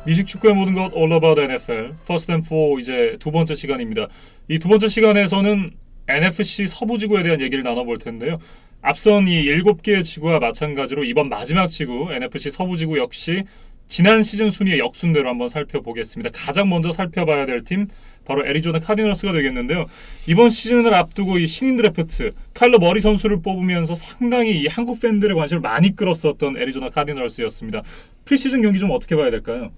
미식 축구의 모든 것 All About NFL First and Four 이제 두 번째 시간입니다. 이 두 번째 시간에서는 NFC 서부지구에 대한 얘기를 나눠볼 텐데요. 앞선 이 7개의 지구와 마찬가지로 이번 마지막 지구 NFC 서부지구 역시 지난 시즌 순위의 역순대로 한번 살펴보겠습니다. 가장 먼저 살펴봐야 될 팀 바로 애리조나 카디널스가 되겠는데요. 이번 시즌을 앞두고 이 신인 드래프트 칼러 머리 선수를 뽑으면서 상당히 이 한국 팬들의 관심을 많이 끌었었던 애리조나 카디널스였습니다. 프리시즌 경기 좀 어떻게 봐야 될까요?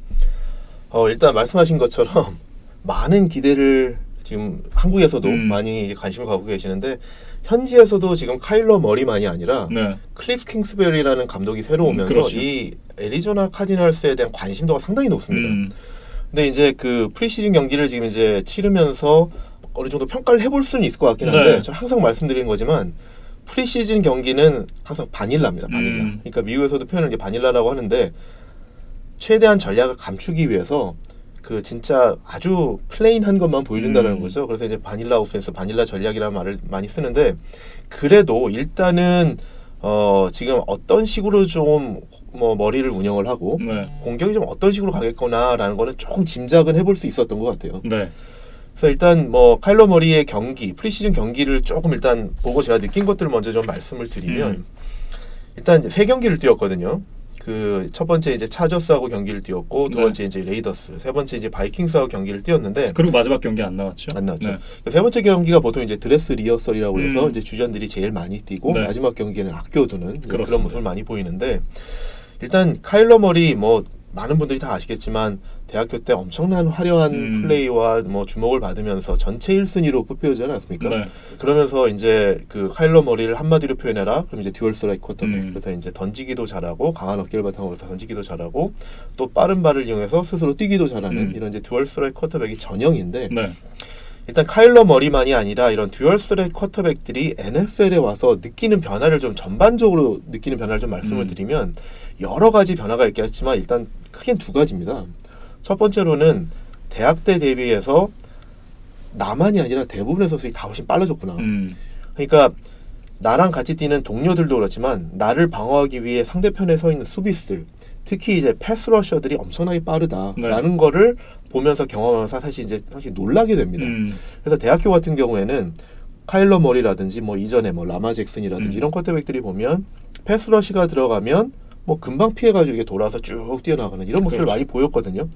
일단 말씀하신 것처럼 많은 기대를 지금 한국에서도 많이 관심을 갖고 계시는데 현지에서도 지금 카일러 머리만이 아니라 클리프 킹스베리라는 감독이 새로 오면서 그렇죠. 이 애리조나 카디널스에 대한 관심도가 상당히 높습니다. 근데 이제 그 프리시즌 경기를 지금 이제 치르면서 어느 정도 평가를 해볼 수는 있을 것 같긴 한데 저는 항상 말씀드리는 거지만 프리시즌 경기는 항상 바닐라입니다. 바닐라. 그러니까 미국에서도 표현을 이제 바닐라라고 하는데 최대한 전략을 감추기 위해서 그 진짜 아주 플레인한 것만 보여준다는 거죠. 그래서 이제 바닐라 오펜스, 바닐라 전략이라는 말을 많이 쓰는데 그래도 일단은 지금 어떤 식으로 좀 뭐 머리를 운영을 하고 공격이 좀 어떤 식으로 가겠거나라는 거는 조금 짐작은 해볼 수 있었던 것 같아요. 그래서 일단 뭐 카일러 머리의 경기, 프리시즌 경기를 조금 일단 보고 제가 느낀 것들을 먼저 좀 말씀을 드리면 일단 이제 3경기를 뛰었거든요. 그 첫 번째 이제 차저스하고 경기를 뛰었고 두 번째 이제 레이더스, 세 번째 이제 바이킹스하고 경기를 뛰었는데 그리고 마지막 경기 안 나왔죠? 안 나왔죠. 세 번째 경기가 보통 이제 드레스 리허설이라고 해서 이제 주전들이 제일 많이 뛰고 마지막 경기에는 아껴두는 그런 모습을 많이 보이는데 일단 카일러 머리 뭐 많은 분들이 다 아시겠지만 대학교 때 엄청난 화려한 플레이와 뭐 주목을 받으면서 전체 1순위로 뽑혀오지 않았습니까? 그러면서 이제 그 카일러 머리를 한마디로 표현해라. 그럼 이제 듀얼 스트라이크 쿼터백. 그래서 이제 던지기도 잘하고 강한 어깨를 바탕으로 해서 던지기도 잘하고 또 빠른 발을 이용해서 스스로 뛰기도 잘하는 이런 이제 듀얼 스트라이크 쿼터백이 전형인데 일단 카일러 머리만이 아니라 이런 듀얼 스트라이크 쿼터백들이 NFL에 와서 느끼는 변화를 좀 전반적으로 느끼는 변화를 좀 말씀을 드리면 여러 가지 변화가 있겠지만 일단 크게 두 가지입니다. 첫 번째로는 대학 때 대비해서 나만이 아니라 대부분의 선수들이 다 훨씬 빨라졌구나. 그러니까 나랑 같이 뛰는 동료들도 그렇지만 나를 방어하기 위해 상대편에 서 있는 수비수들, 특히 이제 패스 러셔들이 엄청나게 빠르다라는 거를 보면서 경험하면서 사실 놀라게 됩니다. 그래서 대학교 같은 경우에는 카일러 머리라든지 뭐 이전에 뭐 라마 잭슨이라든지 이런 쿼터백들이 보면 패스 러시가 들어가면 뭐 금방 피해가지고 이게 돌아서 쭉 뛰어나가는 이런 모습을 많이 보였거든요.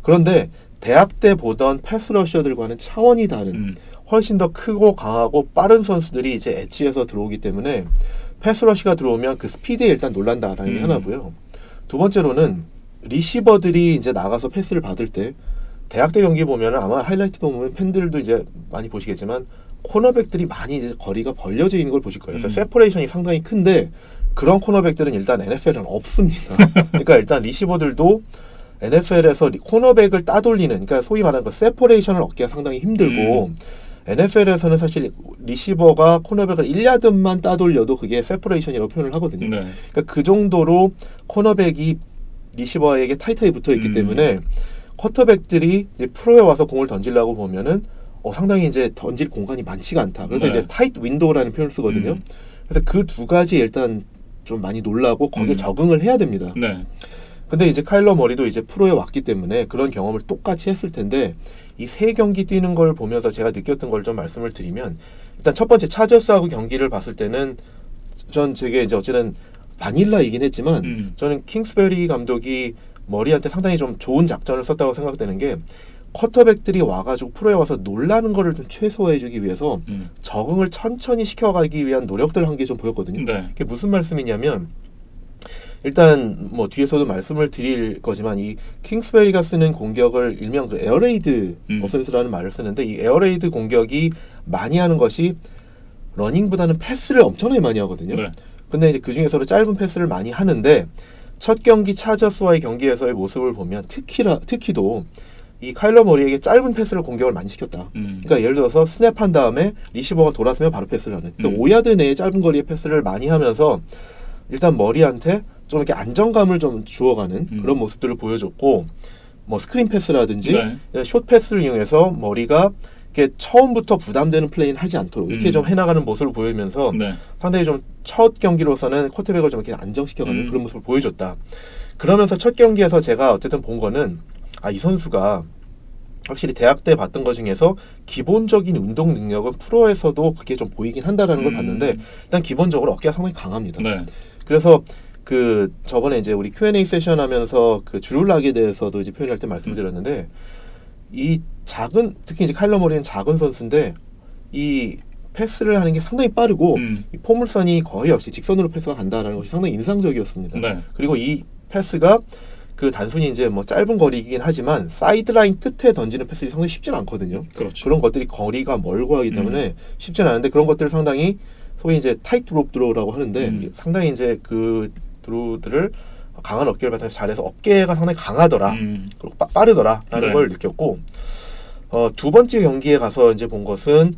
그런데 대학 때 보던 패스 러셔들과는 차원이 다른 훨씬 더 크고 강하고 빠른 선수들이 이제 엣지에서 들어오기 때문에 패스 러시가 들어오면 그 스피드에 일단 놀란다라는 게 하나고요. 두 번째로는 리시버들이 이제 나가서 패스를 받을 때 대학 때 경기 보면은 아마 하이라이트 보면 팬들도 이제 많이 보시겠지만 코너백들이 많이 이제 거리가 벌려져 있는 걸 보실 거예요. 그래서 세퍼레이션이 상당히 큰데 그런 코너백들은 일단 NFL은 없습니다. 그러니까 일단 리시버들도 NFL에서 코너백을 따돌리는, 그러니까 소위 말하는 그 세퍼레이션을 얻기가 상당히 힘들고 NFL에서는 사실 리시버가 코너백을 1야드만 따돌려도 그게 세퍼레이션이라고 표현을 하거든요. 그러니까 그 정도로 코너백이 리시버에게 타이트하게 붙어있기 때문에 쿼터백들이 이제 프로에 와서 공을 던지려고 보면은 상당히 이제 던질 공간이 많지가 않다. 그래서 이제 타이트 윈도우라는 표현을 쓰거든요. 그래서 그 두 가지 일단 좀 많이 놀라고 거기에 적응을 해야 됩니다. 근데 이제 카일러 머리도 이제 프로에 왔기 때문에 그런 경험을 똑같이 했을 텐데 이 3경기 뛰는 걸 보면서 제가 느꼈던 걸 좀 말씀을 드리면 일단 첫 번째 차저스하고 경기를 봤을 때는 제게 이제 어쨌든 바닐라이긴 했지만 저는 킹스베리 감독이 머리한테 상당히 좀 좋은 작전을 썼다고 생각되는 게 쿼터백들이 와가지고 프로에 와서 놀라는 거를 좀 최소화해주기 위해서 적응을 천천히 시켜가기 위한 노력들을 한 게 좀 보였거든요. 그게 무슨 말씀이냐면 일단 뭐 뒤에서도 말씀을 드릴 거지만 이 킹스베리가 쓰는 공격을 일명 그 에어레이드 어센스라는 말을 쓰는데 이 에어레이드 공격이 많이 하는 것이 러닝보다는 패스를 엄청나게 많이 하거든요. 근데 이제 그 중에서도 짧은 패스를 많이 하는데 첫 경기 차저스와의 경기에서의 모습을 보면 특히도 이 카일러 머리에게 짧은 패스를 공격을 많이 시켰다. 그러니까 예를 들어서 스냅한 다음에 리시버가 돌아서면 바로 패스를 하는. 그러니까 5야드 내에 짧은 거리의 패스를 많이 하면서 일단 머리한테 좀 이렇게 안정감을 좀 주어가는 그런 모습들을 보여줬고 뭐 스크린 패스라든지 숏 패스를 이용해서 머리가 이렇게 처음부터 부담되는 플레이는 하지 않도록 이렇게 좀 해나가는 모습을 보이면서 상당히 좀 첫 경기로서는 쿼터백을 좀 이렇게 안정시켜가는 그런 모습을 보여줬다. 그러면서 첫 경기에서 제가 어쨌든 본 거는 이 선수가 확실히 대학 때 봤던 것 중에서 기본적인 운동 능력은 프로에서도 그게 좀 보이긴 한다라는 걸 봤는데 일단 기본적으로 어깨가 상당히 강합니다. 네. 그래서 그 저번에 이제 우리 Q&A 세션 하면서 그 주룰락에 대해서도 이제 표현할 때 말씀드렸는데 이 작은 특히 이제 카일러 머리는 작은 선수인데 이 패스를 하는 게 상당히 빠르고 이 포물선이 거의 없이 직선으로 패스가 간다라는 것이 상당히 인상적이었습니다. 네. 그리고 이 패스가 그 단순히 이제 뭐 짧은 거리이긴 하지만 사이드라인 끝에 던지는 패스들이 상당히 쉽지는 않거든요. 그렇죠. 그런 것들이 거리가 멀고 하기 때문에 쉽지는 않은데 그런 것들을 상당히 소위 이제 타이트 롭 드로우라고 하는데 상당히 이제 그 드로우들을 강한 어깨를 바탕에서 잘해서 어깨가 상당히 강하더라. 그리고 빠르더라라는 네. 걸 느꼈고 두 번째 경기에 가서 이제 본 것은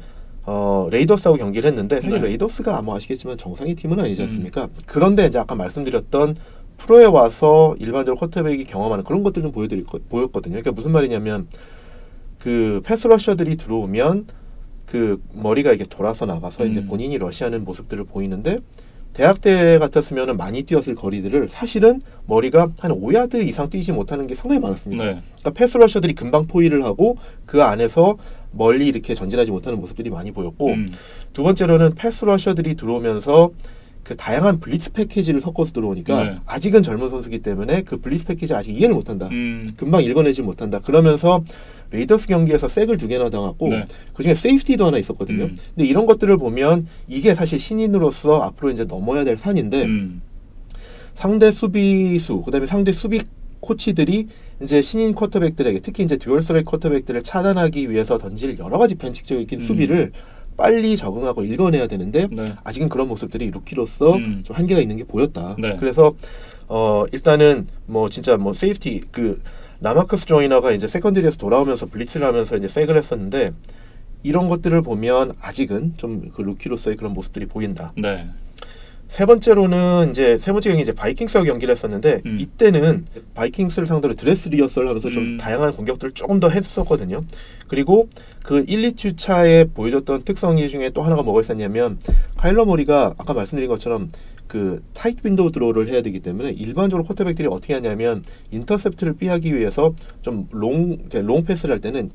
레이더스하고 경기를 했는데 사실 네. 레이더스가 아마 아시겠지만 정상의 팀은 아니지 않습니까? 그런데 이제 아까 말씀드렸던 프로에 와서 일반적으로 쿼터백이 경험하는 그런 것들은 보였거든요. 그러니까 무슨 말이냐면 그 패스 러셔들이 들어오면 그 머리가 이렇게 돌아서 나가서 이제 본인이 러시하는 모습들을 보이는데 대학 때 같았으면 많이 뛰었을 거리들을 사실은 머리가 한 5야드 이상 뛰지 못하는 게 상당히 많았습니다. 네. 그러니까 패스 러셔들이 금방 포위를 하고 그 안에서 멀리 이렇게 전진하지 못하는 모습들이 많이 보였고 두 번째로는 패스 러셔들이 들어오면서 그 다양한 블리츠 패키지를 섞어서 들어오니까 네. 아직은 젊은 선수기 때문에 그 블리츠 패키지 아직 이해를 못한다. 금방 읽어내지 못한다. 그러면서 레이더스 경기에서 색을 2개나 당했고 네. 그중에 세이프티도 하나 있었거든요. 근데 이런 것들을 보면 이게 사실 신인으로서 앞으로 이제 넘어야 될 산인데 상대 수비수 그다음에 상대 수비 코치들이 이제 신인 쿼터백들에게 특히 이제 듀얼 스트라이크 쿼터백들을 차단하기 위해서 던질 여러 가지 변칙적인 수비를 빨리 적응하고 읽어내야 되는데 네. 아직은 그런 모습들이 루키로서 좀 한계가 있는 게 보였다. 네. 그래서 일단은 뭐 진짜 뭐 세이프티 그 라마커스 조이너가 이제 세컨드리에서 돌아오면서 블리츠를 하면서 이제 색을 했었는데 이런 것들을 보면 아직은 좀 그 루키로서의 그런 모습들이 보인다. 네. 세 번째로는 이제 세 번째 경기 이제 바이킹스하고 경기를 했었는데 이때는 바이킹스를 상대로 드레스 리허설 하면서 좀 다양한 공격들을 조금 더 했었거든요. 그리고 그 1, 2주차에 보여줬던 특성이 중에 또 하나가 뭐가 있었냐면 카일러 머리가 아까 말씀드린 것처럼 그 타이트 윈도우 드로우를 해야 되기 때문에 일반적으로 쿼터백들이 어떻게 하냐면 인터셉트를 피하기 위해서 좀 롱 패스를 할 때는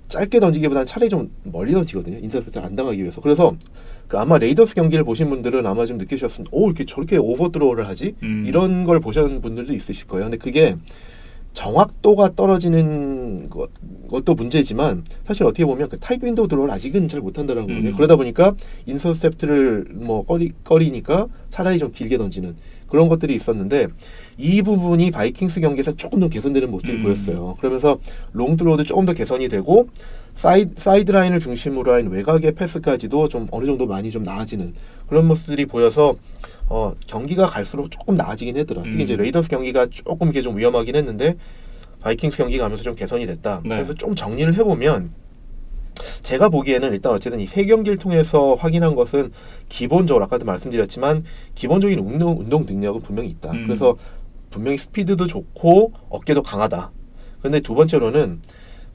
짧게 던지기보다는 차라리 좀 멀리 던지거든요. 인터셉트를 안 당하기 위해서. 그래서 그 아마 레이더스 경기를 보신 분들은 아마 좀 느끼셨습니다. 이렇게 저렇게 오버드로우를 하지? 이런 걸 보신 분들도 있으실 거예요. 근데 그게 정확도가 떨어지는 것도 문제지만 사실 어떻게 보면 그 타이트 윈도우 드로우를 아직은 잘 못한다는 거거든요. 그러다 보니까 인터셉트를 뭐 꺼리니까 차라리 좀 길게 던지는 그런 것들이 있었는데 이 부분이 바이킹스 경기에서 조금 더 개선되는 모습들이 보였어요. 그러면서 롱드로우도 조금 더 개선이 되고 사이드 라인을 중심으로 한 외곽의 패스까지도 좀 어느 정도 많이 좀 나아지는 그런 모습들이 보여서 경기가 갈수록 조금 나아지긴 했더라. 특히 이제 레이더스 경기가 조금 이게 좀 위험하긴 했는데 바이킹스 경기가 하면서 좀 개선이 됐다. 네. 그래서 좀 정리를 해보면 제가 보기에는 일단 어쨌든 이 세 경기를 통해서 확인한 것은 기본적으로 아까도 말씀드렸지만 기본적인 운동 능력은 분명히 있다. 그래서 분명히 스피드도 좋고 어깨도 강하다. 근데 두 번째로는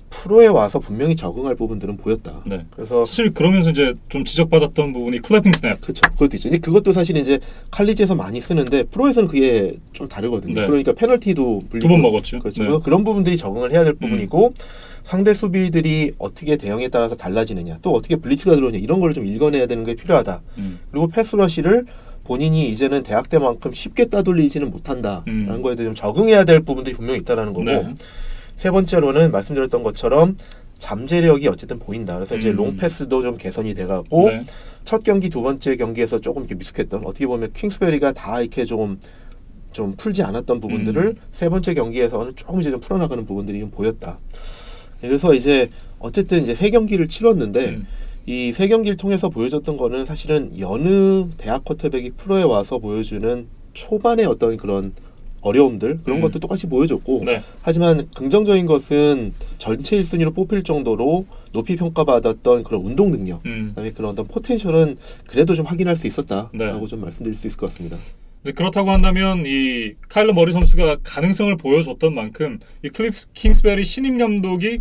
프로에 와서 분명히 적응할 부분들은 보였다. 네. 그래서 사실 그러면서 이제 좀 지적받았던 부분이 클래핑 스냅. 그렇죠. 그것도 있죠. 이제 그것도 사실 이제 칼리지에서 많이 쓰는데 프로에서는 그게 좀 다르거든요. 네. 그러니까 페널티도 2번 먹었죠. 그렇죠. 네. 그런 부분들이 적응을 해야 될 부분이고 상대 수비들이 어떻게 대응에 따라서 달라지느냐, 또 어떻게 블리츠가 들어오냐 이런 걸 좀 읽어내야 되는 게 필요하다. 그리고 패스 러시를 본인이 이제는 대학 때만큼 쉽게 따돌리지는 못한다라는 거에 대해 좀 적응해야 될 부분들이 분명히 있다라는 거고. 네. 세 번째로는 말씀드렸던 것처럼 잠재력이 어쨌든 보인다. 그래서 이제 롱 패스도 좀 개선이 돼가고 네. 첫 경기, 두 번째 경기에서 조금 이렇게 미숙했던 어떻게 보면 킹스베리가 다 이렇게 좀 풀지 않았던 부분들을 세 번째 경기에서는 조금 이제 좀 풀어나가는 부분들이 좀 보였다. 그래서 이제 어쨌든 이제 세 경기를 치렀는데 이 세 경기를 통해서 보여줬던 거는 사실은 여느 대학 쿼터백이 프로에 와서 보여주는 초반의 어떤 그런 어려움들 그런 것도 똑같이 보여줬고 네. 하지만 긍정적인 것은 전체 1순위로 뽑힐 정도로 높이 평가받았던 그런 운동 능력 그다음에 그런 어떤 포텐셜은 그래도 좀 확인할 수 있었다라고 네. 좀 말씀드릴 수 있을 것 같습니다. 이제 그렇다고 한다면 이 카일러 머리 선수가 가능성을 보여줬던 만큼 이 클리프 킹스베리 신임 감독이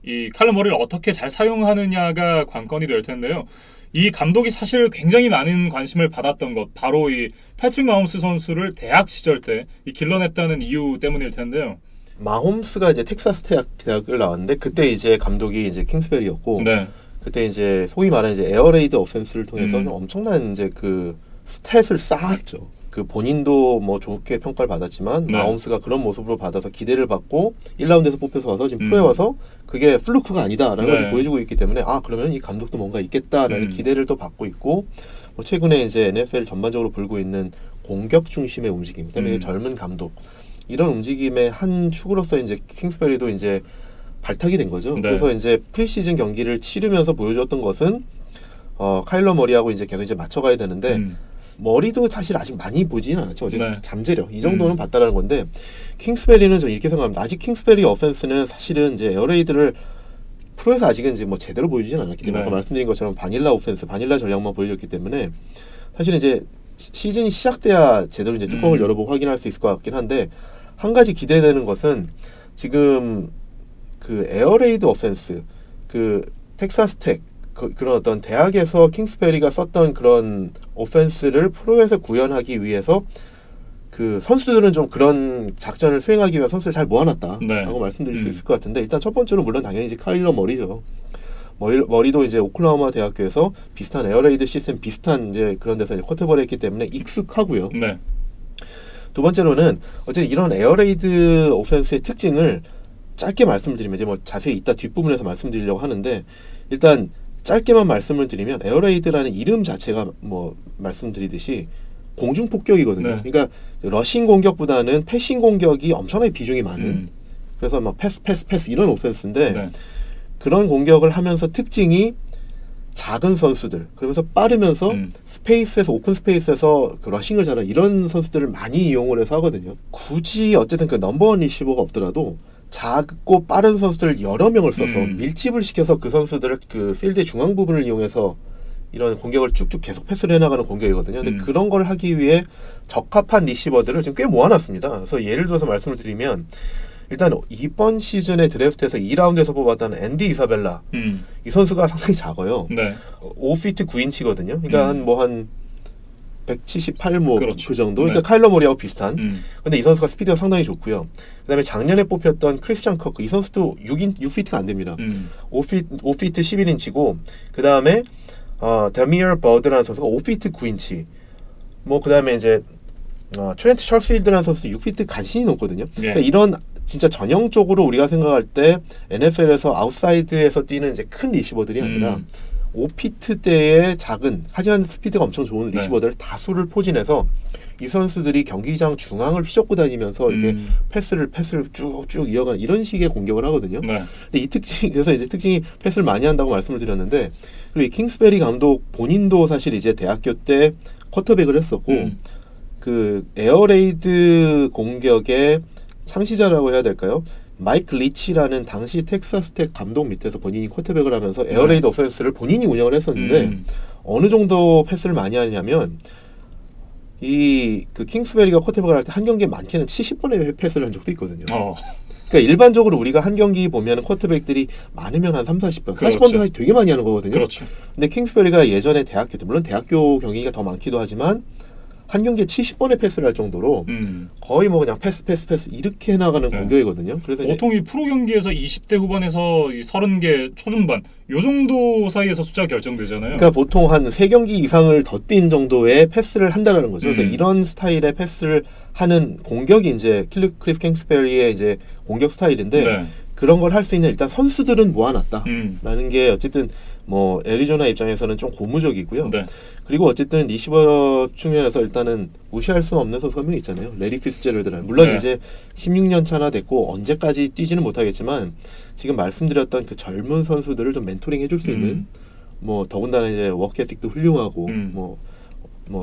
이 카일러 머리를 어떻게 잘 사용하느냐가 관건이 될 텐데요. 이 감독이 사실 굉장히 많은 관심을 받았던 것 바로 이 패트릭 마홈스 선수를 대학 시절 때 이 길러냈다는 이유 때문일 텐데요. 마홈스가 이제 텍사스 대학을 나왔는데 그때 이제 감독이 이제 킹스베리였고 네. 그때 이제 소위 말하는 이제 에어레이드 오펜스를 통해서 엄청난 이제 그 스탯을 쌓았죠. 그 본인도 뭐 좋게 평가를 받았지만 네. 마홈스가 그런 모습으로 받아서 기대를 받고 1라운드에서 뽑혀서 와서 지금 프로에 와서 그게 플루크가 아니다라는 네. 걸 보여주고 있기 때문에 아 그러면 이 감독도 뭔가 있겠다라는 기대를 또 받고 있고 뭐 최근에 이제 NFL 전반적으로 불고 있는 공격 중심의 움직임 때문에 젊은 감독 이런 움직임의 한 축으로서 이제 킹스베리도 이제 발탁이 된 거죠. 네. 그래서 이제 프리시즌 경기를 치르면서 보여줬던 것은 카일러 머리하고 이제 계속 이제 맞춰가야 되는데 머리도 사실 아직 많이 보지는 않았죠. 어제 네. 잠재력 이 정도는 봤다라는 건데 킹스베리는 좀 이렇게 생각합니다. 아직 킹스베리 오펜스는 사실은 이제 에어레이드를 프로에서 아직은 이제 뭐 제대로 보여주진 않았기 때문에 네. 아까 말씀드린 것처럼 바닐라 오펜스, 바닐라 전략만 보여줬기 때문에 사실은 이제 시즌이 시작돼야 제대로 이제 뚜껑을 열어보고 확인할 수 있을 것 같긴 한데 한 가지 기대되는 것은 지금 그 에어레이드 오펜스, 그 텍사스텍 그런 어떤 대학에서 킹스베리가 썼던 그런 오펜스를 프로에서 구현하기 위해서 그 선수들은 좀 그런 작전을 수행하기 위해 선수를 잘 모아놨다라고 네. 말씀드릴 수 있을 것 같은데 일단 첫 번째로 물론 당연히 이제 카일러 머리죠. 머리도 이제 오클라호마 대학교에서 비슷한 에어레이드 시스템 비슷한 이제 그런 데서 이제 쿼터버를 했기 때문에 익숙하고요. 네. 두 번째로는 어쨌든 이런 에어레이드 오펜스의 특징을 짧게 말씀을 드리면 이제 뭐 자세히 이따 뒷부분에서 말씀드리려고 하는데 일단 짧게만 말씀을 드리면 에어레이드라는 이름 자체가 뭐 말씀드리듯이 공중 폭격이거든요. 네. 그러니까 러싱 공격보다는 패싱 공격이 엄청나게 비중이 많은 그래서 막 패스 이런 오펜스인데 네. 그런 공격을 하면서 특징이 작은 선수들 그러면서 빠르면서 스페이스에서 오픈 스페이스에서 그 러싱을 잘하는 이런 선수들을 많이 이용을 해서 하거든요. 굳이 어쨌든 그 넘버원 리시버가 없더라도 작고 빠른 선수들 여러 명을 써서 밀집을 시켜서 그 선수들을 그 필드의 중앙 부분을 이용해서 이런 공격을 쭉쭉 계속 패스를 해나가는 공격이거든요. 근데 그런 걸 하기 위해 적합한 리시버들을 지금 꽤 모아놨습니다. 그래서 예를 들어서 말씀을 드리면 일단 이번 시즌의 드래프트에서 2라운드에서 뽑았던 앤디 이사벨라 이 선수가 상당히 작아요. 네. 5피트 9인치거든요. 그러니까 한 178뭐 그렇죠. 그 정도. 네. 그러니까 카일러 머리하고 비슷한. 근데 이 선수가 스피드가 상당히 좋고요. 그다음에 작년에 뽑혔던 크리스찬 커크 이 선수도 6피트가 안 됩니다. 5피트 11인치고 그다음에 데미어 버드라는 선수가 5피트 9인치. 뭐 그다음에 이제 트렌트 셜필드라는 선수도 6피트 간신히 높거든요. 그러니까 이런 진짜 전형적으로 우리가 생각할 때 NFL에서 아웃사이드에서 뛰는 이제 큰 리시버들이 아니라 5피트대의 작은 하지만 스피드가 엄청 좋은 리시버들 다수를 포진해서 이 선수들이 경기장 중앙을 휘젓고 다니면서 이렇게 패스를 쭉쭉 이어가는 이런 식의 공격을 하거든요. 네. 근데 이 그래서 이제 특징이 패스를 많이 한다고 말씀을 드렸는데 그리고 이 킹스베리 감독 본인도 사실 이제 대학교 때 쿼터백을 했었고 그 에어레이드 공격의 창시자라고 해야 될까요? 마이크 리치라는 당시 텍사스텍 감독 밑에서 본인이 쿼터백을 하면서 에어레이드 오펜스를 본인이 운영을 했었는데 어느 정도 패스를 많이 하냐면 이 그 킹스베리가 쿼터백을 할 때 한 경기에 많게는 70번의 패스를 한 적도 있거든요. 그러니까 일반적으로 우리가 한 경기 보면 쿼터백들이 많으면 한 3, 40번, 그렇죠. 40번도 사실 되게 많이 하는 거거든요. 그렇죠. 근데 킹스베리가 예전에 대학교 때 물론 대학교 경기가 더 많기도 하지만 한 경기에 70번의 패스를 할 정도로 거의 뭐 그냥 패스 이렇게 해나가는 공격이거든요. 그래서 보통 이 프로 경기에서 20대 후반에서 이 30개 초중반 요 정도 사이에서 숫자가 결정되잖아요. 그러니까 보통 한 3경기 이상을 더 뛴 정도의 패스를 한다라는 거죠. 그래서 이런 스타일의 패스를 하는 공격이 이제 클리프 킹스베리의 이제 공격 스타일인데 그런 걸 할 수 있는 일단 선수들은 모아놨다라는 게 어쨌든 뭐 애리조나 입장에서는 좀 고무적이고요. 그리고 어쨌든 리시버 측면에서 일단은 무시할 수 없는 선수가 한 명 있잖아요. 레리 피츠제럴드라는. 물론 이제 16년 차나 됐고 언제까지 뛰지는 못하겠지만 지금 말씀드렸던 그 젊은 선수들을 좀 멘토링 해줄 수 있는 뭐 더군다나 이제 워크 에틱도 훌륭하고 뭐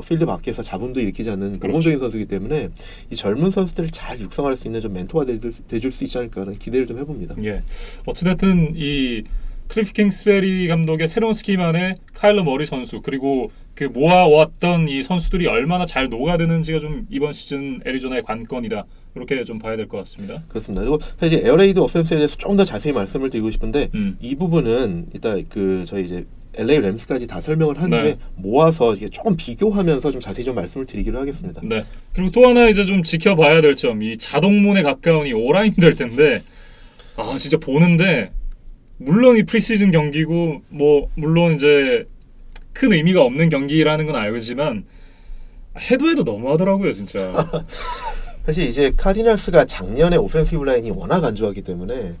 필드 밖에서 자본도 일으키지 않는 모범적인 선수이기 때문에 이 젊은 선수들을 잘 육성할 수 있는 좀 멘토가 돼줄 수 있지 않을까 하는 기대를 좀 해봅니다. 예. 어찌됐든 이 클리프 킹스베리 감독의 새로운 스kim 안에 카일러 머리 선수 그리고 그 모아왔던 이 선수들이 얼마나 잘 녹아드는지가 좀 이번 시즌 애리조나의 관건이다. 이렇게 좀 봐야 될 것 같습니다. 그렇습니다. 그리고 사실 이제 에어레이드 오펜스에 대해서 좀 더 자세히 말씀을 드리고 싶은데 이 부분은 이따 그 저희 이제 LA 램스까지 다 설명을 한 후에 모아서 이게 조금 비교하면서 좀 자세히 좀 말씀을 드리기로 하겠습니다. 네. 그리고 또 하나 이제 좀 지켜봐야 될 점, 이 자동문에 가까운 이 오라인 될 텐데, 아 진짜 보는데 물론 이 프리시즌 경기고 뭐 물론 이제 큰 의미가 없는 경기라는 건 알지만 해도 너무하더라고요 진짜. 사실 이제 카디널스가 작년에 오펜시브 라인이 워낙 안 좋았기 때문에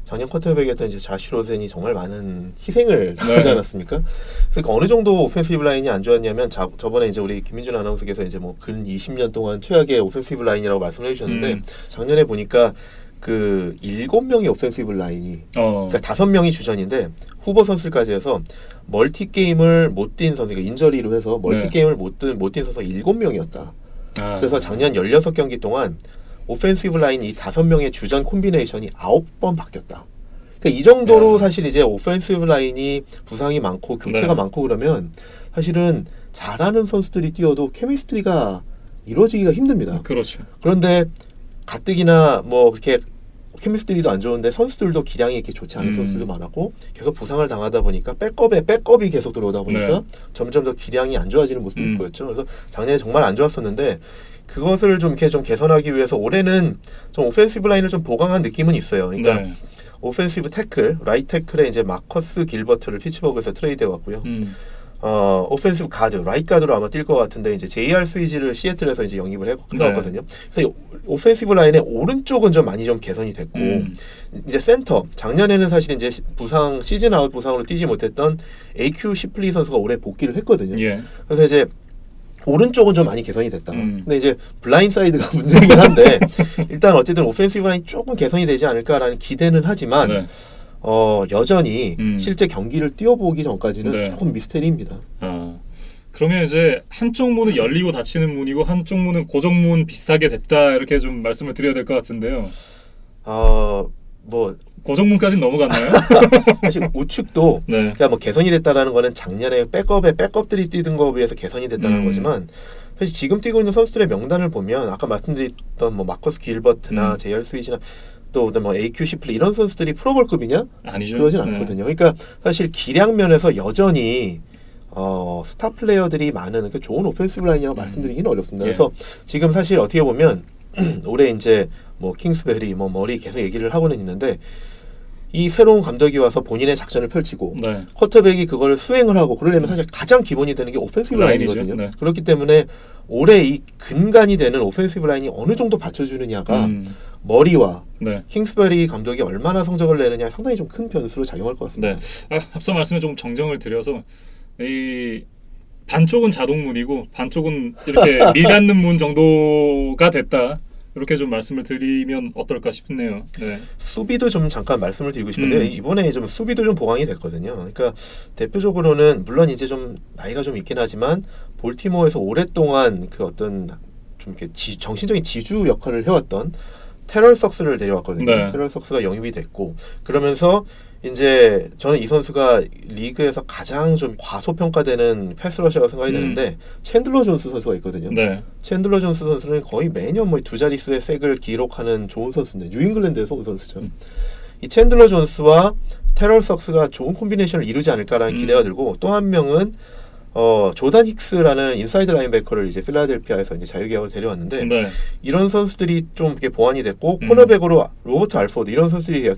작년 쿼터백이었던 이제 자시 로센이 정말 많은 희생을 하지 않았습니까? 그러니까 어느 정도 오펜시브 라인이 안 좋았냐면 저번에 이제 우리 김민준 아나운서께서 이제 뭐 근 20년 동안 최악의 오펜시브 라인이라고 말씀을 해주셨는데 작년에 보니까 그 7명의 오펜시브 라인이 그러니까 5명이 주전인데 후보 선수까지 해서 멀티 게임을 못 뛴 선수, 그러니까 인저리로 해서 멀티 게임을 못 뛴 선수가 7명이었다. 그래서 작년 16경기 동안 오펜시브 라인 이 5명의 주전 콤비네이션이 9번 바뀌었다. 그러니까 이 정도로 사실 이제 오펜시브 라인이 부상이 많고 교체가 많고 그러면 사실은 잘하는 선수들이 뛰어도 케미스트리가 이루어지기가 힘듭니다. 그렇죠. 그런데 가뜩이나 뭐 그렇게 케미스트리도 안 좋은데 선수들도 기량이 이렇게 좋지 않은 선수들도 많았고 계속 부상을 당하다 보니까 백업이 계속 들어오다 보니까 점점 더 기량이 안 좋아지는 모습을 보였죠. 그래서 작년에 정말 안 좋았었는데 그것을 좀 이렇게 좀 개선하기 위해서 올해는 좀 오펜시브 라인을 좀 보강한 느낌은 있어요. 그러니까 오펜시브 태클, 라이트 태클에 이제 마커스 길버트를 피츠버그에서 트레이드해 왔고요. 오펜시브 가드, 라이트 가드로 아마 뛸 것 같은데 이제 JR 스위지를 시애틀에서 이제 영입을 해왔거든요. 그래서 오펜시브 라인의 오른쪽은 좀 많이 좀 개선이 됐고 이제 센터, 작년에는 사실 이제 시즌 아웃 부상으로 뛰지 못했던 AQ 시플리 선수가 올해 복귀를 했거든요. 그래서 이제 오른쪽은 좀 많이 개선이 됐다. 근데 이제 블라인드 사이드가 문제이긴 한데 일단 어쨌든 오펜시브 라인 조금 개선이 되지 않을까라는 기대는 하지만 여전히 실제 경기를 뛰어보기 전까지는 조금 미스테리입니다. 그러면 이제 한쪽 문은 열리고 닫히는 문이고 한쪽 문은 고정 문 비슷하게 됐다 이렇게 좀 말씀을 드려야 될 것 같은데요. 뭐 고정 문까지는 넘어갔나요? 사실 우측도 그러니까 뭐 개선이 됐다라는 거는 작년에 백업들이 뛰던 거에 비해서 개선이 됐다는 거지만 사실 지금 뛰고 있는 선수들의 명단을 보면 아까 말씀드렸던 뭐 마커스 길버트나 제이얼 스윗이나 또 뭐 AQ 시플리 이런 선수들이 프로볼급이냐? 아니죠. 그러진 않거든요. 그러니까 사실 기량 면에서 여전히 스타 플레이어들이 많은 그러니까 좋은 오펜시브 라인이라고 말씀드리기는 어렵습니다. 그래서 지금 사실 어떻게 보면 올해 이제 뭐 킹스베리, 뭐 머리 계속 얘기를 하고는 있는데 이 새로운 감독이 와서 본인의 작전을 펼치고 쿼터백이 그걸 수행을 하고 그러려면 사실 가장 기본이 되는 게 오펜시브 라인이거든요. 그렇기 때문에 올해 이 근간이 되는 오펜시브 라인이 어느 정도 받쳐주느냐가 머리와 킹스베리 감독이 얼마나 성적을 내느냐 상당히 좀 큰 변수로 작용할 것 같습니다. 앞서 말씀에 좀 정정을 드려서 이 반쪽은 자동문이고 반쪽은 이렇게 밀 닫는 문 정도가 됐다. 이렇게 좀 말씀을 드리면 어떨까 싶네요. 수비도 좀 잠깐 말씀을 드리고 싶은데 이번에 좀 수비도 좀 보강이 됐거든요. 그러니까 대표적으로는 물론 이제 좀 나이가 좀 있긴 하지만 볼티모어에서 오랫동안 그 어떤 좀 이렇게 정신적인 지주 역할을 해왔던 테럴 석스를 데려왔거든요. 테럴 석스가 영입이 됐고 그러면서 이제 저는 이 선수가 리그에서 가장 좀 과소평가되는 패스러셔라고 생각이 되는데 챈들러 존스 선수가 있거든요. 챈들러 존스 선수는 거의 매년 뭐 두 자릿수의 색을 기록하는 좋은 선수인데 뉴잉글랜드에서 온 선수죠. 이 챈들러 존스와 테럴 석스가 좋은 콤비네이션을 이루지 않을까라는 기대가 들고 또 한 명은 조단 힉스라는 인사이드 라인베커를 이제 필라델피아에서 이제 자유계약을 데려왔는데 이런 선수들이 좀 이렇게 보완이 됐고 코너백으로 로버트 알포드 이런 선수들이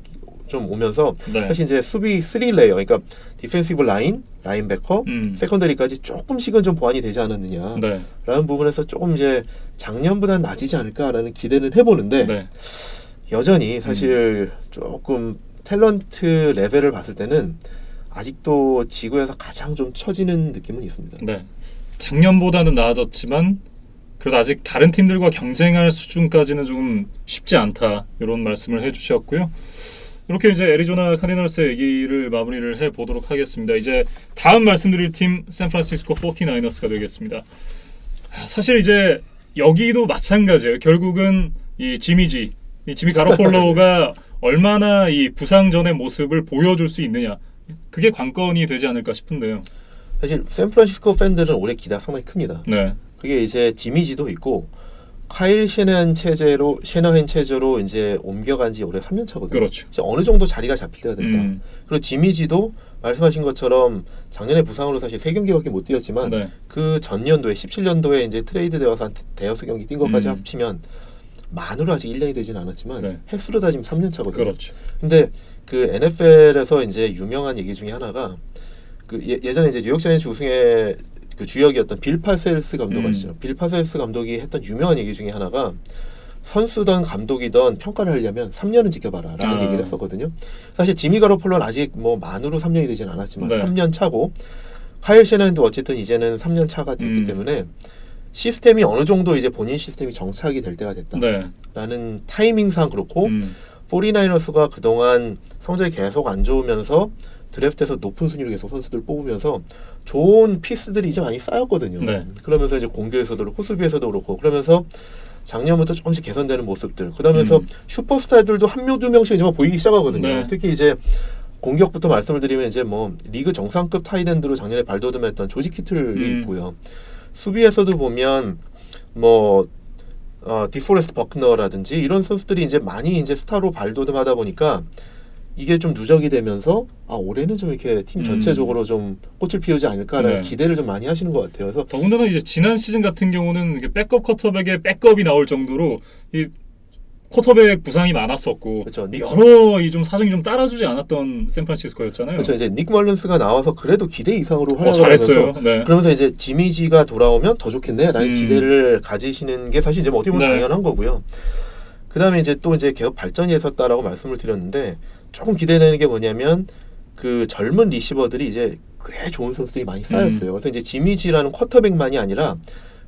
좀 오면서 사실 이제 수비 3레이어 그러니까 디펜시브 라인, 라인베커, 세컨더리까지 조금씩은 좀 보완이 되지 않았느냐라는 부분에서 조금 이제 작년보다는 낮이지 않을까라는 기대는 해보는데 여전히 사실 조금 탤런트 레벨을 봤을 때는 아직도 지구에서 가장 좀 처지는 느낌은 있습니다. 작년보다는 나아졌지만 그래도 아직 다른 팀들과 경쟁할 수준까지는 좀 쉽지 않다 이런 말씀을 해주셨고요. 이렇게 이제 애리조나 카디널스의 얘기를 마무리를 해보도록 하겠습니다. 이제 다음 말씀드릴 팀 샌프란시스코 49ers가 되겠습니다. 사실 이제 여기도 마찬가지예요. 결국은 이 지미 가로폴로가 얼마나 이 부상 전의 모습을 보여줄 수 있느냐 그게 관건이 되지 않을까 싶은데요. 사실 샌프란시스코 팬들은 올해 기대가 상당히 큽니다. 그게 이제 지미지도 있고 카일 셰나헨 체제로 이제 옮겨간 지 올해 3년 차거든요. 그렇죠. 이제 어느 정도 자리가 잡힐 때가 됐다. 그리고 지미지도 말씀하신 것처럼 작년에 부상으로 사실 3경기밖에 못 뛰었지만 네. 그 전년도에 17년도에 이제 트레이드 되어서 한 대여섯 경기 뛴 것까지 합치면 만으로 아직 1년이 되진 않았지만 네. 횟수로 따지면 3년 차거든요. 그렇죠. 근데 그 NFL에서 이제 유명한 얘기 중에 하나가 그 예전에 이제 뉴욕 자이언츠 우승의 그 주역이었던 빌 파셀스 감독 아시죠? 빌 파셀스 감독이 했던 유명한 얘기 중에 하나가 선수든 감독이든 평가를 하려면 3년은 지켜봐라라는 얘기를 했었거든요. 사실 지미 가로폴로는 아직 뭐 만으로 3년이 되진 않았지만 네. 3년 차고 카일 셰넌도 어쨌든 이제는 3년 차가 됐기 때문에 시스템이 어느 정도 이제 본인 시스템이 정착이 될 때가 됐다라는 네. 타이밍상 그렇고 49ers가 그동안 성적이 계속 안 좋으면서 드래프트에서 높은 순위로 계속 선수들 뽑으면서 좋은 피스들이 이제 많이 쌓였거든요. 네. 그러면서 이제 공격에서도 그렇고 수비에서도 그렇고 그러면서 작년부터 조금씩 개선되는 모습들 그러면서 슈퍼스타들도 한 명 두 명씩 이제 막 보이기 시작하거든요. 네. 특히 이제 공격부터 말씀을 드리면 이제 뭐 리그 정상급 타이랜드로 작년에 발돋움했던 조지 키틀이 있고요. 수비에서도 보면 뭐 디포레스트 버크너라든지 이런 선수들이 이제 많이 이제 스타로 발돋움하다 보니까 이게 좀 누적이 되면서 올해는 좀 이렇게 팀 전체적으로 좀 꽃을 피우지 않을까라는 네. 기대를 좀 많이 하시는 것 같아요. 그래서 더군다나 이제 지난 시즌 같은 경우는 이게 백업 쿼터백에 백업이 나올 정도로 이 쿼터백 부상이 많았었고 그렇죠. 여러 이 좀 사정이 좀 따라주지 않았던 샌프란시스코였잖아요. 그렇죠. 이제 닉 멀런스가 나와서 그래도 기대 이상으로 활약을 잘했어요. 하면서 네. 그러면서 이제 지미지가 돌아오면 더 좋겠네라는 기대를 가지시는 게 사실 이제 뭐 어떻게 보면 네. 당연한 거고요. 그다음에 이제 또 이제 계속 발전이 있었다라고 말씀을 드렸는데 조금 기대되는 게 뭐냐면 그 젊은 리시버들이 이제 꽤 좋은 선수들이 많이 쌓였어요. 그래서 이제 지미지라는 쿼터백만이 아니라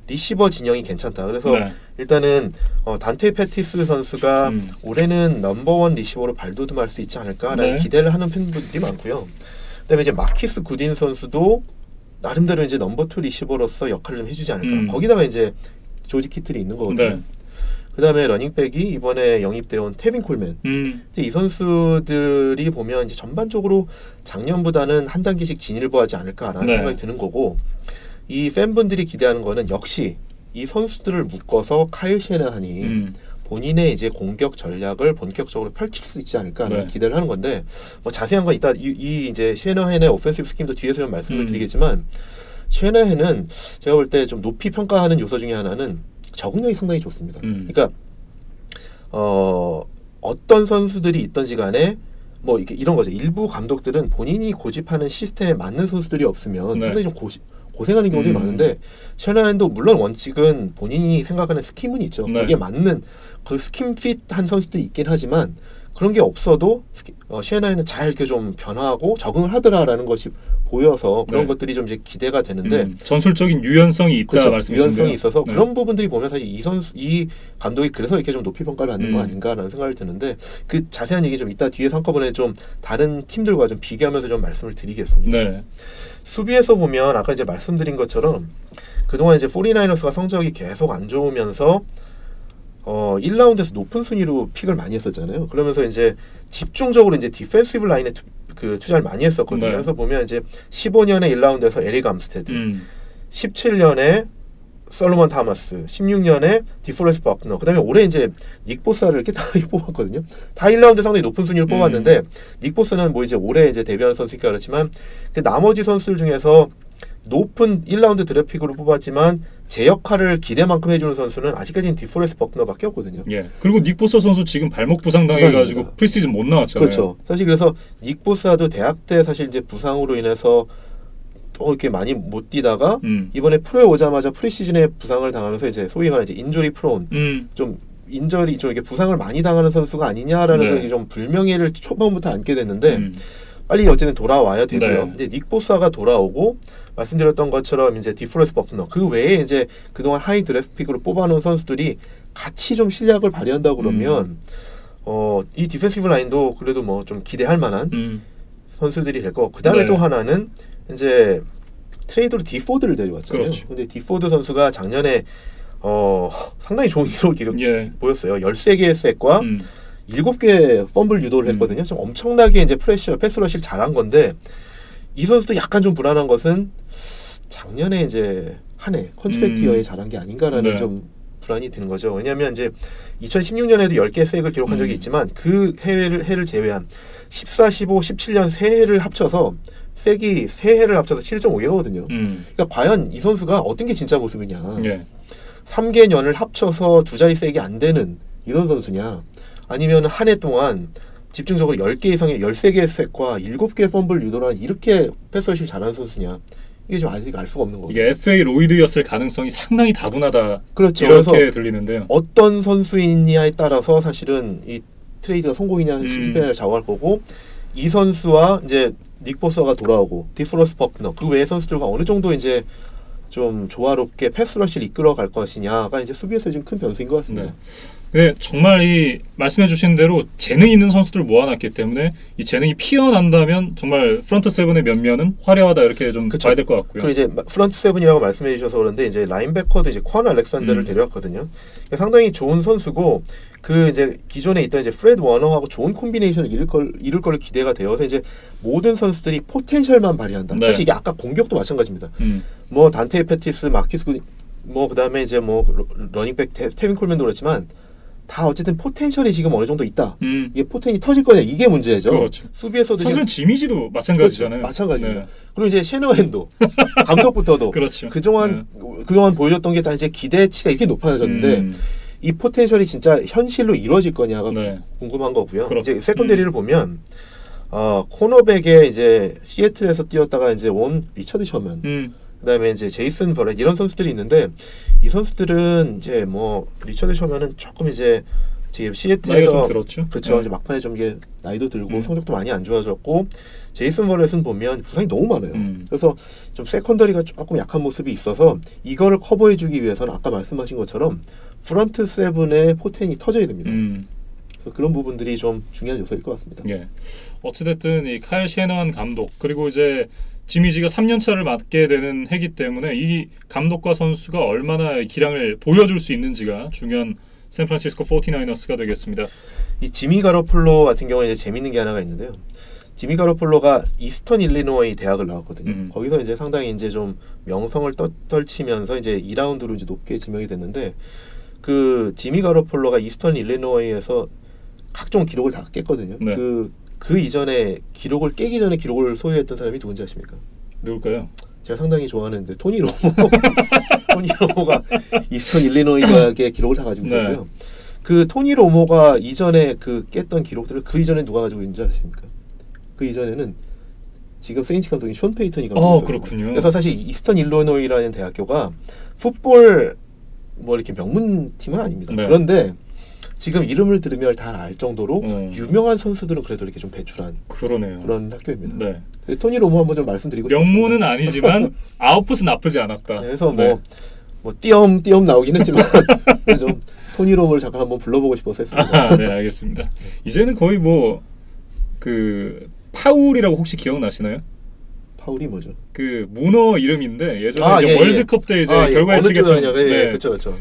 리시버 진영이 괜찮다. 그래서 네. 일단은 단테 패티스 선수가 올해는 넘버원 리시버로 발돋움할 수 있지 않을까라는 네. 기대를 하는 팬분들이 많고요. 그다음에 이제 마키스 구딘 선수도 나름대로 이제 넘버 2 리시버로서 역할을 좀 해주지 않을까. 거기다가 이제 조지 키틀이 있는 거거든요. 네. 그다음에 러닝백이 이번에 영입되어온 테빈 콜맨. 이제 이 선수들이 보면 이제 전반적으로 작년보다는 한 단계씩 진일보하지 않을까라는 네. 생각이 드는 거고 이 팬분들이 기대하는 거는 역시 이 선수들을 묶어서 카일 셰나한이 본인의 이제 공격 전략을 본격적으로 펼칠 수 있지 않을까라는 네. 기대를 하는 건데 뭐 자세한 건 이따 이 이제 셰나한의 오펜시브 스킴도 뒤에서 좀 말씀을 드리겠지만 셰나한은 제가 볼 때 좀 높이 평가하는 요소 중에 하나는 적응력이 상당히 좋습니다. 그러니까 어떤 선수들이 있던지 간에 뭐 이런 거죠. 일부 감독들은 본인이 고집하는 시스템에 맞는 선수들이 없으면 네. 상당히 좀 고생하는 경우들이 많은데 셰나한도 물론 원칙은 본인이 생각하는 스킴은 있죠. 네. 거기에 맞는 그 스킴 핏한 선수들이 있긴 하지만 그런 게 없어도 셰나한은 잘 이렇게 좀 변화하고 적응을 하더라라는 것이 보여서 그런 네. 것들이 좀 이제 기대가 되는데 전술적인 유연성이 있다 그렇죠. 말씀이신데요. 유연성이 있어서 네. 그런 부분들이 보면 사실 이 감독이 그래서 이렇게 좀 높이 평가를 받는 거 아닌가라는 생각이 드는데 그 자세한 얘기 좀 이따 뒤에서 한꺼번에 좀 다른 팀들과 좀 비교하면서 좀 말씀을 드리겠습니다. 네. 수비에서 보면 아까 이제 말씀드린 것처럼 그동안 이제 49ers가 성적이 계속 안 좋으면서 1라운드에서 높은 순위로 픽을 많이 했었잖아요. 그러면서 이제 집중적으로 이제 디펜시브 라인에 투자를 많이 했었거든요. 네. 그래서 보면 이제 15년에 1라운드에서 에릭 암스테드, 17년에 솔로몬 타머스, 16년에 디포레스트 버크너, 그다음에 올해 이제 닉 보사를 이렇게 다 뽑았거든요. 다 1라운드 상당히 높은 순위로 뽑았는데 닉 보사는 뭐 이제 올해 이제 데뷔하는 선수니까 그렇지만 그 나머지 선수들 중에서 높은 1라운드 드래픽으로 뽑았지만 제 역할을 기대만큼 해주는 선수는 아직까지는 디포레스트 버크너밖에 없거든요. 예. 그리고 닉 보서 선수 지금 발목 부상 당해가지고 부상입니다. 프리시즌 못 나왔잖아요. 그렇죠. 사실 그래서 닉 보사도 대학 때 사실 이제 부상으로 인해서 또 이렇게 많이 못 뛰다가 이번에 프로에 오자마자 프리시즌에 부상을 당하면서 이제 소위 말하는 이제 인조리 프론 좀 인저리 좀 이렇게 부상을 많이 당하는 선수가 아니냐라는 네. 좀 불명예를 초반부터 안게 됐는데 빨리 어쨌든 돌아와야 되고요. 네. 이제 닉 보사가 돌아오고 말씀드렸던 것처럼 이제 디프레스 버크너 그 외에 이제 그동안 하이 드래프트 픽으로 뽑아놓은 선수들이 같이 좀 실력을 발휘한다 그러면 이 디펜시브 라인도 그래도 뭐 좀 기대할 만한 선수들이 될 거고 그다음에 네. 또 하나는 이제 트레이드로 디포드를 데려왔잖아요. 그렇죠. 근데 디포드 선수가 작년에 상당히 좋은 기록 보였어요. 13개의 색과 7개 펌블 유도를 했거든요. 좀 엄청나게 이제 패스러시를 잘한 건데 이 선수도 약간 좀 불안한 것은 작년에 이제 한 해 컨트랙트 이어에 잘한 게 아닌가라는 네. 좀 불안이 드는 거죠. 왜냐하면 이제 2016년에도 10개 세액을 기록한 적이 있지만 그 해를 제외한 14, 15, 17년 세 해를 합쳐서 세기 세 해를 합쳐서 7.5개거든요. 그러니까 과연 이 선수가 어떤 게 진짜 모습이냐. 예. 3개년을 합쳐서 두 자리 세액이 안 되는 이런 선수냐. 아니면 한 해 동안 집중적으로 10개 이상의 13개의 색과 7개의 펌블 유도를 이렇게 패스러시를 잘하는 선수냐. 이게 지금 아직 알 수가 없는 거죠. 이게 FA 로이드였을 가능성이 상당히 다분하다. 그렇죠. 이렇게 들리는데요. 어떤 선수이냐에 따라서 사실은 이 트레이드가 성공이냐 실패를 좌우할 거고 이 선수와 이제 닉 보서가 돌아오고 디프로스 버크너 그 외의 선수들과 어느 정도 이제 좀 조화롭게 패스러시를 이끌어갈 것이냐가 이제 수비에서 좀 큰 변수인 것 같습니다. 네, 정말 이 말씀해주신 대로 재능 있는 선수들을 모아놨기 때문에 이 재능이 피어난다면 정말 프런트 세븐의 면면은 화려하다 이렇게 좀 그쵸. 봐야 될 것 같고요. 그리고 이제 프런트 세븐이라고 말씀해 주셔서 그런데 이제 라인베커도 이제 ኳ 알렉산더를 데려왔거든요. 상당히 좋은 선수고 그 이제 기존에 있던 이제 프레드 워너하고 좋은 콤비네이션을 이룰 걸 기대가 되어서 이제 모든 선수들이 포텐셜만 발휘한다. 네. 사실 이게 아까 공격도 마찬가지입니다. 뭐 단테 페티스, 마키스 뭐 그다음에 이제 뭐 러닝백 테빈 콜맨도 그렇지만 다 어쨌든 포텐셜이 지금 어느 정도 있다. 이게 포텐이 터질 거냐 이게 문제죠. 그렇죠. 수비에서도 사실은 지미지도 마찬가지잖아요. 그렇죠. 마찬가지입니다. 네. 그리고 이제 셰너핸도 감독부터도 그렇죠. 그동안 보여줬던 게 다 이제 기대치가 이렇게 높아졌는데 이 포텐셜이 진짜 현실로 이루어질 거냐가 네. 궁금한 거고요. 그렇죠. 이제 세컨데리를 보면 코너백에 이제 시애틀에서 뛰었다가 이제 온 리처드 셔먼 그다음에 이제 제이슨 버렛 이런 선수들이 있는데 이 선수들은 이제 뭐 리처드 셔먼은 조금 이제 시애틀에서 나이가 좀 들었죠. 그렇죠. 네. 이제 막판에 좀 이게 나이도 들고 성적도 많이 안 좋아졌고 제이슨 버렛은 보면 부상이 너무 많아요. 그래서 좀 세컨더리가 조금 약한 모습이 있어서 이거를 커버해주기 위해서는 아까 말씀하신 것처럼 프런트 세븐의 포텐이 터져야 됩니다. 그래서 그런 부분들이 좀 중요한 요소일 것 같습니다. 예. 어찌됐든 이 카일 셰너한 감독 그리고 이제 지미지가 3년 차를 맡게 되는 해기 때문에 이 감독과 선수가 얼마나 기량을 보여줄 수 있는지가 중요한 샌프란시스코 49어스가 되겠습니다. 이 지미 가로폴로 같은 경우에 이제 재밌는 게 하나가 있는데요. 지미 가로폴로가 이스턴 일리노이 대학을 나왔거든요. 거기서 이제 상당히 이제 좀 명성을 떨치면서 이제 2라운드로 이제 높게 지명이 됐는데 그 지미 가로폴로가 이스턴 일리노이에서 각종 기록을 다 깼거든요. 네. 그 이전에 기록을 깨기 전에 기록을 소유했던 사람이 누군지 아십니까? 누굴까요? 제가 상당히 좋아하는데 토니 로모. 토니 로모가 이스턴 일리노이 대학의 기록을 다 가지고 있었고요. 네. 그 토니 로모가 이전에 그 깼던 기록들을 그 이전에 누가 가지고 있는지 아십니까? 그 이전에는 지금 세인츠 감독인 션 페이턴이 감독이 있었어요. 그렇군요. 그래서 사실 이스턴 일리노이라는 대학교가 풋볼 뭐 이렇게 명문 팀은 아닙니다. 네. 그런데 지금 이름을 들으면 다 알 정도로 유명한 선수들은 그래도 이렇게 좀 배출한 그러네요. 그런 학교입니다. 네. 토니 로모 한번 좀 말씀드리고 명문은 싶습니다. 아니지만 아웃풋은 나쁘지 않았다. 그래서 네. 뭐 띄엄 나오긴 했지만 좀 토니 로모를 잠깐 한번 불러보고 싶어서 했습니다. 네, 알겠습니다. 이제는 거의 뭐 그 파울이라고 혹시 기억나시나요? 파울이 뭐죠? 그 문어 이름인데 예전에 이제 예, 월드컵 때 이제 결과 어느 예측했던 쪽이냐? 그렇죠.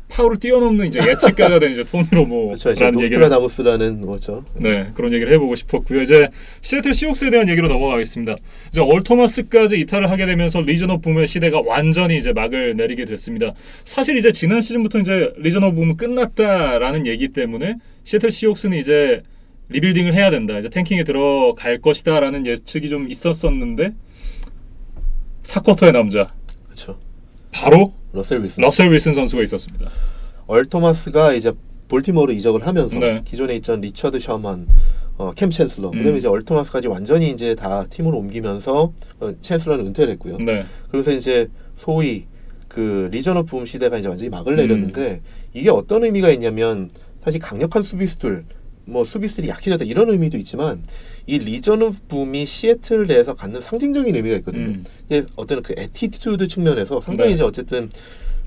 파울을 뛰어넘는 이제 예측가가 된 이제 토니 로모라는 그렇죠. 얘기를 노스트라다무스라는 뭐죠? 네, 그런 얘기를 해보고 싶었고요. 이제 시애틀 시옥스에 대한 얘기로 넘어가겠습니다. 이제 얼토마스까지 이탈을 하게 되면서 리전 오브 붐의 시대가 완전히 이제 막을 내리게 됐습니다. 사실 이제 지난 시즌부터 이제 리전 오브 붐은 끝났다라는 얘기 때문에 시애틀 시옥스는 이제 리빌딩을 해야 된다, 이제 탱킹에 들어갈 것이다라는 예측이 좀 있었었는데 4쿼터의 남자 그렇죠. 바로 러셀 윌슨 선수가 있었습니다. 얼토마스가 이제 볼티모어로 이적을 하면서 네. 기존에 있던 리처드 셔먼, 캠 챈슬러, 그다음에 이제 얼토마스까지 완전히 이제 다 팀으로 옮기면서 챈슬러는 은퇴를 했고요. 네. 그래서 이제 소위 그 리전 오브 붐 시대가 이제 완전히 막을 내렸는데 이게 어떤 의미가 있냐면 사실 강력한 수비수들 뭐 수비수들이 약해졌다 이런 의미도 있지만 이 리전 오브 붐이 시애틀 내에서 갖는 상징적인 의미가 있거든요. 이제 어떤 그 애티튜드 측면에서 상당히 네. 이제 어쨌든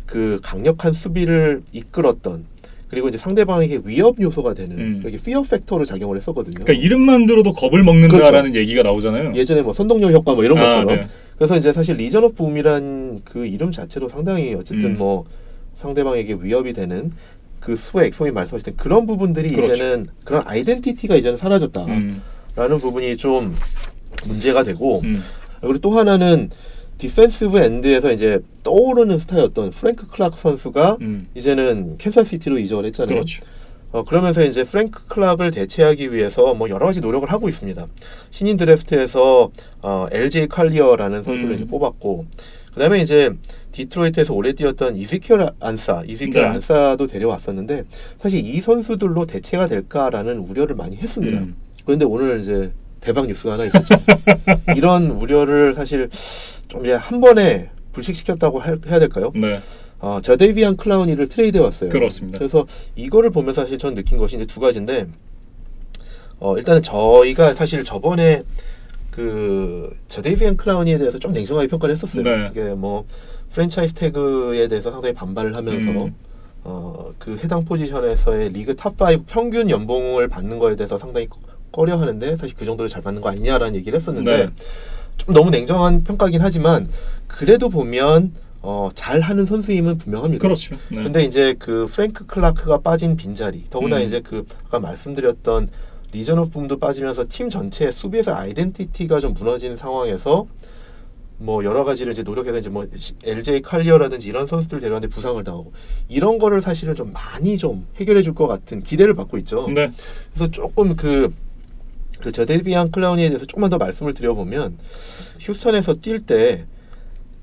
그 강력한 수비를 이끌었던 그리고 이제 상대방에게 위협 요소가 되는 이렇게 피어 팩터로 작용을 했었거든요. 그러니까 이름만 들어도 겁을 먹는다라는 얘기가 나오잖아요. 예전에 뭐 선동열 효과 뭐 이런 것처럼. 네. 그래서 이제 사실 리전 오브 붐이란 그 이름 자체로 상당히 어쨌든 뭐 상대방에게 위협이 되는 그 스웩, 소위 말씀하신 그런 부분들이 그렇죠. 이제는 그런 아이덴티티가 이제는 사라졌다라는 부분이 좀 문제가 되고 그리고 또 하나는 디펜시브 엔드에서 이제 떠오르는 스타였던 프랭크 클락 선수가 이제는 캔사스시티로 이적을 했잖아요. 그렇죠. 그러면서 이제 프랭크 클락을 대체하기 위해서 뭐 여러 가지 노력을 하고 있습니다. 신인 드래프트에서 LJ 칼리어라는 선수를 이제 뽑았고, 그다음에 이제 디트로이트에서 오래 뛰었던 이즈키엘 안사도 데려왔었는데 사실 이 선수들로 대체가 될까라는 우려를 많이 했습니다. 그런데 오늘 이제 대박 뉴스가 하나 있었죠. 이런 우려를 사실 좀 이제 한 번에 불식시켰다고 해야 될까요? 네. 저데이비안 클라우니를 트레이드해 왔어요. 그렇습니다. 그래서 이거를 보면서 사실 전 느낀 것이 이제 두 가지인데, 일단은 저희가 사실 저번에 그 저데이비안 클라우니에 대해서 좀 냉정하게 평가를 했었어요. 네. 이게 뭐 프랜차이즈 태그에 대해서 상당히 반발을 하면서 그 해당 포지션에서의 리그 탑5 평균 연봉을 받는 거에 대해서 상당히 꺼려하는데 사실 그 정도로 잘 받는 거 아니냐라는 얘기를 했었는데, 네. 좀 너무 냉정한 평가긴 하지만 그래도 보면 잘하는 선수임은 분명합니다. 그렇죠. 네. 근데 이제 그 프랭크 클라크가 빠진 빈자리, 더구나 이제 그 아까 말씀드렸던 리전 오브 붐도 빠지면서 팀 전체의 수비에서 아이덴티티가 좀 무너진 상황에서 뭐 여러 가지를 이제 노력해서 이제 뭐 LJ 칼리어라든지 이런 선수들 데려왔는데 부상을 당하고, 이런 거를 사실은 좀 많이 좀 해결해 줄 것 같은 기대를 받고 있죠. 네. 그래서 조금 그 저데이비안 클라우니에 대해서 조금만 더 말씀을 드려보면, 휴스턴에서 뛸 때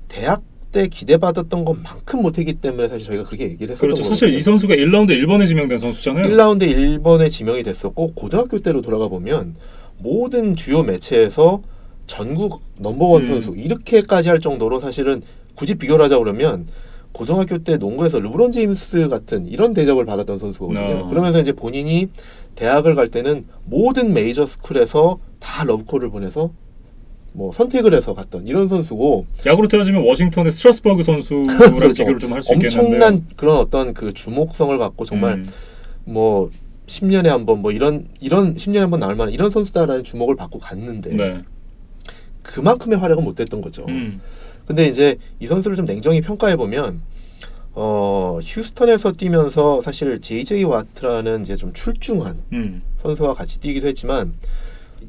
대학 때 기대받았던 것만큼 못했기 때문에 사실 저희가 그렇게 얘기를 했었던 그렇죠. 거거든요. 사실 이 선수가 1라운드 1번에 지명된 선수잖아요. 1라운드 1번에 지명이 됐었고, 고등학교 때로 돌아가 보면 모든 주요 매체에서 전국 넘버원 선수 이렇게까지 할 정도로, 사실은 굳이 비교를 하자 그러면 고등학교 때 농구에서 르브론 제임스 같은 이런 대접을 받았던 선수거든요. 그러면서 이제 본인이 대학을 갈 때는 모든 메이저 스쿨에서 다 러브콜을 보내서 뭐 선택을 해서 갔던 이런 선수고, 야구로 따지면 워싱턴의 스트라스버그 선수랑 그렇죠. 비교를 좀 할 수 있겠는데, 엄청난 그런 어떤 그 주목성을 갖고 정말 뭐 10년에 한 번 뭐 이런 10년에 한 번 나올 만한 이런 선수다라는 주목을 받고 갔는데 네. 그만큼의 활약은 못했던 거죠. 근데 이제 이 선수를 좀 냉정히 평가해 보면 휴스턴에서 뛰면서 사실 JJ 와트라는 이제 좀 출중한 선수와 같이 뛰기도 했지만,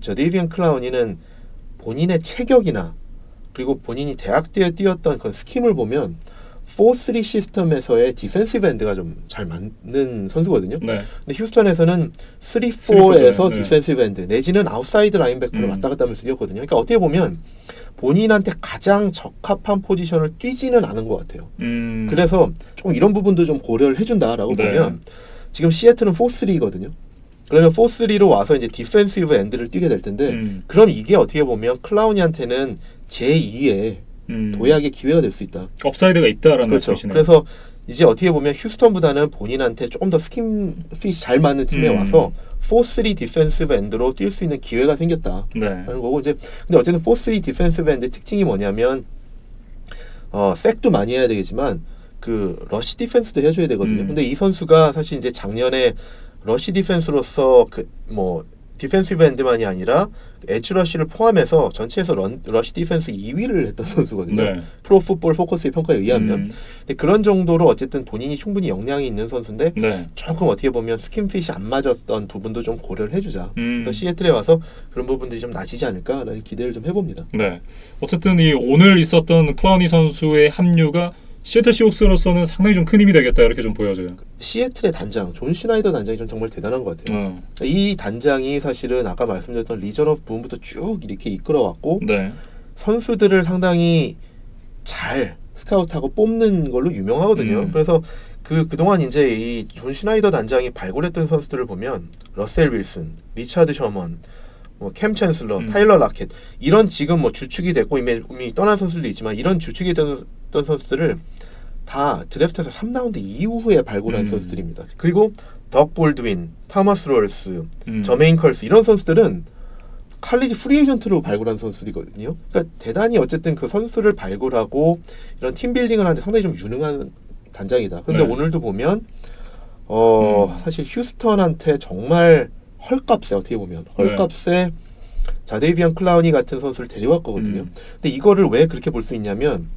저데이비안 클라우니는 본인의 체격이나 그리고 본인이 대학 때 뛰었던 그런 스킴을 보면 4-3 시스템에서의 디펜시브 엔드가 좀 잘 맞는 선수거든요. 네. 근데 휴스턴에서는 3-4에서 네. 디펜시브 엔드 내지는 아웃사이드 라인백으로 왔다 갔다 하면서 뛰었거든요. 그러니까 어떻게 보면 본인한테 가장 적합한 포지션을 뛰지는 않은 것 같아요. 그래서 좀 이런 부분도 좀 고려를 해준다라고 네. 보면, 지금 시애틀은 4-3거든요. 그러면 4-3로 와서 이제 디펜시브 엔드를 뛰게 될 텐데, 그럼 이게 어떻게 보면 클라우니한테는 제2의 도약의 기회가 될 수 있다. 업사이드가 있다라는 그렇죠. 말씀이시네요. 그래서 이제 어떻게 보면 휴스턴보다는 본인한테 조금 더 스킨핏이 잘 맞는 팀에 와서 4-3 디펜시브 엔드로 뛸 수 있는 기회가 생겼다라는 네. 거고, 이제 근데 어쨌든 4-3 디펜시브 엔드 특징이 뭐냐면 색도 많이 해야 되겠지만 그 러시 디펜스도 해줘야 되거든요. 근데 이 선수가 사실 이제 작년에 러시 디펜스로서 그 뭐 디펜시브 엔드만이 아니라 엣지 러시를 포함해서 전체에서 러시 디펜스 2위를 했던 선수거든요. 네. 프로 풋볼 포커스의 평가에 의하면. 근데 그런 정도로 어쨌든 본인이 충분히 역량이 있는 선수인데, 네. 조금 어떻게 보면 스킨핏이 안 맞았던 부분도 좀 고려를 해주자. 그래서 시애틀에 와서 그런 부분들이 좀 나아지지 않을까라는 기대를 좀 해봅니다. 네. 어쨌든 이 오늘 있었던 클라우니 선수의 합류가 시애틀 시옥스로서는 상당히 좀 큰 힘이 되겠다, 이렇게 좀 보여져요. 시애틀의 단장 존 슈나이더 단장이 좀 정말 대단한 것 같아요. 이 단장이 사실은 아까 말씀드렸던 리전 오브 붐부터 쭉 이렇게 이끌어왔고, 네. 선수들을 상당히 잘 스카우트하고 뽑는 걸로 유명하거든요. 그래서 그동안 이제 이 존 슈나이더 단장이 발굴했던 선수들을 보면 러셀 윌슨, 리차드 셔먼, 뭐 캠 챈슬러, 타일러 라켓, 이런 지금 뭐 주축이 됐고 이미 떠난 선수들도 있지만, 이런 주축이 됐던 선수들을 다 드래프트에서 3라운드 이후에 발굴한 선수들입니다. 그리고 덕 볼드윈, 토마스 롤스, 저메인 컬스, 이런 선수들은 칼리지 프리에이전트로 발굴한 선수들이거든요. 그러니까 대단히 어쨌든 그 선수를 발굴하고 이런 팀 빌딩을 하는데 상당히 좀 유능한 단장이다. 근데 네. 오늘도 보면 사실 휴스턴한테 정말 헐값에, 어떻게 보면 헐값에 자데이비안 클라우니 같은 선수를 데려왔거든요. 근데 이거를 왜 그렇게 볼 수 있냐면,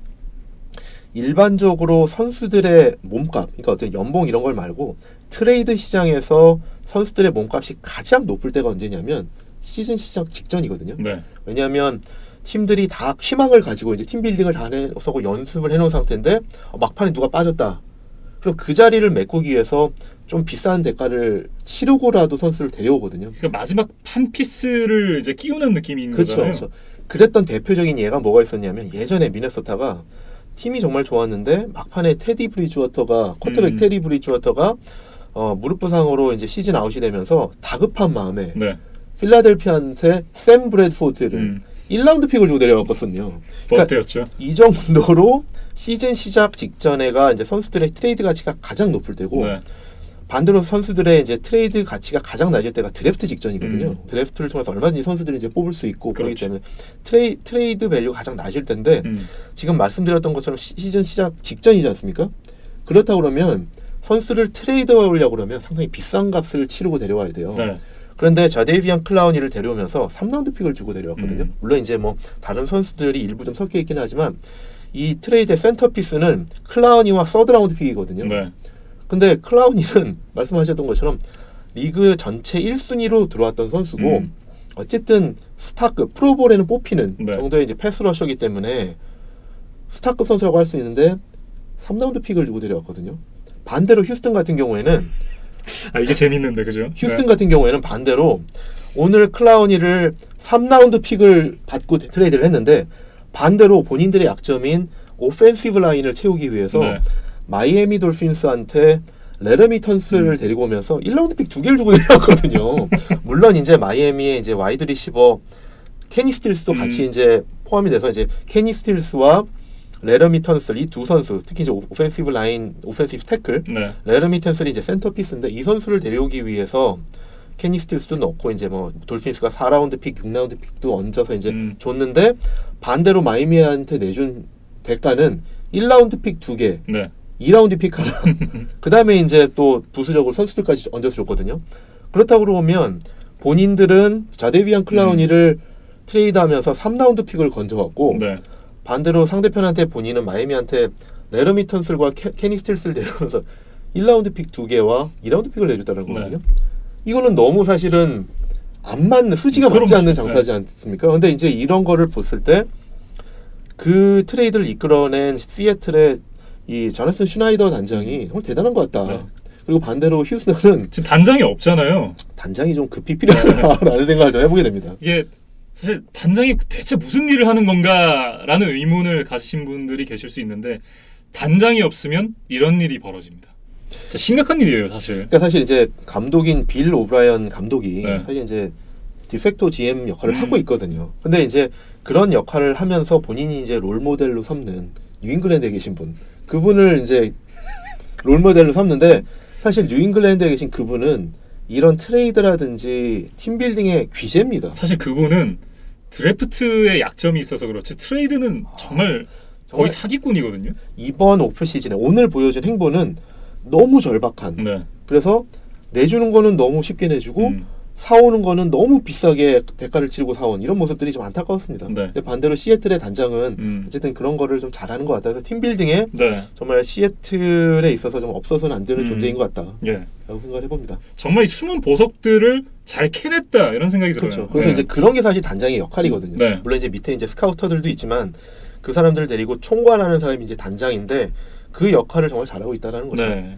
일반적으로 선수들의 몸값, 그러니까 어떤 연봉 이런 걸 말고 트레이드 시장에서 선수들의 몸값이 가장 높을 때가 언제냐면 시즌 시작 직전이거든요. 네. 왜냐하면 팀들이 다 희망을 가지고 이제 팀 빌딩을 다 해서 연습을 해놓은 상태인데 막판에 누가 빠졌다. 그럼 그 자리를 메꾸기 위해서 좀 비싼 대가를 치르고라도 선수를 데려오거든요. 그러니까 마지막 한 피스를 이제 끼우는 느낌인 거잖아요. 그렇죠. 그랬던 대표적인 예가 뭐가 있었냐면 예전에 미네소타가 팀이 정말 좋았는데 막판에 테디 브리지워터가 쿼터백 테디 브리지워터가 무릎 부상으로 이제 시즌 아웃이 되면서 다급한 마음에 네. 필라델피아한테 샘 브래드포트를 1라운드 픽을 주고 데려왔거든요. 버스트였죠. 이 정도로 시즌 시작 직전에가 이제 선수들의 트레이드 가치가 가장 높을 때고 네. 반대로 선수들의 이제 트레이드 가치가 가장 낮을 때가 드래프트 직전이거든요. 드래프트를 통해서 얼마든지 선수들이 이제 뽑을 수 있고 그렇기 때문에 트레이드 밸류가 가장 낮을 텐데 지금 말씀드렸던 것처럼 시즌 시작 직전이지 않습니까? 그렇다 그러면 선수를 트레이드 하려고 그러면 상당히 비싼 값을 치르고 데려와야 돼요. 네. 그런데 자데이비안 클라우니를 데려오면서 3라운드 픽을 주고 데려왔거든요. 물론 이제 뭐 다른 선수들이 일부 좀 섞여 있긴 하지만 이 트레이드의 센터피스는 클라우니와 서드라운드 픽이거든요. 네. 근데 클라우니는 말씀하셨던 것처럼 리그 전체 1순위로 들어왔던 선수고 어쨌든 스타급 프로볼에는 뽑히는 네. 정도의 이제 패스러셔이기 때문에 스타급 선수라고 할 수 있는데 3라운드 픽을 주고 데려왔거든요. 반대로 휴스턴 같은 경우에는 이게 재밌는데 그죠? 휴스턴 같은 경우에는 반대로 오늘 클라우니를 3라운드 픽을 받고 트레이드를 했는데 반대로 본인들의 약점인 오펜시브 라인을 채우기 위해서 네. 마이애미 돌핀스한테 레러미 턴스를 데리고 오면서 1라운드 픽 2개를 주고 내려왔거든요. 물론 이제 마이애미의 이제 와이드 리시버 케니 스틸스도 같이 이제 포함이 돼서 이제 케니 스틸스와 레러미 턴슬 이 두 선수 특히 이제 오펜시브 라인 오펜시브 태클 네. 레러미 턴슬이 이제 센터피스인데 이 선수를 데려오기 위해서 케니 스틸스도 넣고 이제 뭐 돌핀스가 4라운드 픽 6라운드 픽도 얹어서 이제 줬는데 반대로 마이애미한테 내준 대가는 1라운드 픽 2개 네. 2라운드 픽 하나 그 다음에 이제 또 부수적으로 선수들까지 얹어서 줬거든요. 그렇다고 그러면 본인들은 자데비안 클라우니를 트레이드하면서 3라운드 픽을 건져왔고 네. 반대로 상대편한테 본인은 마이애미한테 레러미 턴슬과 케니 스틸스를 내려오면서 1라운드 픽 2개와 2라운드 픽을 내줬다는 거거든요. 네. 이거는 너무 사실은 안 맞는 수지가 맞지 않는 장사지 네. 않습니까? 근데 이제 이런 거를 봤을 때 그 트레이드를 이끌어낸 시애틀의 이 저나슨 슈나이더 단장이 정말 대단한 것 같다. 네. 그리고 반대로 휴스턴은 지금 단장이 없잖아요. 단장이 좀 급히 필요하다라는 생각을 좀 해보게 됩니다. 이게 사실 단장이 대체 무슨 일을 하는 건가라는 의문을 가지신 분들이 계실 수 있는데 단장이 없으면 이런 일이 벌어집니다. 진짜 심각한 일이에요, 사실. 그러니까 사실 이제 감독인 빌 오브라이언 감독이 네. 사실 이제 디펙토 GM 역할을 하고 있거든요. 근데 이제 그런 역할을 하면서 본인이 이제 롤 모델로 삼는 뉴잉글랜드에 계신 분, 그분을 이제 롤 모델로 삼는데 사실 뉴잉글랜드에 계신 그분은 이런 트레이드라든지 팀빌딩의 귀재입니다. 사실 그분은 드래프트에 약점이 있어서 그렇지 트레이드는 정말 거의 사기꾼이거든요. 이번 오프 시즌에 오늘 보여준 행보는 너무 절박한. 네. 그래서 내주는 거는 너무 쉽게 내주고 사오는 거는 너무 비싸게 대가를 치르고 사온 이런 모습들이 좀 안타까웠습니다. 네. 근데 반대로 시애틀의 단장은 어쨌든 그런 거를 좀 잘하는 것 같아서 팀빌딩에 네. 정말 시애틀에 있어서 좀 없어서는 안 되는 존재인 것 같다. 예. 라고 생각을 해봅니다. 정말 이 숨은 보석들을 잘 캐냈다 이런 생각이 들어요. 그렇죠. 그래서 네. 이제 그런 게 사실 단장의 역할이거든요. 네. 물론 이제 밑에 이제 스카우터들도 있지만 그 사람들 데리고 총괄하는 사람이 이제 단장인데 그 역할을 정말 잘하고 있다는 거죠. 네.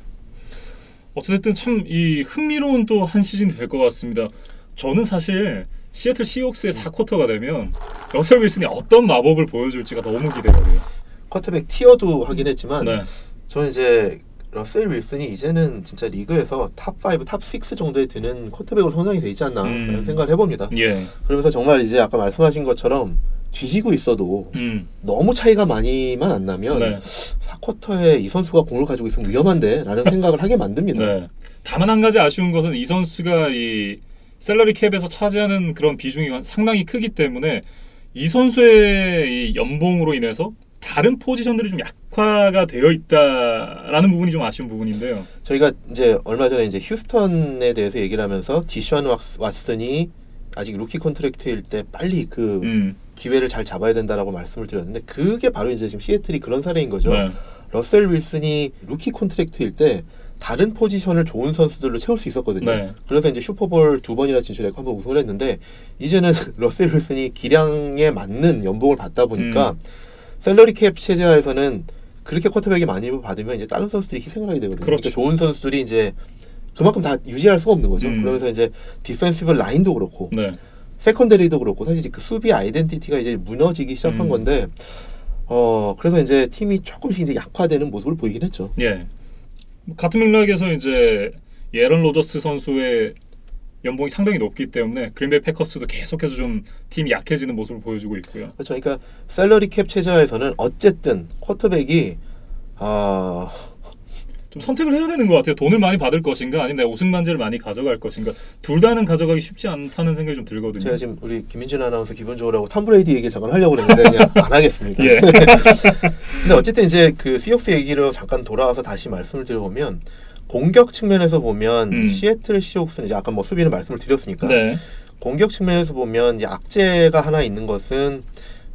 어쨌든 참 이 흥미로운 또 한 시즌이 될 것 같습니다. 저는 사실 시애틀 시옥스의 4쿼터가 되면 러셀 윌슨이 어떤 마법을 보여줄지가 너무 기대가 돼요. 쿼터백 티어도 하긴 했지만 네. 저는 이제 러셀 윌슨이 이제는 진짜 리그에서 탑5, 탑6 정도에 드는 쿼터백으로 성장이 돼 있지 않나 라는 생각을 해봅니다. 예. 그러면서 정말 이제 아까 말씀하신 것처럼 뒤지고 있어도 너무 차이가 많이만 안 나면 네. 4쿼터에 이 선수가 공을 가지고 있으면 위험한데 라는 생각을 하게 만듭니다. 네. 다만 한 가지 아쉬운 것은 이 선수가 이 셀러리 캡에서 차지하는 그런 비중이 상당히 크기 때문에 이 선수의 이 연봉으로 인해서 다른 포지션들이 좀 약화가 되어 있다라는 부분이 좀 아쉬운 부분인데요. 저희가 이제 얼마 전에 이제 휴스턴에 대해서 얘기를 하면서 디션 왓슨이 아직 루키 컨트랙트일 때 빨리 그 기회를 잘 잡아야 된다라고 말씀을 드렸는데 그게 바로 이제 지금 시애틀이 그런 사례인 거죠. 네. 러셀 윌슨이 루키 컨트랙트일 때 다른 포지션을 좋은 선수들로 채울 수 있었거든요. 네. 그래서 이제 슈퍼볼 2번이나 진출했고 한번 우승을 했는데 이제는 러셀 윌슨이 기량에 맞는 연봉을 받다 보니까 셀러리 캡 체제하에서는 그렇게 쿼터백이 많이 받으면 이제 다른 선수들이 희생을 하게 되거든요. 그렇죠. 그러니까 좋은 선수들이 이제 그만큼 다 유지할 수가 없는 거죠. 그러면서 이제 디펜시브 라인도 그렇고 네. 세컨더리도 그렇고 사실 그 수비 아이덴티티가 이제 무너지기 시작한 건데 그래서 이제 팀이 조금씩 이제 약화되는 모습을 보이긴 했죠. 예. 같은 맥락에서 이제 에런 로저스 선수의 연봉이 상당히 높기 때문에 그린베이 패커스도 계속해서 좀 팀이 약해지는 모습을 보여주고 있고요. 그렇죠. 그러니까 샐러리 캡 체제에서는 어쨌든 쿼터백이 좀 선택을 해야 되는 것 같아요. 돈을 많이 받을 것인가 아니면 내가 우승 반지를 많이 가져갈 것인가 둘 다는 가져가기 쉽지 않다는 생각이 좀 들거든요. 제가 지금 우리 김민준 아나운서 기분 좋으라고 톰 브레이디 얘기를 잠깐 하려고 그랬는데 그냥 안 하겠습니다. 예. 근데 어쨌든 이제 그 시옥스 얘기로 잠깐 돌아와서 다시 말씀을 드려보면 공격 측면에서 보면 시애틀 시옥스는 이제 아까 뭐 수비는 말씀을 드렸으니까 네. 공격 측면에서 보면 이제 악재가 하나 있는 것은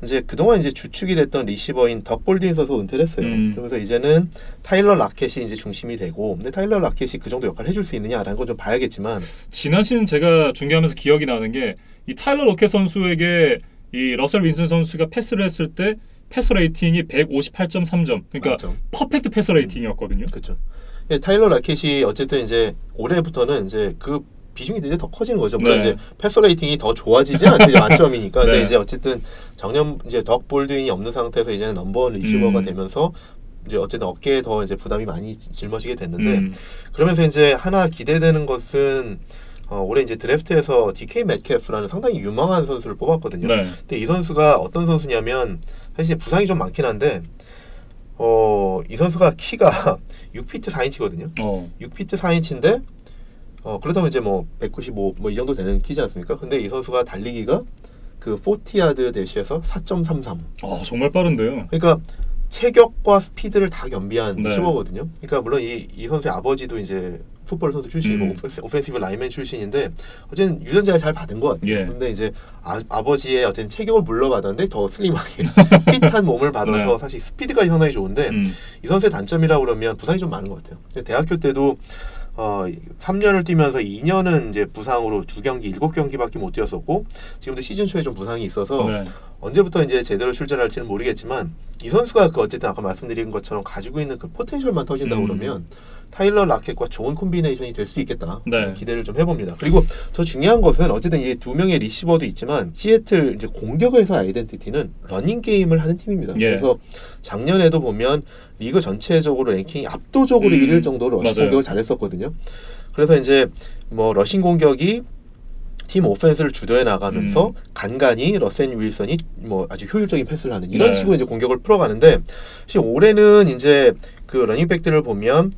이제 그동안 이제 주축이 됐던 리시버인 덕 볼드인 선수 은퇴를 했어요. 그러면서 이제는 타일러 라켓이 이제 중심이 되고, 근데 타일러 라켓이 그 정도 역할을 해줄 수 있느냐라는 건 좀 봐야겠지만 지난 시즌 제가 중계하면서 기억이 나는 게 이 타일러 로켓 선수에게 이 러셀 윈슨 선수가 패스를 했을 때 패스 레이팅이 158.3점. 그러니까 맞죠. 퍼펙트 패스 레이팅이었거든요. 그렇죠. 타일러 라켓이 어쨌든 이제 올해부터는 이제 그 비중이 이제 더 커지는 거죠. 물론 네. 이제 패스 레이팅이 더 좋아지진 않죠. 이제 만점이니까. 근데 네. 이제 어쨌든 작년 이제 덕 볼드윈이 없는 상태에서 이제는 넘버원 리시버가 되면서 이제 어쨌든 어깨에 더 이제 부담이 많이 짊어지게 됐는데 그러면서 이제 하나 기대되는 것은 올해 이제 드래프트에서 DK metcalf라는 상당히 유망한 선수를 뽑았거든요. 네. 근데 이 선수가 어떤 선수냐면 사실 부상이 좀 많긴 한데 이 선수가 키가 6피트 4인치거든요. 6피트 4인치인데 그렇다면 이제 뭐 195 뭐 이 정도 되는 키지 않습니까? 근데 이 선수가 달리기가 그 40야드 대시에서 4.33. 정말 빠른데요. 그러니까 체격과 스피드를 다 겸비한 네. 슈퍼거든요. 그러니까 물론 이 선수의 아버지도 이제 풋볼 선수 출신이고 오펜시브 라인맨 출신인데 어쨌든 유전자를 잘 받은 것 같아요. 예. 근데 이제 아버지의 어쨌든 체격을 물러받았는데 더 슬림하게 핏한 몸을 받아서 네. 사실 스피드가 상당히 좋은데 이 선수의 단점이라고 그러면 부상이 좀 많은 것 같아요. 대학교 때도 3년을 뛰면서 2년은 이제 부상으로 2경기, 7경기밖에 못 뛰었었고 지금도 시즌 초에 좀 부상이 있어서 네. 언제부터 이제 제대로 출전할지는 모르겠지만 이 선수가 그 어쨌든 아까 말씀드린 것처럼 가지고 있는 그 포텐셜만 터진다고 그러면 타일러 라켓과 좋은 콤비네이션이 될 수 있겠다. 네. 기대를 좀 해봅니다. 그리고 더 중요한 것은 어쨌든 이 두 명의 리시버도 있지만 시애틀 이제 공격에서 아이덴티티는 러닝 게임을 하는 팀입니다. 예. 그래서 작년에도 보면 리그 전체적으로 랭킹이 압도적으로 1일 정도로 러시 공격을 잘했었거든요. 그래서 이제 뭐 러싱 공격이 팀 오펜스를 주도해 나가면서 간간히 러셀 윌슨이 뭐 아주 효율적인 패스를 하는 이런 식으로 이제 공격을 풀어가는데 사실 올해는 이제 그 러닝백들을 보면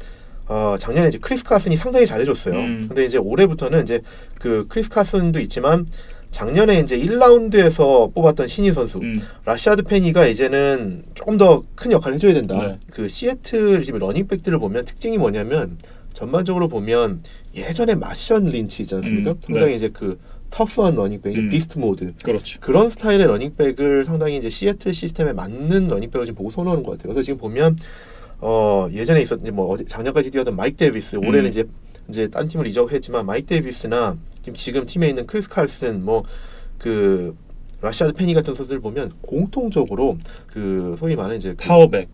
작년에 이제 크리스 카슨이 상당히 잘해줬어요. 근데 이제 올해부터는 이제 그 크리스 카슨도 있지만 작년에 이제 1라운드에서 뽑았던 신인 선수 라샤드 페니가 이제는 조금 더 큰 역할을 해줘야 된다. 네. 그 시애틀 지금 러닝백들을 보면 특징이 뭐냐면 전반적으로 보면 예전에 마션 린치 있지 않습니까? 상당히 네. 이제 그 터프한 러닝백, 비스트 모드. 그렇죠. 그런 스타일의 러닝백을 상당히 이제 시애틀 시스템에 맞는 러닝백을 지금 보고 선호하는 것 같아요. 그래서 지금 보면 예전에 있었던 뭐 작년까지 뛰었던 마이크 데이비스, 올해는 이제 딴 팀을 이적했지만 마이크 데이비스나 지금 팀에 있는 크리스 칼슨, 뭐 그 라샤드 페니 같은 선수들 보면 공통적으로 그 소위 말하는 이제 파워백,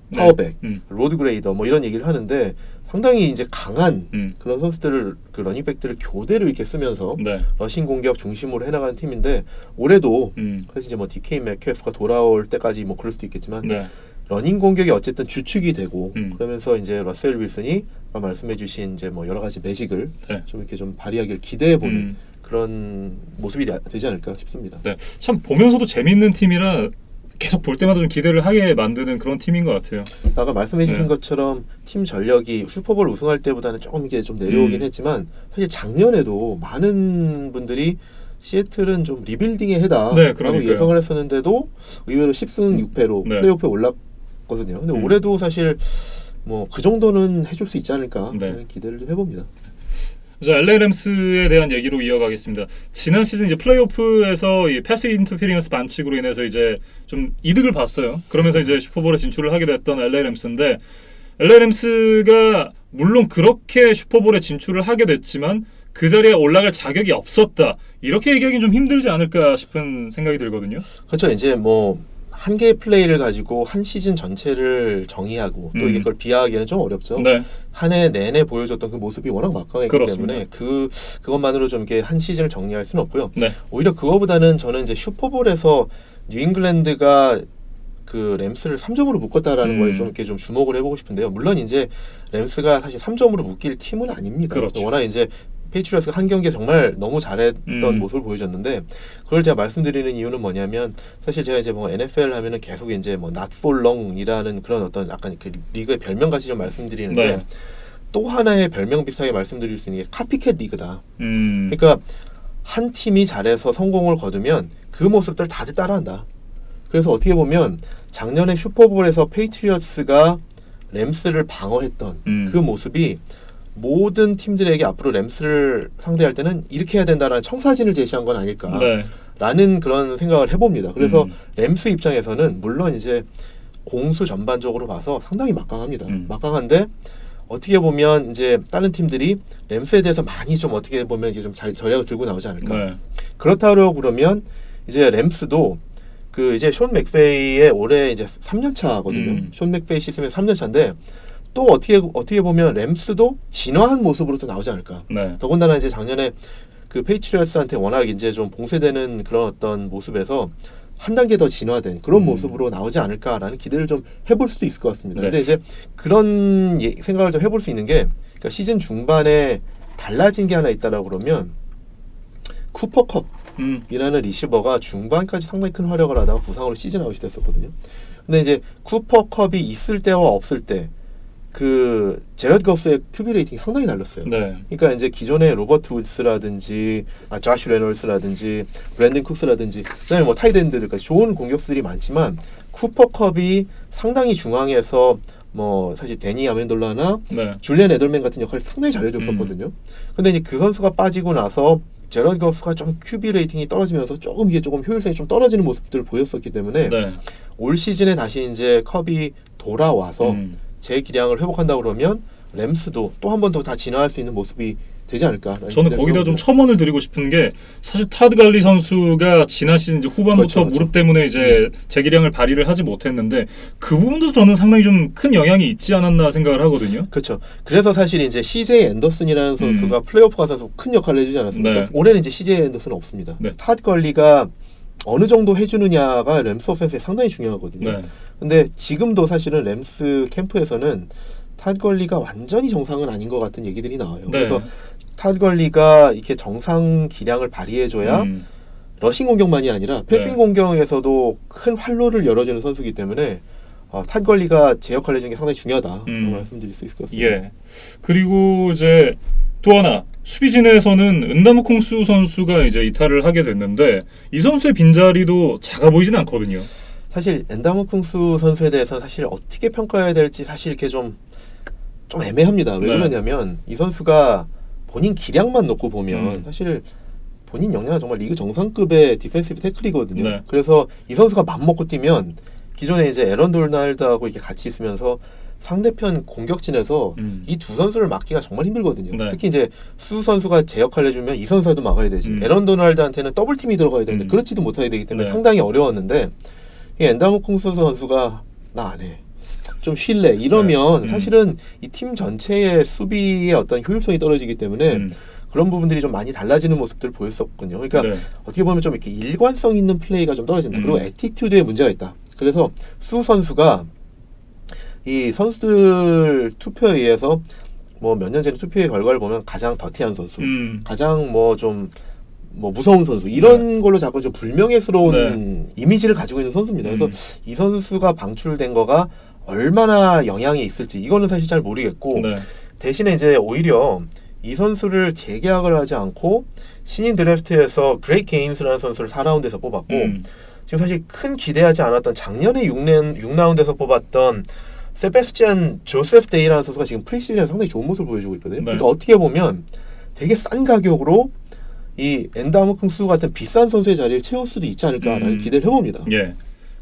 로드 그레이더 뭐 이런 얘기를 하는데 상당히 이제 강한 그런 선수들을 그 러닝백들을 교대로 이렇게 쓰면서 러싱 공격 중심으로 해나가는 팀인데 올해도 사실 이제 뭐 DK metcalf가 돌아올 때까지 뭐 그럴 수도 있겠지만 러닝 공격이 어쨌든 주축이 되고 그러면서 이제 러셀 윌슨이 말씀해주신 이제 뭐 여러 가지 매직을 좀 이렇게 좀 발휘하길 기대해보는 그런 모습이 되지 않을까 싶습니다. 네, 참 보면서도 재밌는 팀이라 계속 볼 때마다 좀 기대를 하게 만드는 그런 팀인 것 같아요. 아까 말씀해주신 것처럼 팀 전력이 슈퍼볼 우승할 때보다는 조금 이게 좀 내려오긴 했지만 사실 작년에도 많은 분들이 시애틀은 좀 리빌딩의 해다라고 예상을 했었는데도 의외로 10승 6패로 플레이오프에 올랐거든요. 근데 올해도 사실 뭐 그 정도는 해줄 수 있지 않을까 기대를 좀 해봅니다. 자, LA 램스에 대한 얘기로 이어가겠습니다. 지난 시즌 이제 플레이오프에서 이 패스 인터피리언스 반칙으로 인해서 이제 좀 이득을 봤어요. 그러면서 이제 슈퍼볼에 진출을 하게 됐던 LA 램스인데 LA 램스가 물론 그렇게 슈퍼볼에 진출을 하게 됐지만 그 자리에 올라갈 자격이 없었다. 이렇게 얘기하기는 좀 힘들지 않을까 싶은 생각이 들거든요. 그렇죠. 이제 뭐 한 개의 플레이를 가지고 한 시즌 전체를 정의하고 또 이걸 비하하기는 좀 어렵죠. 네. 한 해 내내 보여줬던 그 모습이 워낙 막강했기 그렇습니다. 때문에 그것만으로 좀 이렇게 한 시즌을 정리할 수는 없고요. 네. 오히려 그거보다는 저는 이제 슈퍼볼에서 뉴잉글랜드가 그 램스를 3점으로 묶었다라는 거에 좀 이렇게 좀 주목을 해보고 싶은데요. 물론 이제 램스가 사실 3점으로 묶일 팀은 아닙니다. 그렇죠. 워낙 이제 페이트리어스가 한 경기에 정말 너무 잘했던 모습을 보여줬는데 그걸 제가 말씀드리는 이유는 뭐냐면 사실 제가 이제 뭐 NFL 하면은 계속 이제 뭐 not for long이라는 그런 어떤 약간 그 리그의 별명같이 좀 말씀드리는데 네. 또 하나의 별명 비슷하게 말씀드릴 수 있는 게 카피캣 리그다. 그러니까 한 팀이 잘해서 성공을 거두면 그 모습들 다들 따라한다. 그래서 어떻게 보면 작년에 슈퍼볼에서 페이트리어스가 램스를 방어했던 그 모습이 모든 팀들에게 앞으로 램스를 상대할 때는 이렇게 해야 된다라는 청사진을 제시한 건 아닐까라는 그런 생각을 해봅니다. 그래서 램스 입장에서는 물론 이제 공수 전반적으로 봐서 상당히 막강합니다. 막강한데 어떻게 보면 이제 다른 팀들이 램스에 대해서 많이 좀 어떻게 보면 이제 좀 전략을 들고 나오지 않을까. 네. 그렇다고 그러면 이제 램스도 그 이제 숀 맥베이의 올해 이제 3년 차거든요. 숀 맥베이 시스템에서 3년 차인데 또 어떻게 보면 램스도 진화한 모습으로 또 나오지 않을까. 네. 더군다나 이제 작년에 그 페이트리어스한테 워낙 이제 좀 봉쇄되는 그런 어떤 모습에서 한 단계 더 진화된 그런 모습으로 나오지 않을까라는 기대를 좀 해볼 수도 있을 것 같습니다. 네. 근데 이제 그런 생각을 좀 해볼 수 있는 게 그러니까 시즌 중반에 달라진 게 하나 있다라고 그러면 쿠퍼컵이라는 리시버가 중반까지 상당히 큰 활약을 하다가 부상으로 시즌 아웃이 됐었거든요. 근데 이제 쿠퍼컵이 있을 때와 없을 때 그 제러드 거프의 QB 레이팅이 상당히 달랐어요. 네. 그러니까 이제 기존의 로버트 우드스라든지 조시 레놀스라든지 브랜든 쿡스라든지 그다음에 뭐 타이드엔드들까지 좋은 공격수들이 많지만 쿠퍼컵이 상당히 중앙에서 뭐 사실 데니 아멘돌라나 네. 줄리안 에들맨 같은 역할을 상당히 잘해줬었거든요. 근데 이제 그 선수가 빠지고 나서 제러드 거프가 좀 QB 레이팅이 떨어지면서 조금 효율성이 좀 떨어지는 모습들을 보였었기 때문에 네. 올 시즌에 다시 이제 컵이 돌아와서 제 기량을 회복한다 그러면 램스도 또 한 번 더 다 진화할 수 있는 모습이 되지 않을까. 저는 거기다 좀 첨언을 드리고 싶은 게 사실 타드 갈리 선수가 지난 시즌 이제 후반부터 그렇죠. 무릎 때문에 이제 재기량을 발휘를 하지 못했는데 그 부분도 저는 상당히 좀 큰 영향이 있지 않았나 생각을 하거든요. 그렇죠. 그래서 사실 이제 CJ 앤더슨이라는 선수가 플레이오프 가서 큰 역할을 해주지 않았습니까? 네. 올해는 이제 CJ 앤더슨은 없습니다. 네. 타드 갈리가 어느 정도 해주느냐가 램스 오펜스에 상당히 중요하거든요. 네. 근데 지금도 사실은 램스 캠프에서는 타드 걸리가 완전히 정상은 아닌 것 같은 얘기들이 나와요. 네. 그래서 타드 걸리가 이렇게 정상 기량을 발휘해줘야 러싱 공격만이 아니라 패싱 네. 공격에서도 큰 활로를 열어주는 선수이기 때문에 타드 걸리가 제 역할을 해주는 게 상당히 중요하다 말씀드릴 수 있을 것 같습니다. 예. 그리고 이제 또 하나 수비진에서는 은다무 콩수 선수가 이제 이탈을 하게 됐는데 이 선수의 빈자리도 작아 보이진 않거든요. 사실 엔다무 쿵수 선수에 대해서는 사실 어떻게 평가해야 될지 사실 이렇게 좀 애매합니다. 왜 네. 그러냐면 이 선수가 본인 기량만 놓고 보면 사실 본인 역량은 정말 리그 정상급의 디펜시브 태클이거든요. 네. 그래서 이 선수가 맘먹고 뛰면 기존에 이제 에런 도날드하고 이렇게 같이 있으면서 상대편 공격진에서 이 두 선수를 막기가 정말 힘들거든요. 네. 특히 이제 수 선수가 제 역할을 해주면 이 선수도 막아야 되지. 에런 도날드한테는 더블 팀이 들어가야 되는데 그렇지도 못하게 되기 때문에 네. 상당히 어려웠는데 이 엔다무 콩수 선수가 나 안 해. 좀 쉴래. 이러면 사실은 이 팀 전체의 수비의 어떤 효율성이 떨어지기 때문에 그런 부분들이 좀 많이 달라지는 모습들을 보였었군요. 그러니까 네. 어떻게 보면 좀 이렇게 일관성 있는 플레이가 좀 떨어진다. 그리고 애티튜드에 문제가 있다. 그래서 수 선수가 이 선수들 투표에 의해서 뭐 몇 년 전에 투표의 결과를 보면 가장 더티한 선수, 가장 뭐 좀 무서운 선수 이런 걸로 자꾸 좀 불명예스러운 이미지를 가지고 있는 선수입니다. 그래서 이 선수가 방출된 거가 얼마나 영향이 있을지 이거는 사실 잘 모르겠고 대신에 이제 오히려 이 선수를 재계약을 하지 않고 신인 드래프트에서 그레이트 게임스라는 선수를 4라운드에서 뽑았고 지금 사실 큰 기대하지 않았던 작년에 6라운드에서 뽑았던 세베스찬 조세프 데이라는 선수가 지금 프리시즌에서 상당히 좋은 모습을 보여주고 있거든요. 그러니까 어떻게 보면 되게 싼 가격으로 이 엔다무 쿵수 같은 비싼 선수의 자리를 채울 수도 있지 않을까라는 기대를 해봅니다. 예.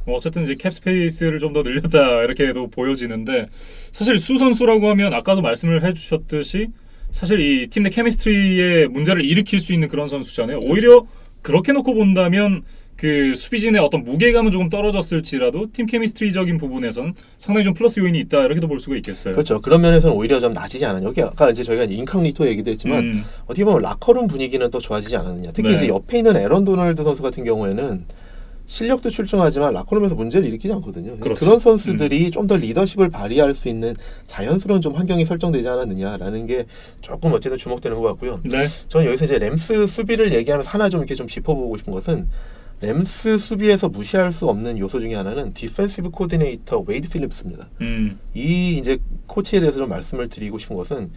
어쨌든 이제 캡 스페이스를 좀 더 늘렸다 이렇게도 보여지는데 사실 수 선수라고 하면 아까도 말씀을 해주셨듯이 사실 이 팀 내 케미스트리에 문제를 일으킬 수 있는 그런 선수잖아요. 오히려 그렇게 놓고 본다면 그 수비진의 어떤 무게감은 조금 떨어졌을지라도 팀 케미스트리적인 부분에선 상당히 좀 플러스 요인이 있다 이렇게도 볼 수가 있겠어요. 그렇죠. 그런 면에서는 오히려 좀 낮이지 않았냐. 여기 아까 이제 저희가 인카그니토 얘기도 했지만 어떻게 보면 라커룸 분위기는 또 좋아지지 않았느냐. 특히 네. 이제 옆에 있는 에런 도널드 선수 같은 경우에는 실력도 출중하지만 라커룸에서 문제를 일으키지 않거든요. 그렇죠. 그런 선수들이 좀 더 리더십을 발휘할 수 있는 자연스러운 좀 환경이 설정되지 않았느냐라는 게 조금 어쨌든 주목되는 것 같고요. 네. 저는 여기서 이제 램스 수비를 얘기하면서 하나 좀 이렇게 좀 짚어보고 싶은 것은 램스 수비에서 무시할 수 없는 요소 중에 하나는 디펜시브 코디네이터 웨이드 필립스입니다. 이 이제 코치에 대해서 좀 말씀을 드리고 싶은 것은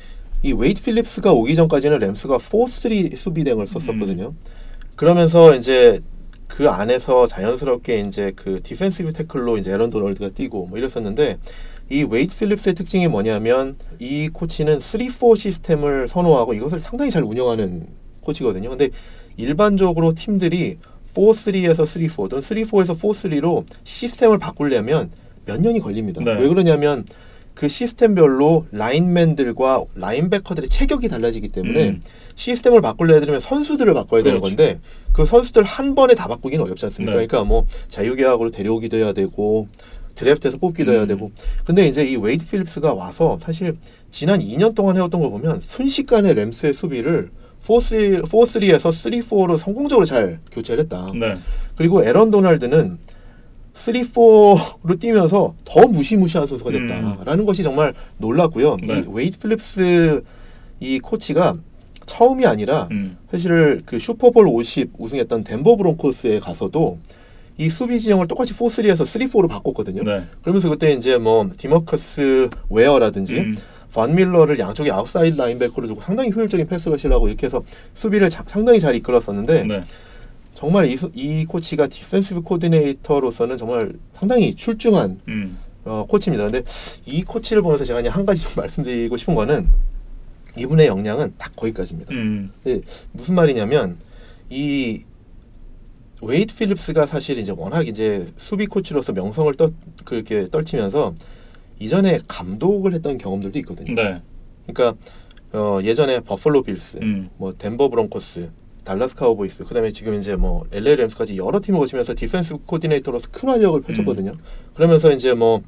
이 웨이드 필립스가 오기 전까지는 램스가 4-3 수비대응을 썼었거든요. 그러면서 이제 그 안에서 자연스럽게 이제 그 디펜시브 태클로 이제 에런 도널드가 뛰고 뭐 이랬었는데 이 웨이드 필립스의 특징이 뭐냐면 이 코치는 3-4 시스템을 선호하고 이것을 상당히 잘 운영하는 코치거든요. 근데 일반적으로 팀들이 4-3에서 3-4 또는 3-4에서 4-3로 시스템을 바꾸려면 몇 년이 걸립니다. 네. 왜 그러냐면 그 시스템별로 라인맨들과 라인베커들의 체격이 달라지기 때문에 시스템을 바꾸려 되면 선수들을 바꿔야 되는 그렇죠. 건데 그 선수들 한 번에 다 바꾸기는 어렵지 않습니까? 네. 그러니까 뭐 자유계약으로 데려오기도 해야 되고 드래프트에서 뽑기도 해야 되고 근데 이제 이 웨이드 필립스가 와서 사실 지난 2년 동안 해왔던 걸 보면 순식간에 램스의 수비를 4-3에서 3-4로 성공적으로 잘 교체를 했다. 네. 그리고 에런 도널드는 3-4로 뛰면서 더 무시무시한 선수가 됐다라는 것이 정말 놀랐고요. 네. 이 웨이드 필립스 이 코치가 처음이 아니라 사실 그 슈퍼볼 50 우승했던 덴버 브론코스에 가서도 이 수비 진영을 똑같이 4-3에서 3-4로 바꿨거든요. 네. 그러면서 그때 이제 뭐 디머커스 웨어라든지 반 밀러를 양쪽에 아웃사이드 라인백으로 두고 상당히 효율적인 패스러시를 하고 이렇게 해서 수비를 상당히 잘 이끌었었는데 네. 정말 이 코치가 디펜시브 코디네이터로서는 정말 상당히 출중한 코치입니다. 근데 이 코치를 보면서 제가 그냥 한 가지 좀 말씀드리고 싶은 거는 이분의 역량은 딱 거기까지입니다. 근데 무슨 말이냐면 이 웨이드 필립스가 사실 이제 워낙 이제 수비 코치로서 명성을 그렇게 떨치면서 이전에 감독을 했던 경험들도 있거든요. 네. 그러니까 예전에 버펄로 빌스, 뭐 덴버 브론코스, 달라스 카우보이스, 그다음에 지금 이제 뭐 LA 램스까지 여러 팀을 거치면서 디펜스 코디네이터로서 큰 활약을 펼쳤거든요. 그러면서 이제 뭐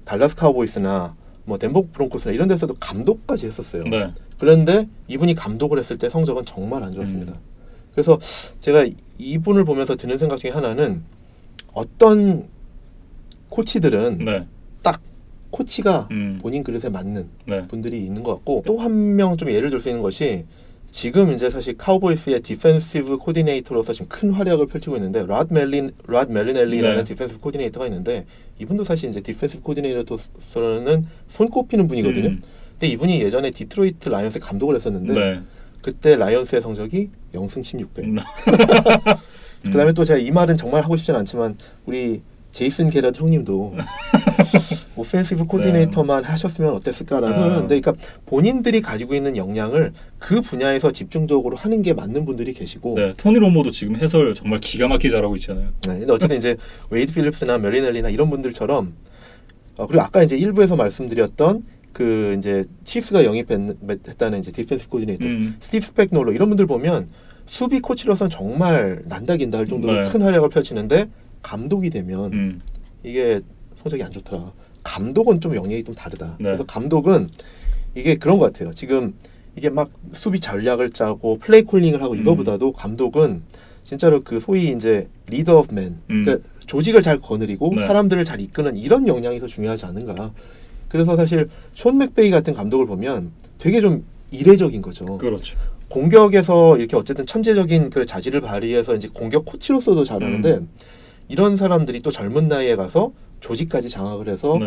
달라스 카우보이스나 뭐 덴버 브론코스나 이런 데서도 감독까지 했었어요. 네. 그런데 이분이 감독을 했을 때 성적은 정말 안 좋았습니다. 그래서 제가 이분을 보면서 드는 생각 중에 하나는 어떤 코치들은 네. 딱 코치가 본인 그릇에 맞는 분들이 있는 것 같고 또 한 명 좀 예를 들 수 있는 것이 지금 이제 사실 카우보이스의 디펜시브 코디네이터로서 지금 큰 활약을 펼치고 있는데 랏 멜리넬리라는 디펜시브 코디네이터가 있는데 이분도 사실 이제 디펜시브 코디네이터로서는 손꼽히는 분이거든요. 근데 이분이 예전에 디트로이트 라이온스의 감독을 했었는데 그때 라이온스의 성적이 0승 16패. 그다음에 또 제가 이 말은 정말 하고 싶진 않지만 우리 제이슨 게럿 형님도 오펜시브 코디네이터만 하셨으면 어땠을까라는 생각을 하는데 그러니까 본인들이 가지고 있는 역량을 그 분야에서 집중적으로 하는 게 맞는 분들이 계시고 네, 토니 로모도 지금 해설 정말 기가 막히게 잘하고 있잖아요. 네, 근데 어쨌든 이제 웨이드 필립스나 메리넬리나 이런 분들처럼 그리고 아까 이제 일부에서 말씀드렸던 그 이제 치프스가 영입했다는 이제 디펜시브 코디네이터 스티브 스펙놀로 이런 분들 보면 수비 코치로서는 정말 난다긴다 할 정도로 큰 활약을 펼치는데 감독이 되면 이게 성적이 안 좋더라. 감독은 좀 영역이 좀 다르다. 그래서 감독은 이게 그런 것 같아요. 지금 이게 막 수비 전략을 짜고 플레이 콜링을 하고 이거보다도 감독은 진짜로 그 소위 이제 리더 오브 맨, 그러니까 조직을 잘 거느리고 사람들을 잘 이끄는 이런 역량이 더 중요하지 않은가. 그래서 사실 숀 맥베이 같은 감독을 보면 되게 좀 이례적인 거죠. 그렇죠. 공격에서 이렇게 어쨌든 천재적인 그 자질을 발휘해서 이제 공격 코치로서도 잘하는데 이런 사람들이 또 젊은 나이에 가서 조직까지 장악을 해서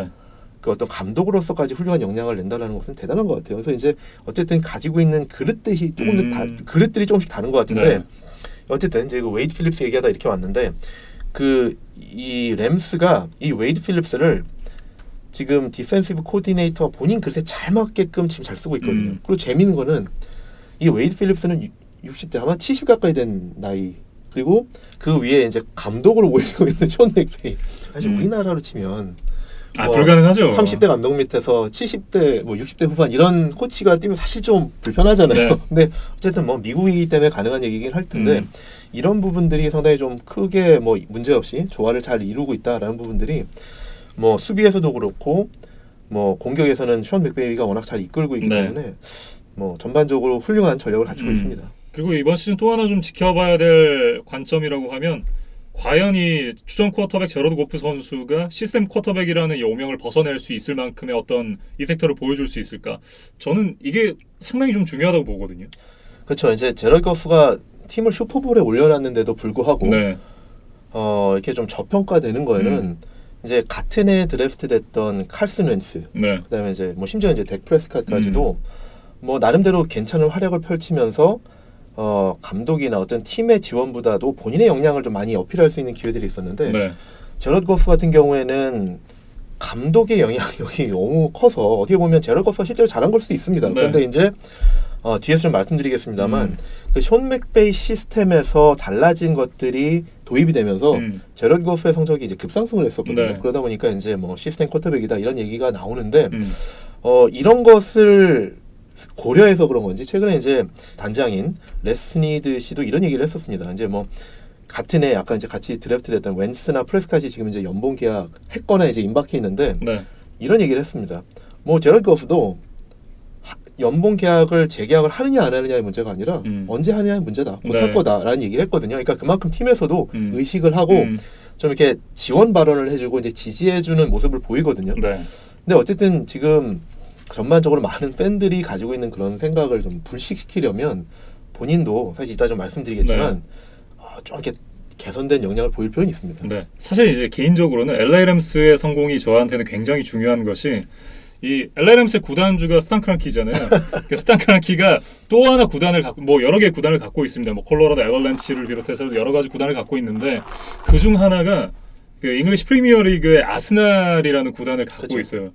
그 어떤 감독으로서까지 훌륭한 역량을 낸다는 것은 대단한 것 같아요. 그래서 이제 어쨌든 가지고 있는 그릇들이 조금 그릇들이 조금씩 다른 것 같은데 어쨌든 이제 그 웨이드 필립스 얘기하다 이렇게 왔는데 그 이 램스가 이 웨이드 필립스를 지금 디펜시브 코디네이터 본인 그릇에 잘 맞게끔 지금 잘 쓰고 있거든요. 그리고 재미있는 거는 이 웨이드 필립스는 60대 아마 70 가까이 된 나이가 그리고 그 위에 이제 감독으로 모이고 있는 션 맥베이. 사실 우리나라로 치면 불가능하죠. 30대 감독 밑에서 70대, 60대 후반 이런 코치가 뛰면 사실 좀 불편하잖아요. 네. 근데 어쨌든 미국이기 때문에 가능한 얘기긴 할 텐데 이런 부분들이 상당히 좀 크게 문제 없이 조화를 잘 이루고 있다라는 부분들이 수비에서도 그렇고 공격에서는 션 맥베이가 워낙 잘 이끌고 있기 때문에 전반적으로 훌륭한 전력을 갖추고 있습니다. 그리고 이번 시즌 또 하나 좀 지켜봐야 될 관점이라고 하면 과연 이 주전 쿼터백 제러드 고프 선수가 시스템 쿼터백이라는 이 오명을 벗어낼 수 있을 만큼의 어떤 이펙터를 보여줄 수 있을까? 저는 이게 상당히 좀 중요하다고 보거든요. 그렇죠. 이제 제러드 고프가 팀을 슈퍼볼에 올려놨는데도 불구하고 이렇게 좀 저평가되는 거에는 이제 같은 해 드래프트됐던 칼슨 웬스, 그다음에 이제 심지어 이제 덱 프레스캇까지도 나름대로 괜찮은 활약을 펼치면서 감독이나 어떤 팀의 지원보다도 본인의 역량을 좀 많이 어필할 수 있는 기회들이 있었는데 제러드 고프 같은 경우에는 감독의 영향력이 너무 커서 어떻게 보면 제러드 고프가 실제로 잘한 걸 수도 있습니다. 그런데 이제 뒤에서 좀 말씀드리겠습니다만 그 션 맥베이 시스템에서 달라진 것들이 도입이 되면서 제러드 고프의 성적이 이제 급상승을 했었거든요. 그러다 보니까 이제 시스템 쿼터백이다 이런 얘기가 나오는데 이런 것을 고려해서 그런 건지 최근에 이제 단장인 레스니드 씨도 이런 얘기를 했었습니다. 이제 같은 해 약간 이제 같이 드래프트됐던 웬스나 프레스캇이 지금 이제 연봉 계약 했거나 이제 임박해 있는데 이런 얘기를 했습니다. 제러드 고프도 연봉 계약을 재계약을 하느냐 안 하느냐의 문제가 아니라 언제 하느냐의 문제다. 곧 할 거다라는 얘기를 했거든요. 그러니까 그만큼 팀에서도 의식을 하고 좀 이렇게 지원 발언을 해주고 이제 지지해주는 모습을 보이거든요. 근데 어쨌든 지금 전반적으로 많은 팬들이 가지고 있는 그런 생각을 좀 불식시키려면 본인도 사실 이따 좀 말씀드리겠지만 좀 이렇게 개선된 역량을 보일 필요는 있습니다. 사실 이제 개인적으로는 LA 램스의 성공이 저한테는 굉장히 중요한 것이 이 LA 램스의 구단주가 스탄 크란키잖아요. 스탄 크란키가 또 하나 구단을 갖고 여러 개의 구단을 갖고 있습니다. 콜로라도 애벌란치를 비롯해서 여러 가지 구단을 갖고 있는데 그 중 하나가 그 잉글리시 프리미어리그의 아스날이라는 구단을 갖고 있어요.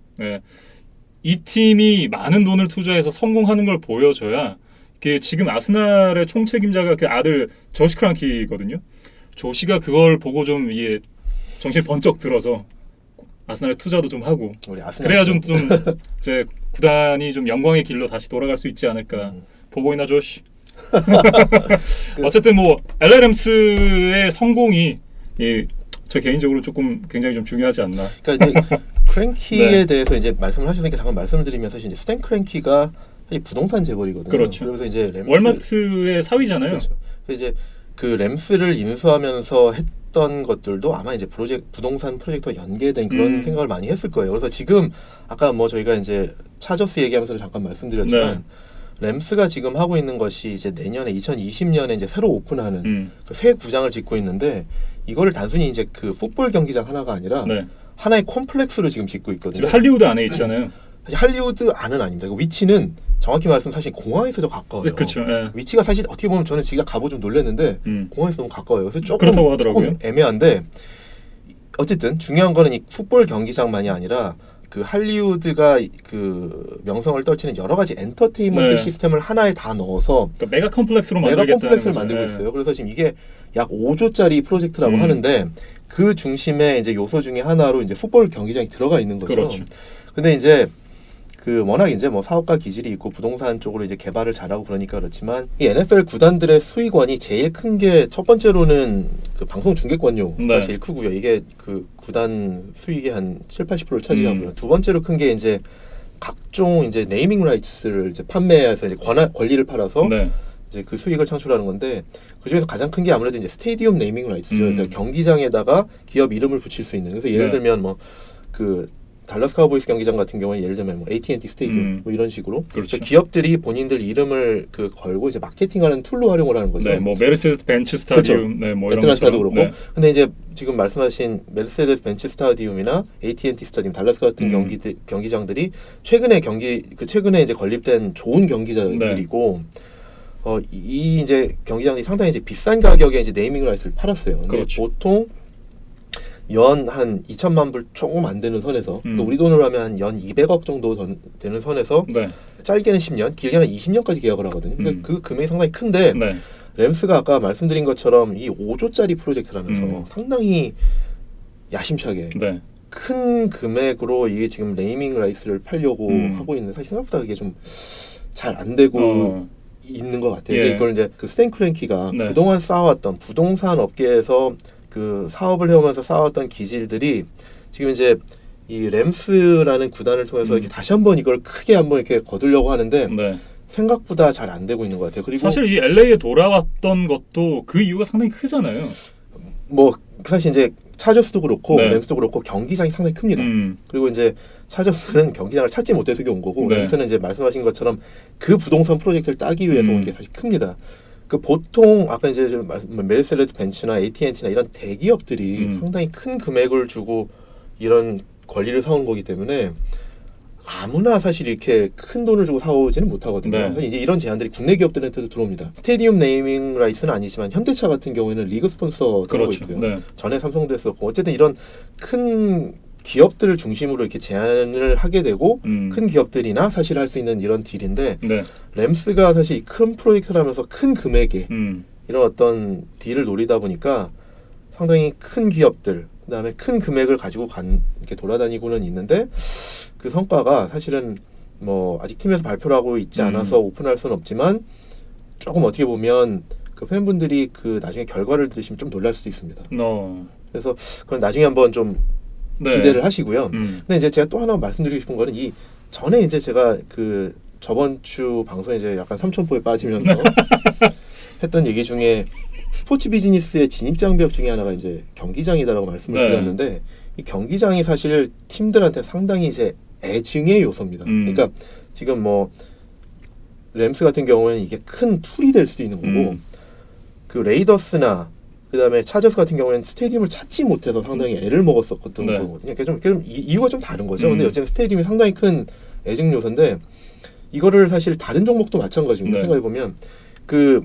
이 팀이 많은 돈을 투자해서 성공하는 걸 보여줘야 지금 아스날의 총책임자가 그 아들 조시 크란키거든요. 조시가 그걸 보고 좀 이게 정신이 번쩍 들어서 아스날에 투자도 좀 하고 그래야 좀 이제 구단이 좀 영광의 길로 다시 돌아갈 수 있지 않을까. 보고 있나 조시? 어쨌든 LA 램스의 성공이 저 개인적으로 조금 굉장히 좀 중요하지 않나. 그러니까 이제 크랭키에 대해서 이제 말씀을 하셨으니까 잠깐 말씀을 드리면 사실 이제 스탠 크랭키가 부동산 재벌이거든요. 그렇죠. 그래서 이제 월마트의 사위잖아요. 그렇죠. 이제 그 램스를 인수하면서 했던 것들도 아마 이제 부동산 프로젝트와 연계된 그런 생각을 많이 했을 거예요. 그래서 지금 아까 저희가 이제 차저스 얘기하면서 잠깐 말씀드렸지만 램스가 지금 하고 있는 것이 이제 내년에 2020년에 이제 새로 오픈하는 그 새 구장을 짓고 있는데 이거를 단순히 이제 그 풋볼 경기장 하나가 아니라 하나의 콤플렉스를 지금 짓고 있거든요. 지금 할리우드 안에 있잖아요. 사실 할리우드 안은 아닙니다. 그 위치는 정확히 말하면 사실 공항에서 더 가까워요. 그렇죠. 위치가 사실 어떻게 보면 저는 지가 가보 좀 놀랐는데 공항에서 너무 가까워요. 그래서 그렇다고 하더라고요. 조금 애매한데 어쨌든 중요한 거는 이 풋볼 경기장만이 아니라 그 할리우드가 그 명성을 떨치는 여러 가지 엔터테인먼트 시스템을 하나에 다 넣어서 그러니까 메가 컴플렉스로 만들고 있어요. 그래서 지금 이게 약 5조짜리 프로젝트라고 하는데 그 중심에 이제 요소 중에 하나로 이제 풋볼 경기장이 들어가 있는 거죠. 그렇죠. 근데 이제 그 워낙 이제 사업가 기질이 있고 부동산 쪽으로 이제 개발을 잘하고 그러니까 그렇지만 이 NFL 구단들의 수익원이 제일 큰 게 첫 번째로는 그 방송 중계권료가 제일 크고요. 이게 그 구단 수익의 한 7-80%를 차지하고요. 두 번째로 큰 게 이제 각종 이제 네이밍 라이츠를 이제 판매해서 이제 권리를 팔아서 이제 그 수익을 창출하는 건데 그 중에서 가장 큰 게 아무래도 이제 스테디움 네이밍 라이츠죠. 그래서 경기장에다가 기업 이름을 붙일 수 있는. 그래서 예를 들면 그 달라스 카우보이스 경기장 같은 경우는 예를 들면 AT&T 스테디움 이런 식으로 그렇죠. 기업들이 본인들 이름을 걸고 이제 마케팅하는 툴로 활용을 하는 거죠. 메르세데스 벤츠 스타디움, 그렇죠. 이런 애틀란타도 그렇고. 근데 이제 지금 말씀하신 메르세데스 벤츠 스타디움이나 AT&T 스타디움, 달라스 같은 경기장들이 최근에 이제 건립된 좋은 경기장들이고. 이 이제 경기장들이 상당히 이제 비싼 가격에 이제 네이밍 라이트를 팔았어요. 근데 그렇죠. 보통 연 한 2천만 불 조금 안 되는 선에서 그러니까 우리 돈으로 하면 한 연 200억 정도 되는 선에서 짧게는 10년, 길게는 20년까지 계약을 하거든요. 그러니까 그 금액이 상당히 큰데 램스가 아까 말씀드린 것처럼 이 5조짜리 프로젝트라면서 상당히 야심차게 네. 큰 금액으로 이게 지금 네이밍 라이스를 팔려고 하고 있는데 사실 생각보다 그게 좀 잘 안 되고 있는 것 같아요. 예. 이걸 이제 그 스탠 크랭키가 네. 그동안 쌓아왔던 부동산 업계에서 그 사업을 해오면서 쌓아왔던 기질들이 지금 이제 이 램스라는 구단을 통해서 이렇게 다시 한번 이걸 크게 한번 이렇게 거두려고 하는데 네. 생각보다 잘 안 되고 있는 것 같아요. 그리고 사실 이 LA에 돌아왔던 것도 그 이유가 상당히 크잖아요. 뭐 사실 이제 차저스도 그렇고 네. 램스도 그렇고 경기장이 상당히 큽니다. 그리고 이제 차저스는 경기장을 찾지 못해서 온 거고 네. 램스는 이제 말씀하신 것처럼 그 부동산 프로젝트를 따기 위해서 온 게 사실 큽니다. 그 보통 아까 이제 메르세데스 벤츠나 AT&T나 이런 대기업들이 상당히 큰 금액을 주고 이런 권리를 사온 거기 때문에 아무나 사실 이렇게 큰 돈을 주고 사오지는 못하거든요. 네. 이제 이런 제한들이 국내 기업들한테도 들어옵니다. 스테디움 네이밍 라이스는 아니지만 현대차 같은 경우에는 리그 스폰서도 그렇죠. 하고 있고요. 네. 전에 삼성도 했었고 어쨌든 이런 큰 기업들을 중심으로 이렇게 제한을 하게 되고 큰 기업들이나 사실 할 수 있는 이런 딜인데 네. 램스가 사실 큰 프로젝트라면서 큰 금액에 이런 어떤 딜을 노리다 보니까 상당히 큰 기업들 그다음에 큰 금액을 가지고 이렇게 돌아다니고는 있는데 그 성과가 사실은 뭐 아직 팀에서 발표를 하고 있지 않아서 오픈할 수는 없지만 조금 어떻게 보면 그 팬분들이 그 나중에 결과를 들으시면 좀 놀랄 수도 있습니다. 그래서 그건 나중에 한번 좀 네. 기대를 하시고요. 근데 이제 제가 또 하나 말씀드리고 싶은 거는 이 전에 이제 제가 그 저번 주 방송에 이제 약간 삼천포에 빠지면서 했던 얘기 중에 스포츠 비즈니스의 진입 장벽 중에 하나가 이제 경기장이다라고 말씀을 드렸는데 이 경기장이 사실 팀들한테 상당히 이제 애증의 요소입니다. 그러니까 지금 뭐 램스 같은 경우에는 이게 큰 툴이 될 수도 있는 거고 그 레이더스나 그다음에 차저스 같은 경우에는 스테디움을 찾지 못해서 상당히 애를 먹었었던 거거든요. 그러니까 좀 이유가 좀 다른 거죠. 근데 어쨌든 스테디움이 상당히 큰 애증 요소인데 이거를 사실 다른 종목도 마찬가지입니다. 생각해 보면 그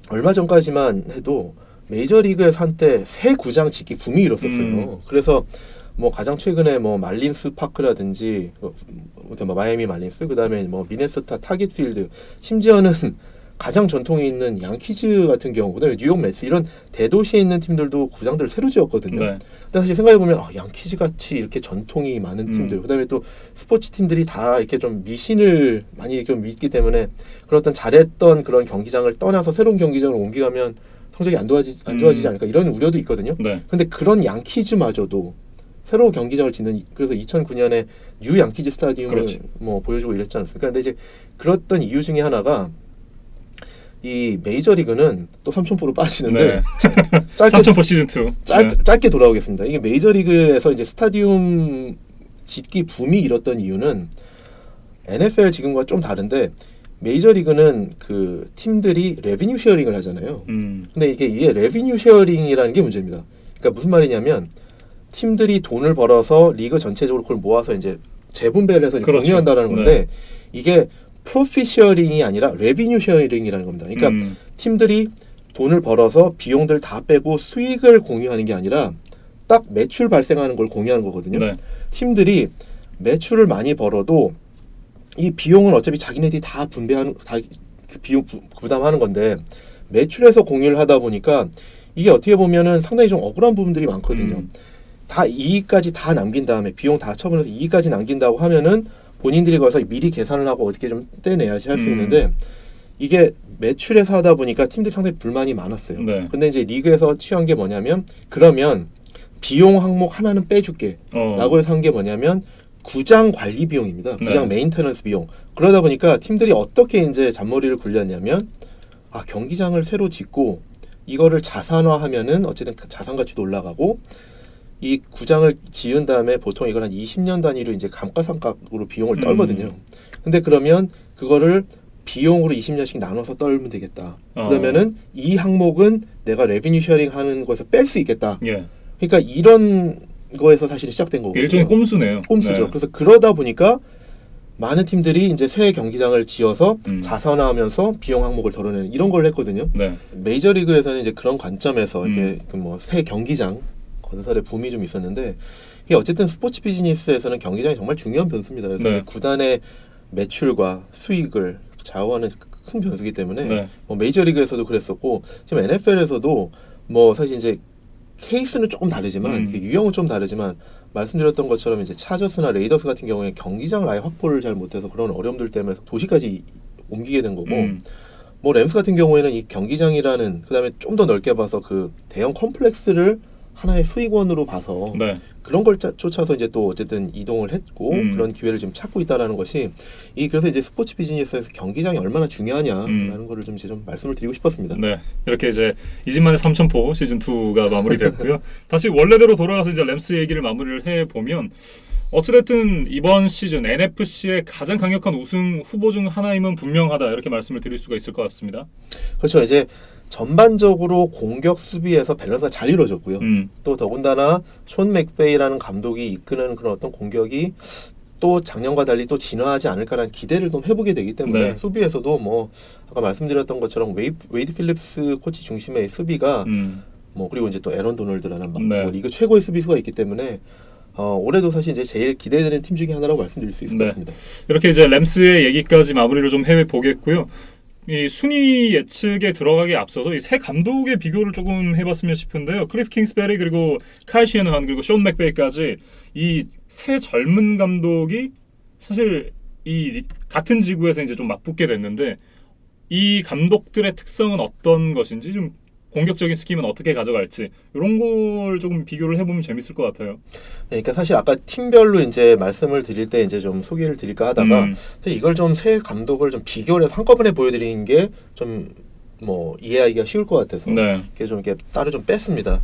얼마 전까지만 해도 메이저리그에서 한때 새 구장 짓기 붐이 일었었어요. 그래서 뭐 가장 최근에 뭐 말린스 파크라든지 뭐 마이애미 말린스 그다음에 뭐 미네소타 타깃필드 심지어는 가장 전통이 있는 양키즈 같은 경우 그다음에 뉴욕 매츠 이런 대도시에 있는 팀들도 구장들을 새로 지었거든요. 근데 사실 생각해 보면 양키즈 같이 이렇게 전통이 많은 팀들 그다음에 또 스포츠 팀들이 다 이렇게 좀 미신을 많이 좀 믿기 때문에 그런 어떤 잘했던 그런 경기장을 떠나서 새로운 경기장을 옮기가면 성적이 안 좋아지지 않을까 이런 우려도 있거든요. 근데 그런 양키즈마저도 새로운 경기장을 짓는 그래서 2009년에 뉴 양키즈 스타디움을 뭐 보여주고 이랬지 않습니까? 근데 이제 그랬던 이유 중에 하나가 이 메이저리그는 또 삼천포로 빠지는데 삼천포 시즌 2 짧게 돌아오겠습니다. 이게 메이저리그에서 이제 스타디움 짓기 붐이 일었던 이유는 NFL 지금과 좀 다른데 메이저리그는 그 팀들이 레비뉴 쉐어링을 하잖아요. 근데 이게 레비뉴 쉐어링이라는 게 문제입니다. 그러니까 무슨 말이냐면 팀들이 돈을 벌어서 리그 전체적으로 그걸 모아서 이제 재분배를 해서 공유한다라는 건데 이게 프로핏 쉐어링이 아니라 레비뉴 쉐어링이라는 겁니다. 그러니까 팀들이 돈을 벌어서 비용들 다 빼고 수익을 공유하는 게 아니라 딱 매출 발생하는 걸 공유하는 거거든요. 팀들이 매출을 많이 벌어도 이 비용은 어차피 자기네들이 다 분배하는 그 비용 부담하는 건데 매출에서 공유를 하다 보니까 이게 어떻게 보면은 상당히 좀 억울한 부분들이 많거든요. 다 이익까지 다 남긴 다음에 비용 다 처분해서 이익까지 남긴다고 하면은 본인들이 가서 미리 계산을 하고 어떻게 좀 떼내야지 할 수 있는데 이게 매출에서 하다 보니까 팀들이 상당히 불만이 많았어요. 근데 이제 리그에서 취한 게 뭐냐면 그러면 비용 항목 하나는 빼줄게 라고 해서 한 게 뭐냐면 구장 관리 비용입니다. 구장 메인테넌스 비용. 그러다 보니까 팀들이 어떻게 이제 잔머리를 굴렸냐면 경기장을 새로 짓고 이거를 자산화하면은 어쨌든 자산 가치도 올라가고 이 구장을 지은 다음에 보통 이걸 한 20년 단위로 이제 감가상각으로 비용을 떨거든요. 근데 그러면 그거를 비용으로 20년씩 나눠서 떨면 되겠다. 그러면은 이 항목은 내가 레비뉴 쉐어링 하는 거에서 뺄 수 있겠다. 그러니까 이런 거에서 사실 시작된 거거든요. 일종의 꼼수네요. 꼼수죠. 그래서 그러다 보니까 많은 팀들이 이제 새 경기장을 지어서 자산화하면서 비용 항목을 덜어내는 이런 걸 했거든요. 메이저리그에서는 이제 그런 관점에서 이게 뭐 새 경기장 건설의 붐이 좀 있었는데 이게 어쨌든 스포츠 비즈니스에서는 경기장이 정말 중요한 변수입니다. 그래서 구단의 매출과 수익을 좌우하는 큰 변수기 때문에 네. 뭐 메이저리그에서도 그랬었고 지금 NFL에서도 뭐 사실 이제 케이스는 조금 다르지만 유형은 좀 다르지만 말씀드렸던 것처럼 이제 차저스나 레이더스 같은 경우에 경기장을 아예 확보를 잘 못해서 그런 어려움들 때문에 도시까지 옮기게 된 거고 뭐 램스 같은 경우에는 이 경기장이라는 그다음에 좀 더 넓게 봐서 그 대형 컴플렉스를 하나의 수익원으로 봐서 네. 그런 걸 쫓아서 이제 또 어쨌든 이동을 했고 그런 기회를 지금 찾고 있다라는 것이 그래서 이제 스포츠 비즈니스에서 경기장이 얼마나 중요하냐라는 거를 좀 이제 좀 말씀을 드리고 싶었습니다. 네, 이렇게 이제 20만의 3,000포 시즌 2가 마무리됐고요. 다시 원래대로 돌아가서 이제 램스 얘기를 마무리를 해 보면 어찌됐든 이번 시즌 NFC의 가장 강력한 우승 후보 중 하나임은 분명하다 이렇게 말씀을 드릴 수가 있을 것 같습니다. 그렇죠. 이제 전반적으로 공격 수비에서 밸런스가 잘 이루어졌고요. 또 더군다나 숀 맥베이라는 감독이 이끄는 그런 어떤 공격이 또 작년과 달리 또 진화하지 않을까라는 기대를 좀 해보게 되기 때문에 네. 수비에서도 뭐 아까 말씀드렸던 것처럼 웨이드 필립스 코치 중심의 수비가 뭐 그리고 이제 또 에런 도널드라는 네. 뭐 리그 최고의 수비수가 있기 때문에 올해도 사실 이제 제일 기대되는 팀 중에 하나라고 말씀드릴 수 있을 것 같습니다. 이렇게 이제 램스의 얘기까지 마무리를 좀 해 보겠고요. 이 순위 예측에 들어가기에 앞서서 이 세 감독의 비교를 조금 해봤으면 싶은데요. 클리프 킹스베리 그리고 카일 시애너한 그리고 숀 맥베이까지 이 세 젊은 감독이 사실 이 같은 지구에서 이제 좀 맞붙게 됐는데 이 감독들의 특성은 어떤 것인지 좀 공격적인 스킴은 어떻게 가져갈지 이런 걸 조금 비교를 해보면 재밌을 것 같아요. 네, 그러니까 사실 아까 팀별로 이제 말씀을 드릴 때 이제 좀 소개를 드릴까 하다가 사실 이걸 좀 세 감독을 좀 비교를 해서 한꺼번에 보여드리는 게 좀 뭐 이해하기가 쉬울 것 같아서 네. 이렇게 따로 좀 뺐습니다.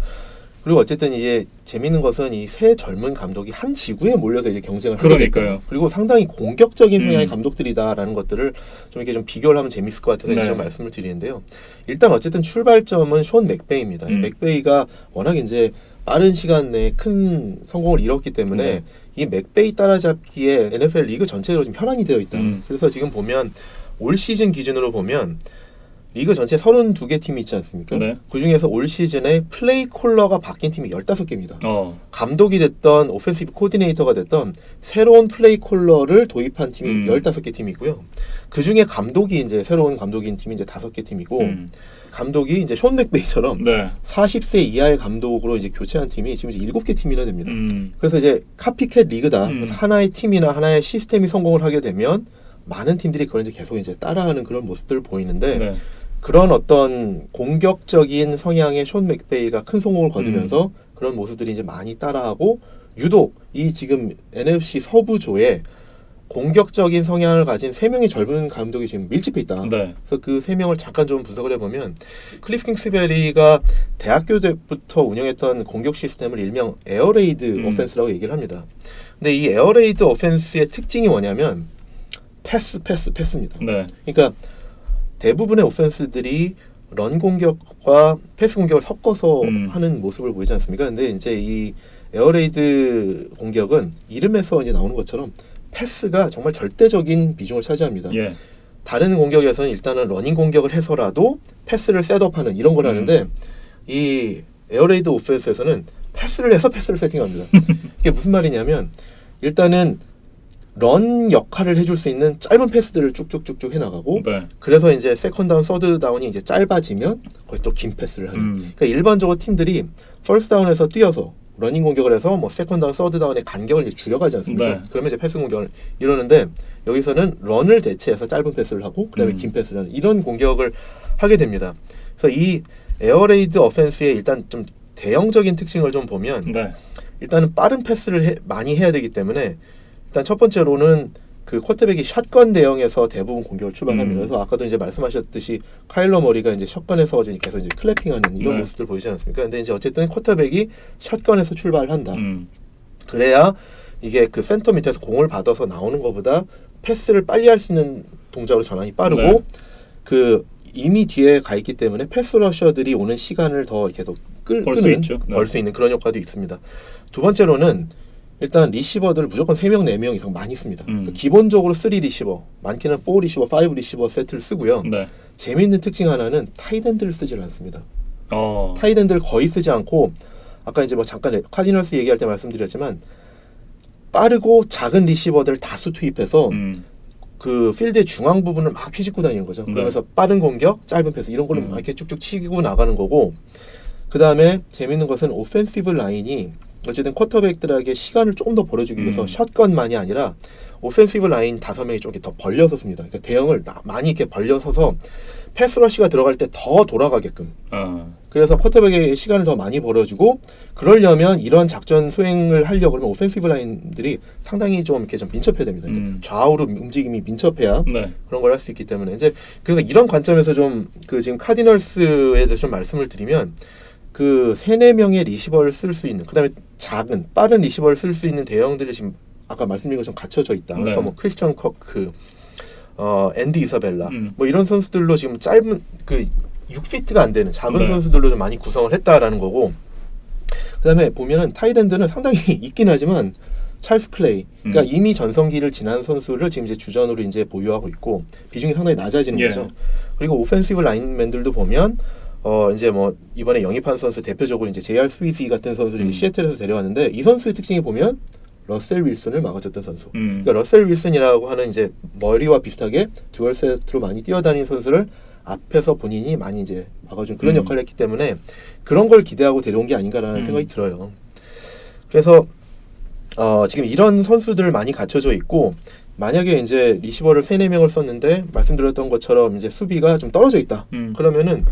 그리고 어쨌든 이게 재밌는 것은 이 세 젊은 감독이 한 지구에 몰려서 이제 경쟁을 하게 그러니까요. 그리고 상당히 공격적인 성향의 감독들이다라는 것들을 좀 이렇게 좀 비교를 하면 재밌을 것 같아서 네. 이제 좀 말씀을 드리는데요. 일단 어쨌든 출발점은 숀 맥베이입니다. 맥베이가 워낙 이제 빠른 시간 내에 큰 성공을 이뤘기 때문에 이 맥베이 따라잡기에 NFL 리그 전체적으로 좀 현안이 되어 있다. 그래서 지금 보면 올 시즌 기준으로 보면 리그 전체 32개 팀이 있지 않습니까? 네. 그중에서 올 시즌에 플레이 콜러가 바뀐 팀이 15개입니다. 감독이 됐던 오펜시브 코디네이터가 됐던 새로운 플레이 콜러를 도입한 팀이 15개 팀이고요. 그중에 감독이 이제 새로운 감독인 팀이 이제 5개 팀이고 감독이 이제 숀 맥베이처럼 40세 이하의 감독으로 이제 교체한 팀이 지금 이제 7개 팀이나 됩니다. 그래서 이제 카피캣 리그다. 그래서 하나의 팀이나 하나의 시스템이 성공을 하게 되면 많은 팀들이 그걸 이제 계속 이제 따라하는 그런 모습들을 보이는데 그런 어떤 공격적인 성향의 숀 맥베이가 큰 성공을 거두면서 그런 모습들이 이제 많이 따라하고 유독 이 지금 NFC 서부조에 공격적인 성향을 가진 3명의 젊은 감독이 지금 밀집해 있다. 그래서 그 3명을 잠깐 좀 분석을 해보면 클리프 킹스베리가 대학교 때부터 운영했던 공격 시스템을 일명 에어레이드 오펜스라고 얘기를 합니다. 근데 이 에어레이드 오펜스의 특징이 뭐냐면 패스입니다. 그러니까 대부분의 오펜스들이 런 공격과 패스 공격을 섞어서 하는 모습을 보이지 않습니까? 근데 이제 이 에어레이드 공격은 이름에서 이제 나오는 것처럼 패스가 정말 절대적인 비중을 차지합니다. 다른 공격에서는 일단은 러닝 공격을 해서라도 패스를 셋업하는 이런 걸 하는데 이 에어레이드 오펜스에서는 패스를 해서 패스를 세팅합니다. 이게 무슨 말이냐면 일단은 런 역할을 해줄 수 있는 짧은 패스들을 쭉쭉쭉쭉 해나가고 그래서 이제 세컨 다운, 서드 다운이 이제 짧아지면 거기서 또 긴 패스를 하는 그러니까 일반적으로 팀들이 퍼스트 다운에서 뛰어서 러닝 공격을 해서 뭐 세컨 다운, 서드 다운의 간격을 이제 줄여가지 않습니까? 그러면 이제 패스 공격을 이러는데 여기서는 런을 대체해서 짧은 패스를 하고 그다음에 긴 패스를 하는 이런 공격을 하게 됩니다. 그래서 이 에어레이드 오펜스의 일단 좀 대형적인 특징을 좀 보면 일단은 빠른 패스를 많이 해야 되기 때문에 일단 첫 번째로는 그 쿼터백이 샷건 대형에서 대부분 공격을 출발합니다. 그래서 아까도 이제 말씀하셨듯이 카일러 머리가 이제 샷건에서 계속 이제 클래핑하는 이런 모습들 보이지 않습니까? 근데 이제 어쨌든 쿼터백이 샷건에서 출발한다. 그래야 이게 그 센터 밑에서 공을 받아서 나오는 것보다 패스를 빨리 할 수 있는 동작으로 전환이 빠르고 그 이미 뒤에 가 있기 때문에 패스 러셔들이 오는 시간을 더 이렇게 더 벌 수 있는 그런 효과도 있습니다. 두 번째로는 일단 리시버들 무조건 3명, 4명 이상 많이 씁니다. 그러니까 기본적으로 3 리시버, 많게는 4 리시버, 5 리시버 세트를 쓰고요. 재미있는 특징 하나는 타이드엔드를 쓰질 않습니다. 타이드엔드를 거의 쓰지 않고 아까 이제 뭐 잠깐 카디널스 얘기할 때 말씀드렸지만 빠르고 작은 리시버들 다수 투입해서 그 필드의 중앙 부분을 막 휘짓고 다니는 거죠. 네. 그러면서 빠른 공격, 짧은 패스 이런 걸로 막 이렇게 쭉쭉 치고 나가는 거고, 그 다음에 재밌는 것은 오펜시브 라인이 어쨌든 쿼터백들에게 시간을 조금 더 벌어주기 위해서 샷건만이 아니라 오펜시브 라인 5명이 좀 이렇게 더 벌려서 씁니다. 그러니까 대형을 많이 이렇게 벌려서서 패스러시가 들어갈 때 더 돌아가게끔. 그래서 쿼터백의 시간을 더 많이 벌어주고, 그러려면 이런 작전 수행을 하려고 그러면 오펜시브 라인들이 상당히 좀 이렇게 좀 민첩해야 됩니다. 좌우로 움직임이 민첩해야 네. 그런 걸 할 수 있기 때문에 이제 그래서 이런 관점에서 좀 그 지금 카디널스에 대해서 좀 말씀을 드리면, 그 3-4명의 리시버를 쓸 수 있는, 그다음에 작은 빠른 리시버를 쓸 수 있는 대형들이 지금 아까 말씀드린 것처럼 갖춰져 있다. 네. 그래서 뭐 크리스천 커크, 앤디 이사벨라 뭐 이런 선수들로 지금 짧은 그 6피트가 안 되는 작은 네. 선수들로 좀 많이 구성을 했다라는 거고, 그다음에 보면은 타이드엔드는 상당히 있긴 하지만 찰스 클레이, 그러니까 이미 전성기를 지난 선수를 지금 이제 주전으로 이제 보유하고 있고 비중이 상당히 낮아지는 예. 거죠. 그리고 오펜시브 라인맨들도 보면 이제 뭐 이번에 영입한 선수 대표적으로 이제 JR 스위지 같은 선수를 시애틀에서 데려왔는데, 이 선수의 특징이 보면 러셀 윌슨을 막아줬던 선수. 그러니까 러셀 윌슨이라고 하는 이제 머리와 비슷하게 듀얼 세트로 많이 뛰어다니는 선수를 앞에서 본인이 많이 이제 막아준 그런 역할을 했기 때문에 그런 걸 기대하고 데려온 게 아닌가라는 생각이 들어요. 그래서 지금 이런 선수들 많이 갖춰져 있고, 만약에 이제 리시버를 3-4명을 썼는데 말씀드렸던 것처럼 이제 수비가 좀 떨어져 있다. 그러면은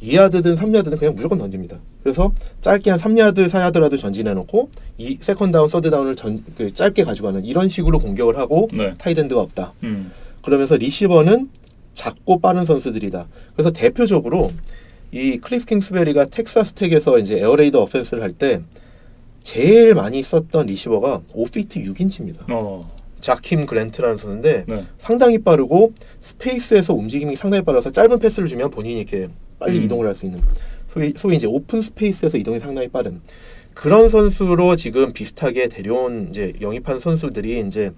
2야드든 3야드든 그냥 무조건 던집니다. 그래서 짧게 한 3야드, 4야드라도 전진해놓고 이 세컨 다운, 서드 다운을 그 짧게 가져가는 이런 식으로 공격을 하고 네. 타이드엔드가 없다. 그러면서 리시버는 작고 빠른 선수들이다. 그래서 대표적으로 이 클리프 킹스베리가 텍사스 텍에서 이제 에어레이더 어펜스를 할 때 제일 많이 썼던 리시버가 5피트 6인치입니다. 자킴 그랜트라는 선수인데 네. 상당히 빠르고 스페이스에서 움직임이 상당히 빨라서 짧은 패스를 주면 본인이 이렇게 빨리 이동을 할 수 있는, 소위 이제 오픈 스페이스에서 이동이 상당히 빠른 그런 선수로 지금 비슷하게 데려온 이제 영입한 선수들이 이제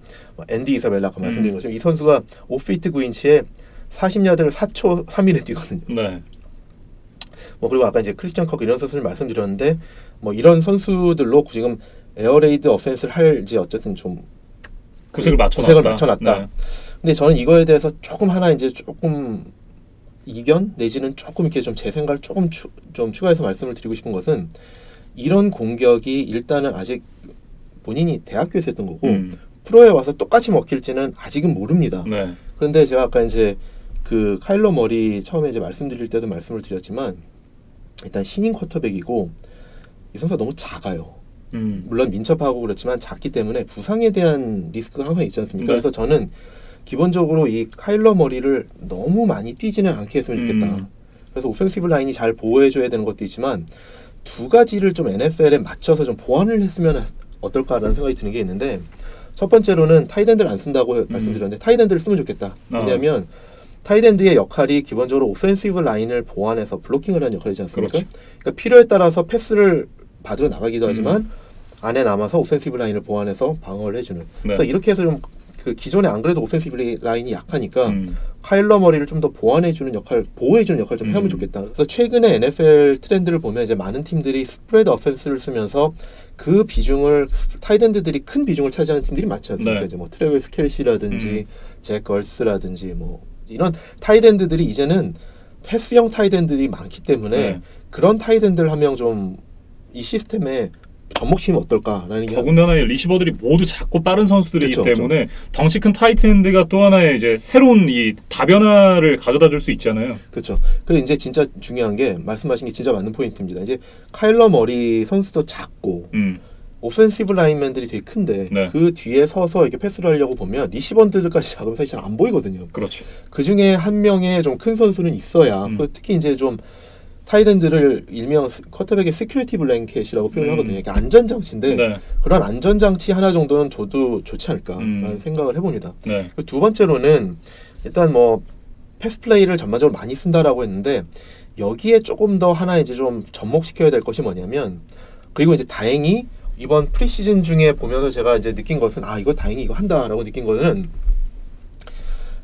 앤디 이사벨라 아까 말씀드린 것처럼 이 선수가 5피트 9인치에 40야드를 4초 3일에 뛰거든요. 네. 뭐 그리고 아까 이제 크리스천 커크 이런 선수를 말씀드렸는데, 뭐 이런 선수들로 지금 에어레이드 어펜스를 할지 어쨌든 좀 구색을 맞춰놨다. 네. 근데 저는 이거에 대해서 조금 하나 이제 조금 이견 내지는 조금 이렇게 좀 제 생각을 조금 좀 추가해서 말씀을 드리고 싶은 것은, 이런 공격이 일단은 아직 본인이 대학교에서 했던 거고 프로에 와서 똑같이 먹힐지는 아직은 모릅니다. 네. 그런데 제가 아까 이제 그 카일러 머리 처음에 이제 말씀드릴 때도 말씀을 드렸지만, 일단 신인 쿼터백이고 이 선수가 너무 작아요. 물론 민첩하고 그렇지만 작기 때문에 부상에 대한 리스크가 항상 있지 않습니까? 네. 그래서 저는 기본적으로 이 카일러 머리를 너무 많이 뛰지는 않게 했으면 좋겠다. 그래서 오펜시브 라인이 잘 보호해줘야 되는 것도 있지만 두 가지를 좀 NFL에 맞춰서 좀 보완을 했으면 어떨까라는 생각이 드는 게 있는데, 첫 번째로는 타이드엔드를 안 쓴다고 말씀드렸는데 타이드엔드를 쓰면 좋겠다. 왜냐하면 타이드엔드의 역할이 기본적으로 오펜시브 라인을 보완해서 블로킹을 하는 역할이지 않습니까? 그렇죠. 그러니까 필요에 따라서 패스를 받으러 나가기도 하지만 안에 남아서 오펜시브 라인을 보완해서 방어를 해주는. 네. 그래서 이렇게 해서 좀 그 기존에 안 그래도 오펜시브 라인이 약하니까 카일러 머리를 좀 더 보완해주는 역할, 보호해주는 역할 좀 하면 좋겠다. 그래서 최근에 NFL 트렌드를 보면 이제 많은 팀들이 스프레드 어펜스를 쓰면서 그 비중을 타이드엔드들이 큰 비중을 차지하는 팀들이 많지 않습니까? 네. 이제 뭐 트래비스 켈시라든지 잭 걸스라든지 뭐 이런 타이드엔드들이 이제는 패스형 타이드엔드들이 많기 때문에 네. 그런 타이드엔드를 한 명 좀 이 시스템에 접목시키면 어떨까라는 게 더군다나 리시버들이 모두 작고 빠른 선수들이기 그쵸, 때문에 덩치 큰 타이트엔드가 또 하나의 이제 새로운 이 다변화를 가져다 줄 수 있잖아요. 그렇죠. 근데 이제 진짜 중요한 게 말씀하신 게 진짜 맞는 포인트입니다. 이제 카일러 머리 선수도 작고 오펜시브 라인맨들이 되게 큰데 네. 그 뒤에 서서 이렇게 패스를 하려고 보면 리시버들까지 작으면 사실 잘 안 보이거든요. 그렇죠. 그 중에 한 명의 좀 큰 선수는 있어야 특히 이제 좀 타이드엔드를 일명 쿼터백의 시큐리티 블랭켓이라고 표현을 하거든요. 그러니까 안전장치인데 네. 그런 안전장치 하나 정도는 줘도 좋지 않을까라는 생각을 해봅니다. 네. 두 번째로는 일단 뭐 패스 플레이를 전반적으로 많이 쓴다라고 했는데, 여기에 조금 더 하나 이제 좀 접목시켜야 될 것이 뭐냐면, 그리고 이제 다행히 이번 프리시즌 중에 보면서 제가 이제 느낀 것은 이거 다행히 이거 한다라고 느낀 거는,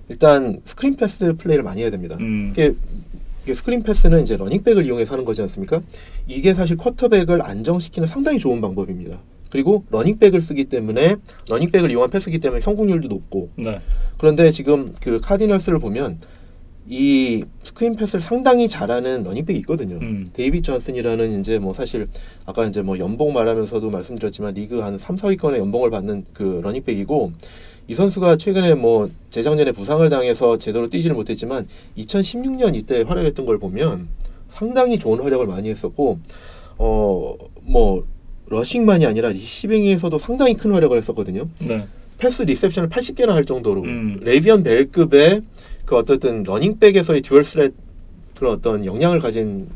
일단 스크린 패스 플레이를 많이 해야 됩니다. 이게 스크린 패스는 이제 러닝백을 이용해서 하는 거지 않습니까? 이게 사실 쿼터백을 안정시키는 상당히 좋은 방법입니다. 그리고 러닝백을 쓰기 때문에 러닝백을 이용한 패스기 때문에 성공률도 높고. 네. 그런데 지금 그 카디널스를 보면 이 스크린 패스를 상당히 잘하는 러닝백이 있거든요. 데이빗 존슨이라는 이제 뭐 사실 아까 이제 뭐 연봉 말하면서도 말씀드렸지만 리그 한 3, 4위권의 연봉을 받는 그 러닝백이고, 이 선수가 최근에 뭐 재작년에 부상을 당해서 제대로 뛰지를 못했지만 2016년 이때 활약했던 걸 보면 상당히 좋은 활약을 많이 했었고, 뭐 러싱만이 아니라 리시빙에서도 상당히 큰 활약을 했었거든요. 네. 패스 리셉션을 80개나 할 정도로 레이비언 벨급의 그 어쨌든 러닝백에서의 듀얼 스렛 그런 어떤 역량을 가진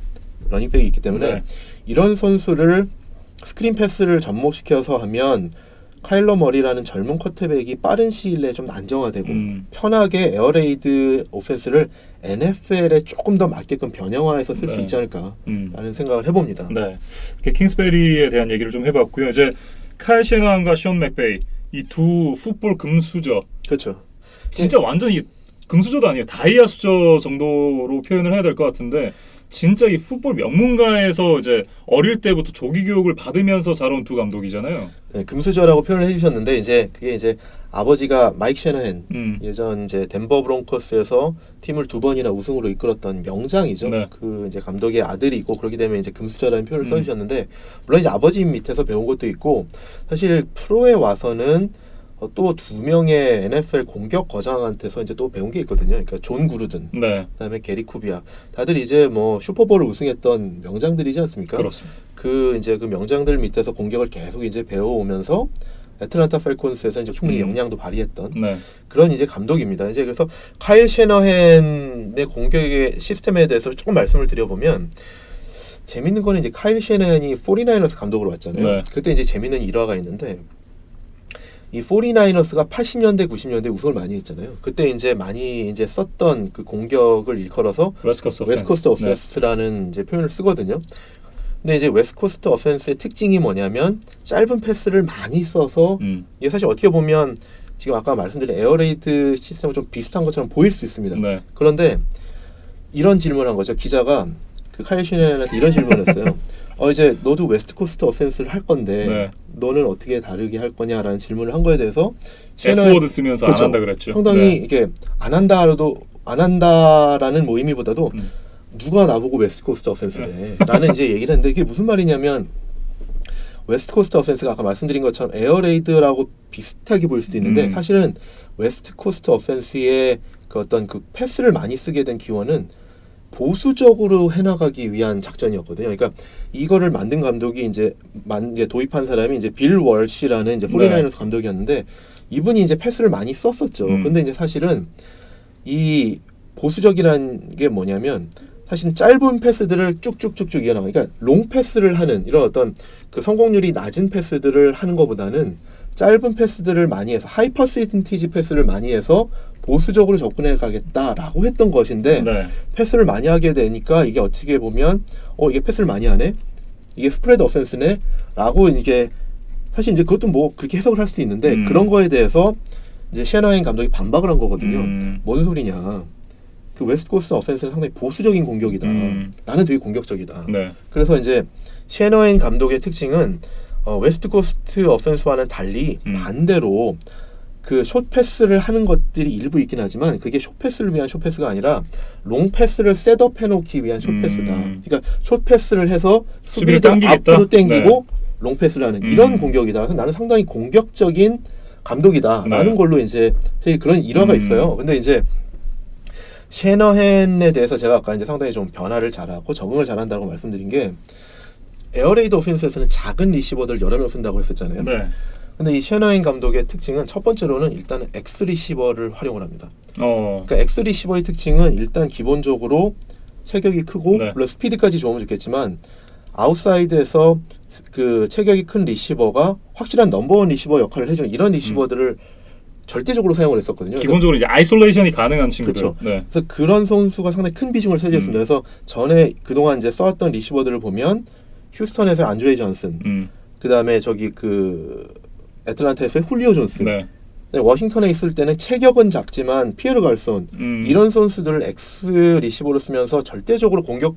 러닝백이 있기 때문에 네. 이런 선수를 스크린 패스를 접목시켜서 하면 카일러 머리라는 젊은 쿼터백이 빠른 시일 내에 좀 안정화되고 편하게 에어레이드 오펜스를 NFL에 조금 더 맞게끔 변형화해서 쓸 수 있지 않을까라는 생각을 해봅니다. 네, 이렇게 킹스베리에 대한 얘기를 좀 해봤고요. 이제 카일 셰너한과 션 맥베이 이 두 풋볼 금수저. 그렇죠. 진짜 완전히 금수저도 아니에요. 다이아 수저 정도로 표현을 해야 될 것 같은데 진짜 이 풋볼 명문가에서 이제 어릴 때부터 조기 교육을 받으면서 자라온 두 감독이잖아요. 네, 금수저라고 표현을 해주셨는데 이제 그게 이제 아버지가 마이크 셰너헨 예전 이제 덴버 브론코스에서 팀을 2번이나 우승으로 이끌었던 명장이죠. 네. 그 이제 감독의 아들이고 그렇기 때문에 이제 금수저라는 표현을 써주셨는데 물론 이제 아버지 밑에서 배운 것도 있고 사실 프로에 와서는 또 2명의 NFL 공격 거장한테서 이제 또 배운 게 있거든요. 그러니까 존 구루든, 네. 그다음에 게리 쿠비아, 다들 이제 뭐 슈퍼볼을 우승했던 명장들이지 않습니까? 그렇습니다. 그 이제 그 명장들 밑에서 공격을 계속 이제 배워오면서 애틀란타 펠콘스에서 이제 충분히 역량도 발휘했던 그런 이제 감독입니다. 이제 그래서 카일 셰너헨의 공격의 시스템에 대해서 조금 말씀을 드려보면 재밌는 거는 이제 카일 셰너헨이 49ers 감독으로 왔잖아요. 네. 그때 이제 재밌는 일화가 있는데. 이 49ers가 80년대, 90년대 우승을 많이 했잖아요. 그때 이제 많이 이제 썼던 그 공격을 일컬어서 웨스트코스트 어펜스라는 이제 표현을 쓰거든요. 근데 이제 웨스트코스트 어펜스의 특징이 뭐냐면 짧은 패스를 많이 써서 이게 사실 어떻게 보면 지금 아까 말씀드린 에어레이드 시스템과 좀 비슷한 것처럼 보일 수 있습니다. 네. 그런데 이런 질문을 한 거죠. 기자가 그 카일 슈네한테 이런 질문을 했어요. 이제 너도 웨스트코스트 어펜스를 할 건데 너는 어떻게 다르게 할 거냐라는 질문을 한 거에 대해서 F워드 쓰면서 그렇죠. 안 한다 그랬죠. 상당히 이게 안 한다라는 뭐 의미보다도 누가 나보고 웨스트코스트 어펜스래 라는 이제 얘기를 했는데 이게 무슨 말이냐면 웨스트코스트 어펜스가 아까 말씀드린 것처럼 에어레이드라고 비슷하게 보일 수도 있는데 사실은 웨스트코스트 어펜스의 그 어떤 그 패스를 많이 쓰게 된 기원은 보수적으로 해나가기 위한 작전이었거든요. 그러니까 이거를 만든 감독이 이제 도입한 사람이 이제 빌 월시라는 이제 49ers 감독이었는데 이분이 이제 패스를 많이 썼었죠. 근데 이제 사실은 이 보수적이라는 게 뭐냐면 사실 짧은 패스들을 쭉쭉쭉쭉 이어나가. 그러니까 롱 패스를 하는 이런 어떤 그 성공률이 낮은 패스들을 하는 것보다는 짧은 패스들을 많이 해서 하이 퍼센티지 패스를 많이 해서 보수적으로 접근해 가겠다라고 했던 것인데 패스를 많이 하게 되니까 이게 어떻게 보면 이게 패스를 많이 하네? 이게 스프레드 어펜스네? 라고 이게 사실 이제 그것도 뭐 그렇게 해석을 할 수도 있는데 그런 거에 대해서 이제 셰너헨 감독이 반박을 한 거거든요. 뭔 소리냐? 그 웨스트코스트 어펜스는 상당히 보수적인 공격이다. 나는 되게 공격적이다. 그래서 이제 셰너헨 감독의 특징은 웨스트코스트 어펜스와는 달리 반대로 그 숏 패스를 하는 것들이 일부 있긴 하지만 그게 숏 패스를 위한 숏 패스가 아니라 롱 패스를 셋업 해놓기 위한 숏 패스다. 그러니까 숏 패스를 해서 수비를 앞으로 당기고 롱 패스를 하는 이런 공격이다. 그래서 나는 상당히 공격적인 감독이다라는 걸로 이제 그런 일화가 있어요. 근데 이제 셰너헨에 대해서 제가 아까 이제 상당히 좀 변화를 잘하고 적응을 잘한다고 말씀드린 게 에어레이드 오펜스에서는 작은 리시버들 여러 명 쓴다고 했었잖아요. 근데 이 셰너헨 감독의 특징은 첫 번째로는 일단은 X 리시버를 활용을 합니다. 그러니까 X 리시버의 특징은 일단 기본적으로 체격이 크고 물론 스피드까지 좋으면 좋겠지만 아웃사이드에서 그 체격이 큰 리시버가 확실한 넘버원 리시버 역할을 해주는 이런 리시버들을 절대적으로 사용을 했었거든요. 기본적으로 이제 아이솔레이션이 가능한 친구들. 그렇죠. 그래서 그런 선수가 상당히 큰 비중을 차지했습니다. 그래서 전에 그동안 이제 써왔던 리시버들을 보면 휴스턴에서 안드레이 존슨, 그 다음에 저기 그 애틀란타에서의 훌리오 존스, 워싱턴에 있을 때는 체격은 작지만 피에르 갈손 이런 선수들을 X 리시버로 쓰면서 절대적으로 공격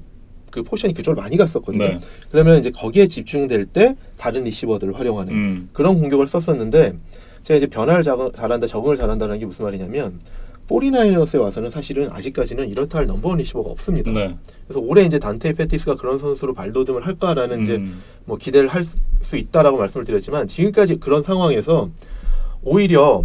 그 포션이 그쪽으로 많이 갔었거든요. 네. 그러면 이제 거기에 집중될 때 다른 리시버들을 활용하는 그런 공격을 썼었는데 제가 이제 변화를 잘한다, 적응을 잘한다는 게 무슨 말이냐면 49ers에 와서는 사실은 아직까지는 이렇다 할 넘버원 리시버가 없습니다. 네. 그래서 올해 이제 단테 페티스가 그런 선수로 발돋움을 할까라는 이제 뭐 기대를 할 수 있다라고 말씀을 드렸지만 지금까지 그런 상황에서 오히려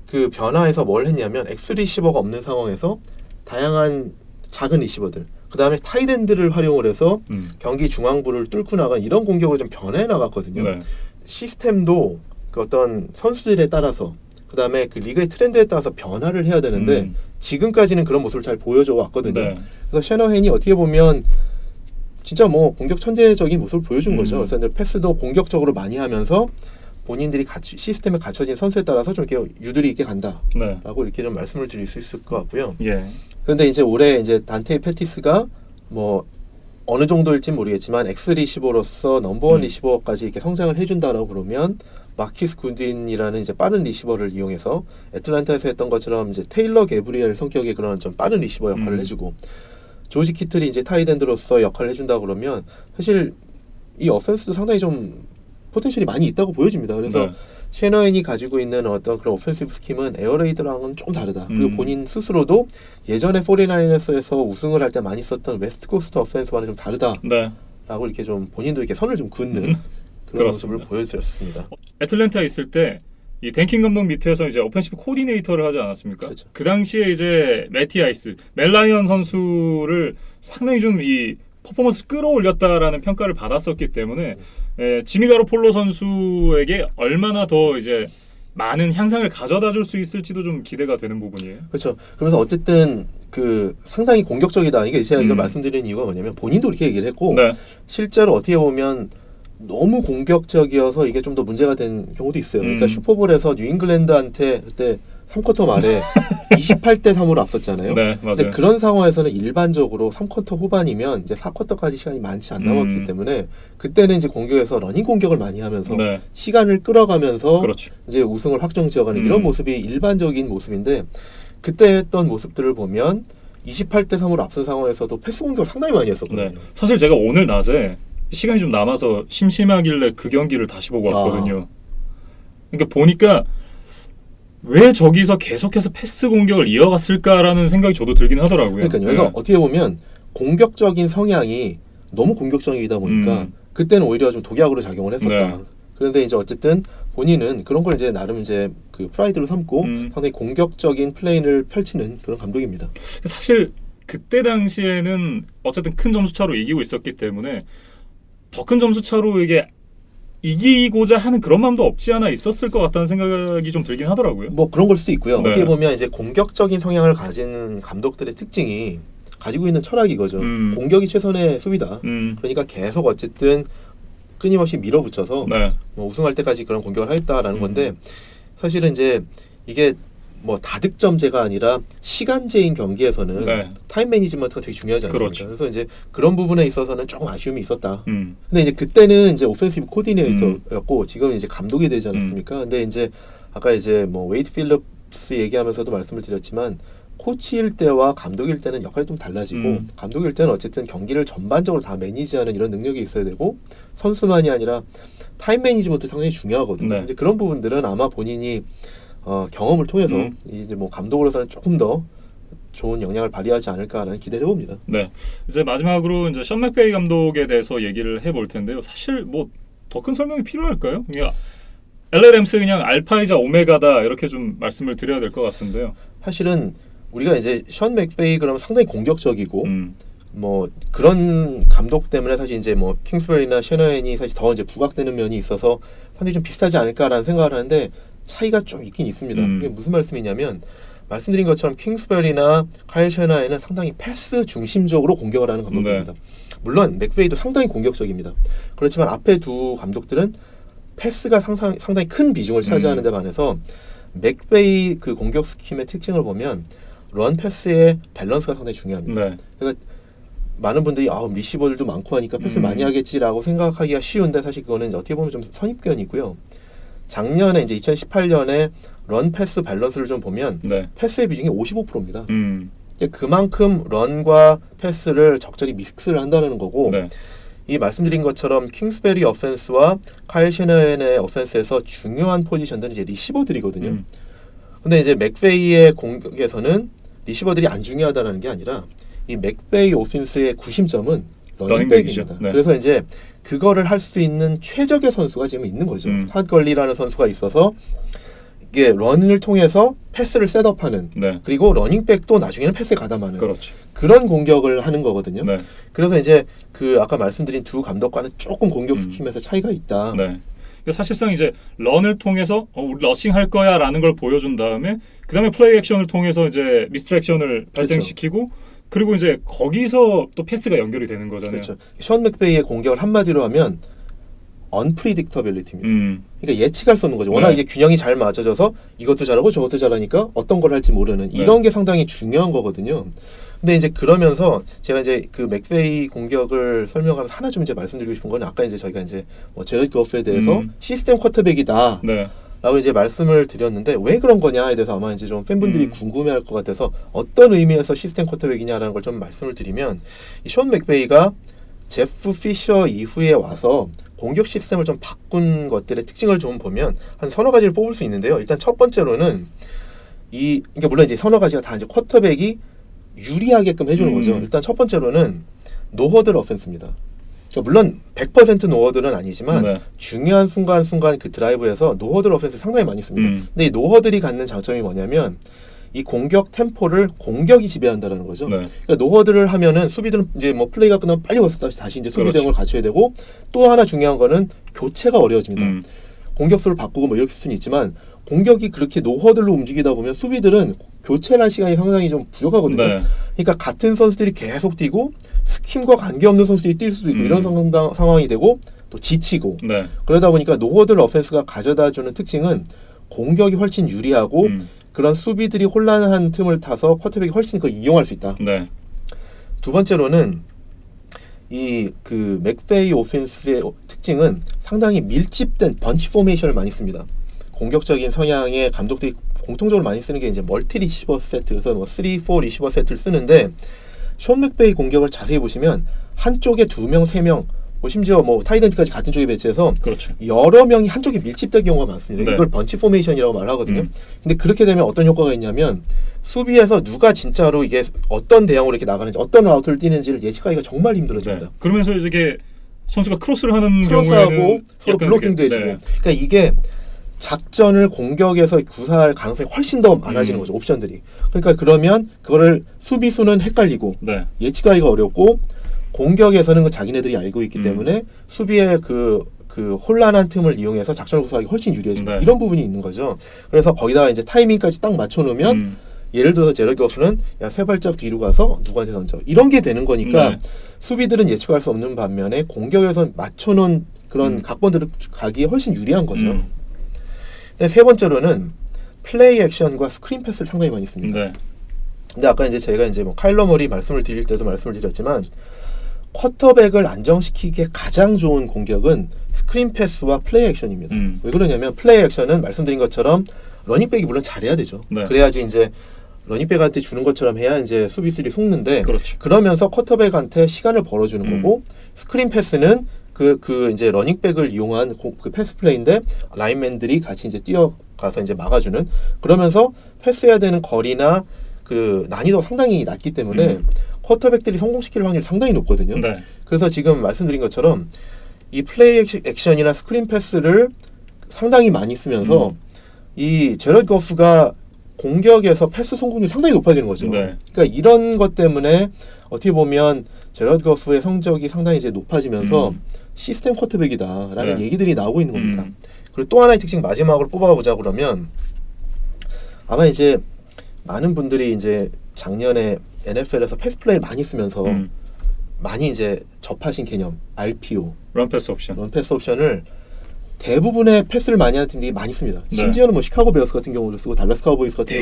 그 변화에서 뭘 했냐면 X 리시버가 없는 상황에서 다양한 작은 리시버들 그 다음에 타이드엔드를 활용을 해서 경기 중앙부를 뚫고 나간 이런 공격을 좀 변해 나갔거든요. 네. 시스템도 그 어떤 선수들에 따라서 그 다음에 그 리그의 트렌드에 따라서 변화를 해야 되는데 지금까지는 그런 모습을 잘 보여줘 왔거든요. 네. 그래서 셔너헨이 어떻게 보면 진짜 뭐 공격 천재적인 모습을 보여준 거죠. 그래서 이제 패스도 공격적으로 많이 하면서 본인들이 시스템에 갖춰진 선수에 따라서 좀 이렇게 유들이 있게 간다라고 네. 이렇게 좀 말씀을 드릴 수 있을 것 같고요. 예. 그런데 이제 올해 이제 단테 페티스가 뭐 어느 정도일지 모르겠지만 X 리시버로서 넘버원 리시버까지 이렇게 성장을 해준다라고 그러면 마키스 굿딘이라는 이제 빠른 리시버를 이용해서 애틀란타에서 했던 것처럼 이제 테일러 게브리엘 성격의 그런 좀 빠른 리시버 역할을 해주고 조지 키틀이 이제 타이드엔드로서 역할을 해준다 그러면 사실 이 어펜스도 상당히 좀 포텐셜이 많이 있다고 보여집니다. 그래서 네. 셰너인이 가지고 있는 어떤 그런 오펜시브 스킴은 에어레이드랑은 좀 다르다. 그리고 본인 스스로도 예전에 49ers에서 우승을 할 때 많이 썼던 웨스트 코스트 오펜스와는 좀 다르다라고 네. 이렇게 좀 본인도 이렇게 선을 좀 긋는 그런 모습을 보여드렸습니다. 애틀랜타에 있을 때 이 댄킨 감독 밑에서 이제 오펜시브 코디네이터를 하지 않았습니까? 그렇죠. 그 당시에 이제 매티 아이스, 멜라이언 선수를 상당히 좀 이 퍼포먼스 끌어올렸다라는 평가를 받았었기 때문에 지미 가로폴로 선수에게 얼마나 더 이제 많은 향상을 가져다 줄 수 있을지도 좀 기대가 되는 부분이에요. 그렇죠. 그래서 어쨌든 그 상당히 공격적이다. 이게 제가 이걸 말씀드리는 이유가 뭐냐면 본인도 이렇게 얘기를 했고 네. 실제로 어떻게 보면 너무 공격적이어서 이게 좀 더 문제가 된 경우도 있어요. 그러니까 슈퍼볼에서 뉴잉글랜드한테 그때 3쿼터 말에 28대 3으로 앞섰잖아요. 네, 맞아요. 근데 그런 상황에서는 일반적으로 3쿼터 후반이면 이제 4쿼터까지 시간이 많지 않 남았기 때문에 그때는 이제 공격에서 러닝 공격을 많이 하면서 네. 시간을 끌어가면서 그렇죠. 이제 우승을 확정 지어가는 이런 모습이 일반적인 모습인데 그때 했던 모습들을 보면 28대 3으로 앞선 상황에서도 패스 공격을 상당히 많이 했었거든요. 네. 사실 제가 오늘 낮에 시간이 좀 남아서 심심하길래 그 경기를 다시 보고 왔거든요. 그러니까 보니까 왜 저기서 계속해서 패스 공격을 이어갔을까라는 생각이 저도 들긴 하더라고요. 그러니까요. 그래서 어떻게 보면 공격적인 성향이 너무 공격적이다 보니까 그때는 오히려 좀 독약으로 작용을 했었다. 네. 그런데 이제 어쨌든 본인은 그런 걸 이제 나름 이제 그 프라이드로 삼고 상당히 공격적인 플레이를 펼치는 그런 감독입니다. 사실 그때 당시에는 어쨌든 큰 점수 차로 이기고 있었기 때문에 더 큰 점수 차로 이게 이기고자 하는 그런 마음도 없지 않아 있었을 것 같다는 생각이 좀 들긴 하더라고요. 뭐 그런 걸 수도 있고요. 네. 어떻게 보면 이제 공격적인 성향을 가진 감독들의 특징이 가지고 있는 철학이 이거죠. 공격이 최선의 수비다. 그러니까 계속 어쨌든 끊임없이 밀어붙여서 네. 뭐 우승할 때까지 그런 공격을 하겠다라는 건데 사실은 이제 이게 뭐 다득점제가 아니라 시간제인 경기에서는 네. 타임 매니지먼트가 되게 중요하지 않습니까? 그렇죠. 그래서 이제 그런 부분에 있어서는 조금 아쉬움이 있었다. 근데 이제 그때는 이제 오펜시브 코디네이터였고 지금 이제 감독이 되지 않았습니까? 근데 이제 아까 이제 뭐 웨이드 필립스 얘기하면서도 말씀을 드렸지만 코치일 때와 감독일 때는 역할이 좀 달라지고 감독일 때는 어쨌든 경기를 전반적으로 다 매니지하는 이런 능력이 있어야 되고 선수만이 아니라 타임 매니지먼트 상당히 중요하거든요. 네. 이제 그런 부분들은 아마 본인이 경험을 통해서 이제 뭐 감독으로서는 조금 더 좋은 영향을 발휘하지 않을까라는 기대를 해봅니다. 네, 이제 마지막으로 이제 션 맥베이 감독에 대해서 얘기를 해볼 텐데요. 사실 뭐 더 큰 설명이 필요할까요? 그냥 LA 램스 그냥 알파이자 오메가다 이렇게 좀 말씀을 드려야 될 것 같은데요. 사실은 우리가 이제 션 맥베이 그러면 상당히 공격적이고 뭐 그런 감독 때문에 사실 이제 뭐 킹스베리나 셔너헨이 사실 더 이제 부각되는 면이 있어서 상당히 좀 비슷하지 않을까라는 생각을 하는데 차이가 좀 있긴 있습니다. 이게 무슨 말씀이냐면 말씀드린 것처럼 킹스베리나 카일 셔너헨은 상당히 패스 중심적으로 공격을 하는 감독입니다. 네. 물론 맥베이도 상당히 공격적입니다. 그렇지만 앞에 두 감독들은 패스가 상당히 큰 비중을 차지하는 데 반해서 맥베이 그 공격 스킴의 특징을 보면 런 패스의 밸런스가 상당히 중요합니다. 네. 그래서 많은 분들이 리시버들도 많고 하니까 패스를 많이 하겠지라고 생각하기가 쉬운데 사실 그거는 어떻게 보면 좀 선입견이고요. 작년에 이제 2018년에 런 패스 밸런스를 좀 보면 패스의 비중이 55%입니다. 그만큼 런과 패스를 적절히 믹스를 한다는 거고 네. 이 말씀드린 것처럼 킹스베리 어펜스와 카일 셔너의 어펜스에서 중요한 포지션들은 이제 리시버들이거든요. 근데 이제 맥베이의 공격에서는 리시버들이 안 중요하다는 게 아니라 이 맥베이 오펜스의 구심점은 러닝백입니다. 네. 그래서 이제 그거를 할 수 있는 최적의 선수가 지금 있는 거죠. 핫 걸리라는 선수가 있어서 이게 런을 통해서 패스를 셋업하는 네. 그리고 러닝백도 나중에는 패스에 가담하는 그렇죠. 그런 공격을 하는 거거든요. 네. 그래서 이제 그 아까 말씀드린 두 감독과는 조금 공격 스킴에서 차이가 있다. 네. 그러니까 사실상 이제 런을 통해서 우리 러싱 할 거야라는 걸 보여준 다음에 그 다음에 플레이 액션을 통해서 이제 미스트랙션을 발생시키고 그리고 이제 거기서 또 패스가 연결이 되는 거잖아요. 그렇죠. 션 맥베이의 공격을 한마디로 하면 unpredictability입니다. 그러니까 예측할 수 없는 거죠. 워낙 이게 균형이 잘 맞춰져서 이것도 잘하고 저것도 잘하니까 어떤 걸 할지 모르는 이런 게 상당히 중요한 거거든요. 근데 이제 그러면서 제가 이제 그 맥베이 공격을 설명하면서 하나 좀 이제 말씀드리고 싶은 건 아까 이제 저희가 이제 제럿 거프에 대해서 시스템 쿼터백이다. 라고 이제 말씀을 드렸는데 왜 그런 거냐에 대해서 아마 이제 좀 팬분들이 궁금해할 것 같아서 어떤 의미에서 시스템 쿼터백이냐라는 걸 좀 말씀을 드리면 이 션 맥베이가 제프 피셔 이후에 와서 공격 시스템을 좀 바꾼 것들의 특징을 좀 보면 한 서너 가지를 뽑을 수 있는데요. 일단 첫 번째로는 그러니까 물론 이제 서너 가지가 다 이제 쿼터백이 유리하게끔 해주는 거죠. 일단 첫 번째로는 노허들 어펜스입니다. 그러니까 물론 100% 노허들은 아니지만 중요한 순간순간 그 드라이브에서 노허들 어펜스를 상당히 많이 씁니다. 근데 이 노허들이 갖는 장점이 뭐냐면 이 공격 템포를 공격이 지배한다라는 거죠. 그러니까 노허들을 하면은 수비들은 이제 뭐 플레이가 끝나면 빨리 와서 다시 이제 수비 대응을 갖춰야 되고 또 하나 중요한 거는 교체가 어려워집니다. 공격수를 바꾸고 뭐 이럴 수는 있지만 공격이 그렇게 노허들로 움직이다 보면 수비들은 교체를 할 시간이 상당히 좀 부족하거든요. 그러니까 같은 선수들이 계속 뛰고 스킴과 관계없는 선수들이 뛸 수도 있고 이런 상황이 되고 또 지치고 그러다 보니까 노허들 어펜스가 가져다주는 특징은 공격이 훨씬 유리하고 그런 수비들이 혼란한 틈을 타서 쿼터백이 훨씬 그걸 이용할 수 있다. 두 번째로는 이 그 맥베이 오펜스의 특징은 상당히 밀집된 번치 포메이션을 많이 씁니다. 공격적인 성향의 감독들이 공통적으로 많이 쓰는 게 이제 멀티 리시버 세트, 그래서 뭐 3, 4 리시버 세트를 쓰는데 션 맥베이 공격을 자세히 보시면 한쪽에 2명, 3명, 뭐 심지어 뭐 타이던트까지 같은 쪽에 배치해서 여러 명이 한쪽에 밀집된 경우가 많습니다. 이걸 번치 포메이션이라고 말하거든요. 근데 그렇게 되면 어떤 효과가 있냐면 수비에서 누가 진짜로 이게 어떤 대형으로 이렇게 나가는지 어떤 라우트를 뛰는지를 예측하기가 정말 힘들어집니다. 그러면서 이게 선수가 크로스를 하는 크로스하고 경우에는 서로 블로킹도 해주고 그러니까 이게 작전을 공격에서 구사할 가능성이 훨씬 더 많아지는 거죠. 옵션들이. 그러니까 그러면 그거를 수비수는 헷갈리고 예측하기가 어렵고 공격에서는 그 자기네들이 알고 있기 때문에 수비의 그 혼란한 틈을 이용해서 작전을 구사하기 훨씬 유리해지고 이런 부분이 있는 거죠. 그래서 거기다가 이제 타이밍까지 딱 맞춰놓으면 예를 들어서 제럿 거프는 야 3발짝 뒤로 가서 누구한테 던져 이런 게 되는 거니까 수비들은 예측할 수 없는 반면에 공격에서 맞춰놓은 그런 각본들을 가기에 훨씬 유리한 거죠. 세 번째로는 플레이 액션과 스크린 패스를 상당히 많이 씁니다. 근데 아까 이제 제가 이제 뭐 카일러 머리 말씀을 드릴 때도 말씀을 드렸지만 쿼터백을 안정시키기에 가장 좋은 공격은 스크린 패스와 플레이 액션입니다. 왜 그러냐면 플레이 액션은 말씀드린 것처럼 러닝백이 물론 잘해야 되죠. 그래야지 이제 러닝백한테 주는 것처럼 해야 이제 수비수들이 속는데 그러면서 쿼터백한테 시간을 벌어주는 거고 스크린 패스는 그 이제 러닝백을 이용한 그 패스 플레이인데 라인맨들이 같이 이제 뛰어가서 이제 막아주는 그러면서 패스해야 되는 거리나 그 난이도가 상당히 낮기 때문에 쿼터백들이 성공시킬 확률이 상당히 높거든요. 그래서 지금 말씀드린 것처럼 이 플레이 액션이나 스크린 패스를 상당히 많이 쓰면서 이 제럿 거프가 공격에서 패스 성공률이 상당히 높아지는 거죠. 그러니까 이런 것 때문에 어떻게 보면 제럿 거프의 성적이 상당히 이제 높아지면서 시스템 쿼터백이다라는 얘기들이 나오고 있는 겁니다. 그리고 또 하나의 특징 마지막으로 뽑아보자 그러면 아마 이제 많은 분들이 이제 작년에 NFL에서 패스 플레이를 많이 쓰면서 많이 이제 접하신 개념 RPO 런 패스 옵션. 런 패스 옵션을 대부분의 패스를 많이 하는 팀들이 많이 씁니다. 심지어는 뭐 시카고 베어스 같은 경우도 쓰고 달라스 카우보이스 같은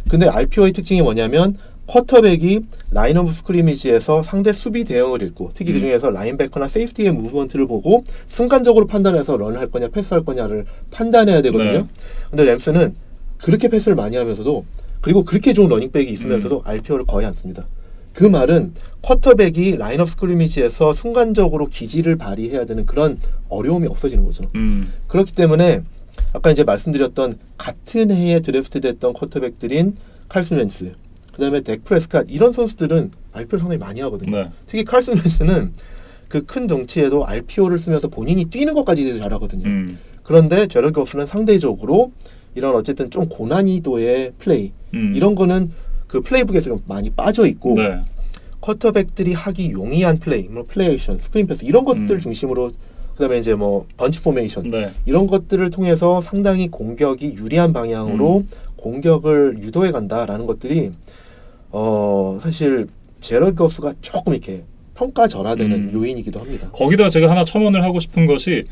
근데 RPO의 특징이 뭐냐면 쿼터백이 라인 오브 스크리미지에서 상대 수비 대응을 읽고 특히 그 중에서 라인베커나 세이프티의 무브먼트를 보고 순간적으로 판단해서 런할 거냐 패스할 거냐를 판단해야 되거든요. 네. 근데 램스는 그렇게 패스를 많이 하면서도 그리고 그렇게 좋은 러닝백이 있으면서도 RPO를 거의 안 씁니다. 그 말은 쿼터백이 라인 오브 스크리미지에서 순간적으로 기지를 발휘해야 되는 그런 어려움이 없어지는 거죠. 그렇기 때문에 아까 이제 말씀드렸던 같은 해에 드래프트됐던 쿼터백들인 칼슨 웬스, 그다음에 덱 프레스캇 이런 선수들은 RPO를 상당히 많이 하거든요. 네. 특히 칼슨 웬스는 그 큰 덩치에도 RPO를 쓰면서 본인이 뛰는 것까지도 잘하거든요. 그런데 제러드 거프는 상대적으로 이런 어쨌든 좀 고난이도의 플레이 이런 거는 그 플레이북에서 좀 많이 빠져 있고 네. 쿼터백들이 하기 용이한 플레이, 뭐 플레이 액션, 스크린 패스 이런 것들 중심으로 그다음에 이제 뭐 번치 포메이션 네. 이런 것들을 통해서 상당히 공격이 유리한 방향으로 공격을 유도해 간다라는 것들이 사실 제러드 거프가 조금 이렇게 평가절하되는 요인이기도 합니다. 거기다 제가 하나 첨언을 하고 싶은 것이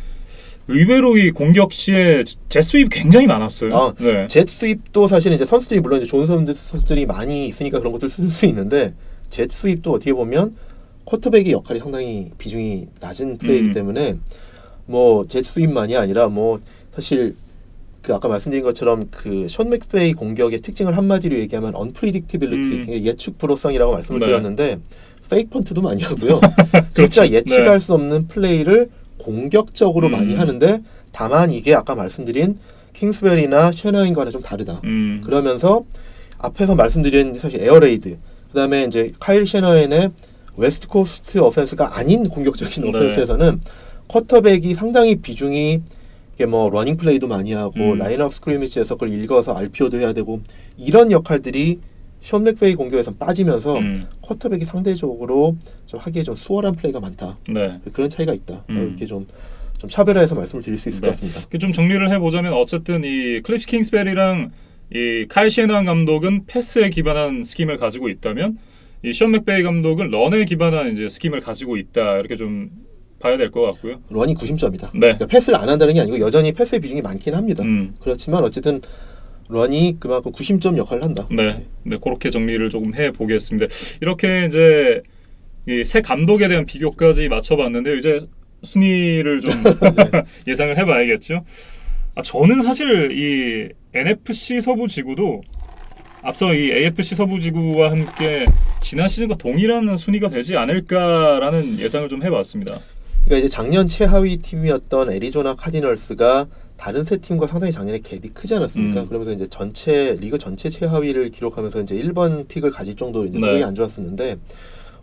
의외로 이 공격 시에 젯 스윕 굉장히 많았어요. 네. 젯 스윕도 사실 이제 선수들이 물론 이제 좋은 선수들이 많이 있으니까 그런 것들 쓸 수 있는데 젯 스윕도 어떻게 보면 쿼터백의 역할이 상당히 비중이 낮은 플레이이기 때문에 뭐 젯 스윕만이 아니라 뭐 사실 그 아까 말씀드린 것처럼 그 션 맥베이 공격의 특징을 한마디로 얘기하면 unpredictability 예측 불허성이라고 말씀을 드렸는데 페이크 펀트도 많이 하고요. 진짜 예측할 수 없는 플레이를 공격적으로 많이 하는데 다만 이게 아까 말씀드린 킹스베리나 셰너인과는 좀 다르다. 그러면서 앞에서 말씀드린 사실 에어레이드 그다음에 이제 카일 셰너인의 웨스트 코스트 어펜스가 아닌 공격적인 어펜스에서는 쿼터백이 상당히 비중이 이게 뭐 러닝 플레이도 많이 하고 라인업 스크리미지에서 그걸 읽어서 RPO도 해야 되고 이런 역할들이 션 맥베이 공격에서 빠지면서 쿼터백이 상대적으로 좀 하기에 좀 수월한 플레이가 많다. 네. 그런 차이가 있다. 이렇게 좀 차별화해서 말씀을 드릴 수 있을 것 같습니다. 좀 정리를 해보자면 어쨌든 이 클리프 킹스베리랑 이 카일 셰너한 감독은 패스에 기반한 스킴을 가지고 있다면 이 션 맥베이 감독은 런에 기반한 이제 스킴을 가지고 있다. 이렇게 좀 봐야 될 것 같고요. 런이 90점이다. 네. 그러니까 패스를 안 한다는 게 아니고 여전히 패스의 비중이 많긴 합니다. 그렇지만 어쨌든 런이 그만큼 90점 역할을 한다. 네, 그렇게 정리를 조금 해보겠습니다. 이렇게 이제 이 새 감독에 대한 비교까지 맞춰봤는데요. 이제 순위를 좀 예상을 해봐야겠죠. 저는 사실 이 NFC 서부지구도 앞서 이 AFC 서부지구와 함께 지난 시즌과 동일한 순위가 되지 않을까라는 예상을 좀 해봤습니다. 그러니까 이제 작년 최하위 팀이었던 애리조나 카디널스가 다른 세 팀과 상당히 작년에 갭이 크지 않았습니까? 그러면서 이제 리그 전체 최하위를 기록하면서 이제 1번 픽을 가질 정도로 이제 거의 안 좋았었는데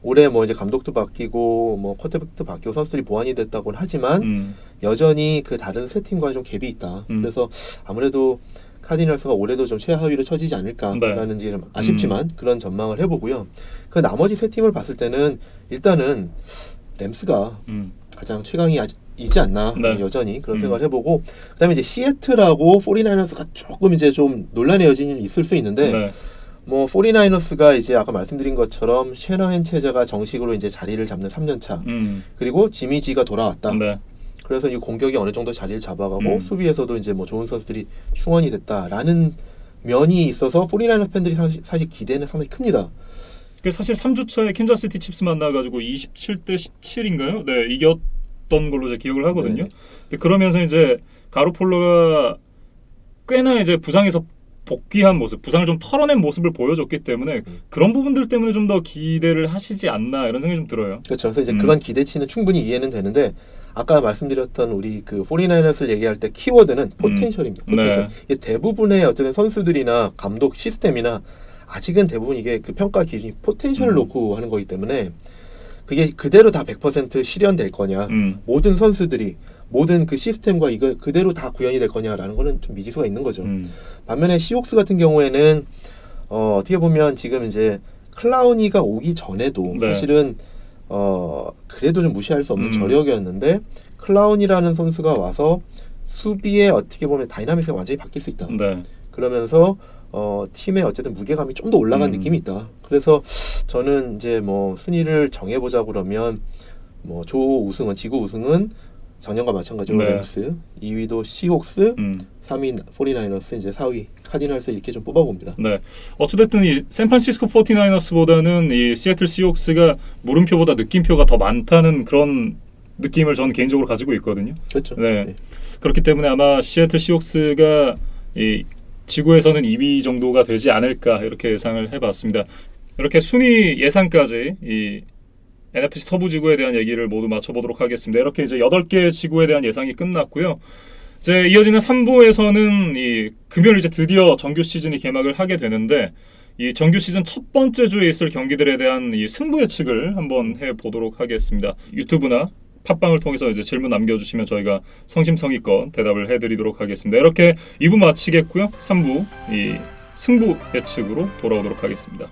올해 뭐 이제 감독도 바뀌고 뭐 쿼터백도 바뀌고 선수들이 보완이 됐다고는 하지만 여전히 그 다른 세 팀과는 좀 갭이 있다. 그래서 아무래도 카디널스가 올해도 좀 최하위로 처지지 않을까라는 게 좀 아쉽지만 그런 전망을 해보고요. 그 나머지 세 팀을 봤을 때는 일단은 램스가 가장 최강이지 않나 여전히 그런 생각을 해보고 그다음에 이제 시애틀하고 49ers가 조금 이제 좀 논란의 여진이 있을 수 있는데 뭐 49ers가 이제 아까 말씀드린 것처럼 셰너헨 체제가 정식으로 이제 자리를 잡는 3년차 그리고 지미지가 돌아왔다. 그래서 이 공격이 어느 정도 자리를 잡아가고 수비에서도 이제 뭐 좋은 선수들이 충원이 됐다라는 면이 있어서 49ers 팬들이 사실 기대는 상당히 큽니다. 사실 3주차에 캔자스시티 칩스 만나가지고 27대 17인가요? 네, 이겼던 걸로 제가 기억을 하거든요. 근데 그러면서 이제 가로폴로가 꽤나 이제 부상에서 복귀한 모습, 부상을 좀 털어낸 모습을 보여줬기 때문에 그런 부분들 때문에 좀 더 기대를 하시지 않나 이런 생각이 좀 들어요. 그렇죠. 그래서 이제 그런 기대치는 충분히 이해는 되는데 아까 말씀드렸던 우리 그 49ers를 얘기할 때 키워드는 포텐셜입니다. 포텐셜. 대부분의 어쨌든 선수들이나 감독 시스템이나 아직은 대부분 이게 그 평가 기준이 포텐셜을 놓고 하는 거기 때문에 그게 그대로 다 100% 실현될 거냐 모든 선수들이 모든 그 시스템과 이거 그대로 다 구현이 될 거냐라는 거는 좀 미지수가 있는 거죠. 반면에 시옥스 같은 경우에는 어떻게 보면 지금 이제 클라우니가 오기 전에도 사실은 그래도 좀 무시할 수 없는 저력이었는데 클라우니라는 선수가 와서 수비에 어떻게 보면 다이나믹스가 완전히 바뀔 수 있다. 그러면서 팀의 어쨌든 무게감이 좀 더 올라간 느낌이 있다. 그래서 저는 이제 뭐 순위를 정해보자 그러면 뭐 조 우승은 지구 우승은 작년과 마찬가지로 네. 램스, 2위도 시혹스, 3위 49ers, 이제 4위 카디널스 이렇게 좀 뽑아봅니다. 네. 어찌됐든 이 샌프란시스코 49너스보다는 이 시애틀 시옥스가 물음표보다 느낌표가 더 많다는 그런 느낌을 저는 개인적으로 가지고 있거든요. 그렇죠. 네. 네. 그렇기 때문에 아마 시애틀 시옥스가 이 지구에서는 2위 정도가 되지 않을까 이렇게 예상을 해봤습니다. 이렇게 순위 예상까지 이 NFC 서부 지구에 대한 얘기를 모두 맞춰보도록 하겠습니다. 이렇게 이제 8개 지구에 대한 예상이 끝났고요. 이제 이어지는 3부에서는 이 금요일 이제 드디어 정규 시즌이 개막을 하게 되는데 이 정규 시즌 첫 번째 주에 있을 경기들에 대한 이 승부 예측을 한번 해보도록 하겠습니다. 유튜브나 팟빵을 통해서 이제 질문 남겨주시면 저희가 성심성의껏 대답을 해드리도록 하겠습니다. 이렇게 2부 마치겠고요. 3부 이 승부 예측으로 돌아오도록 하겠습니다.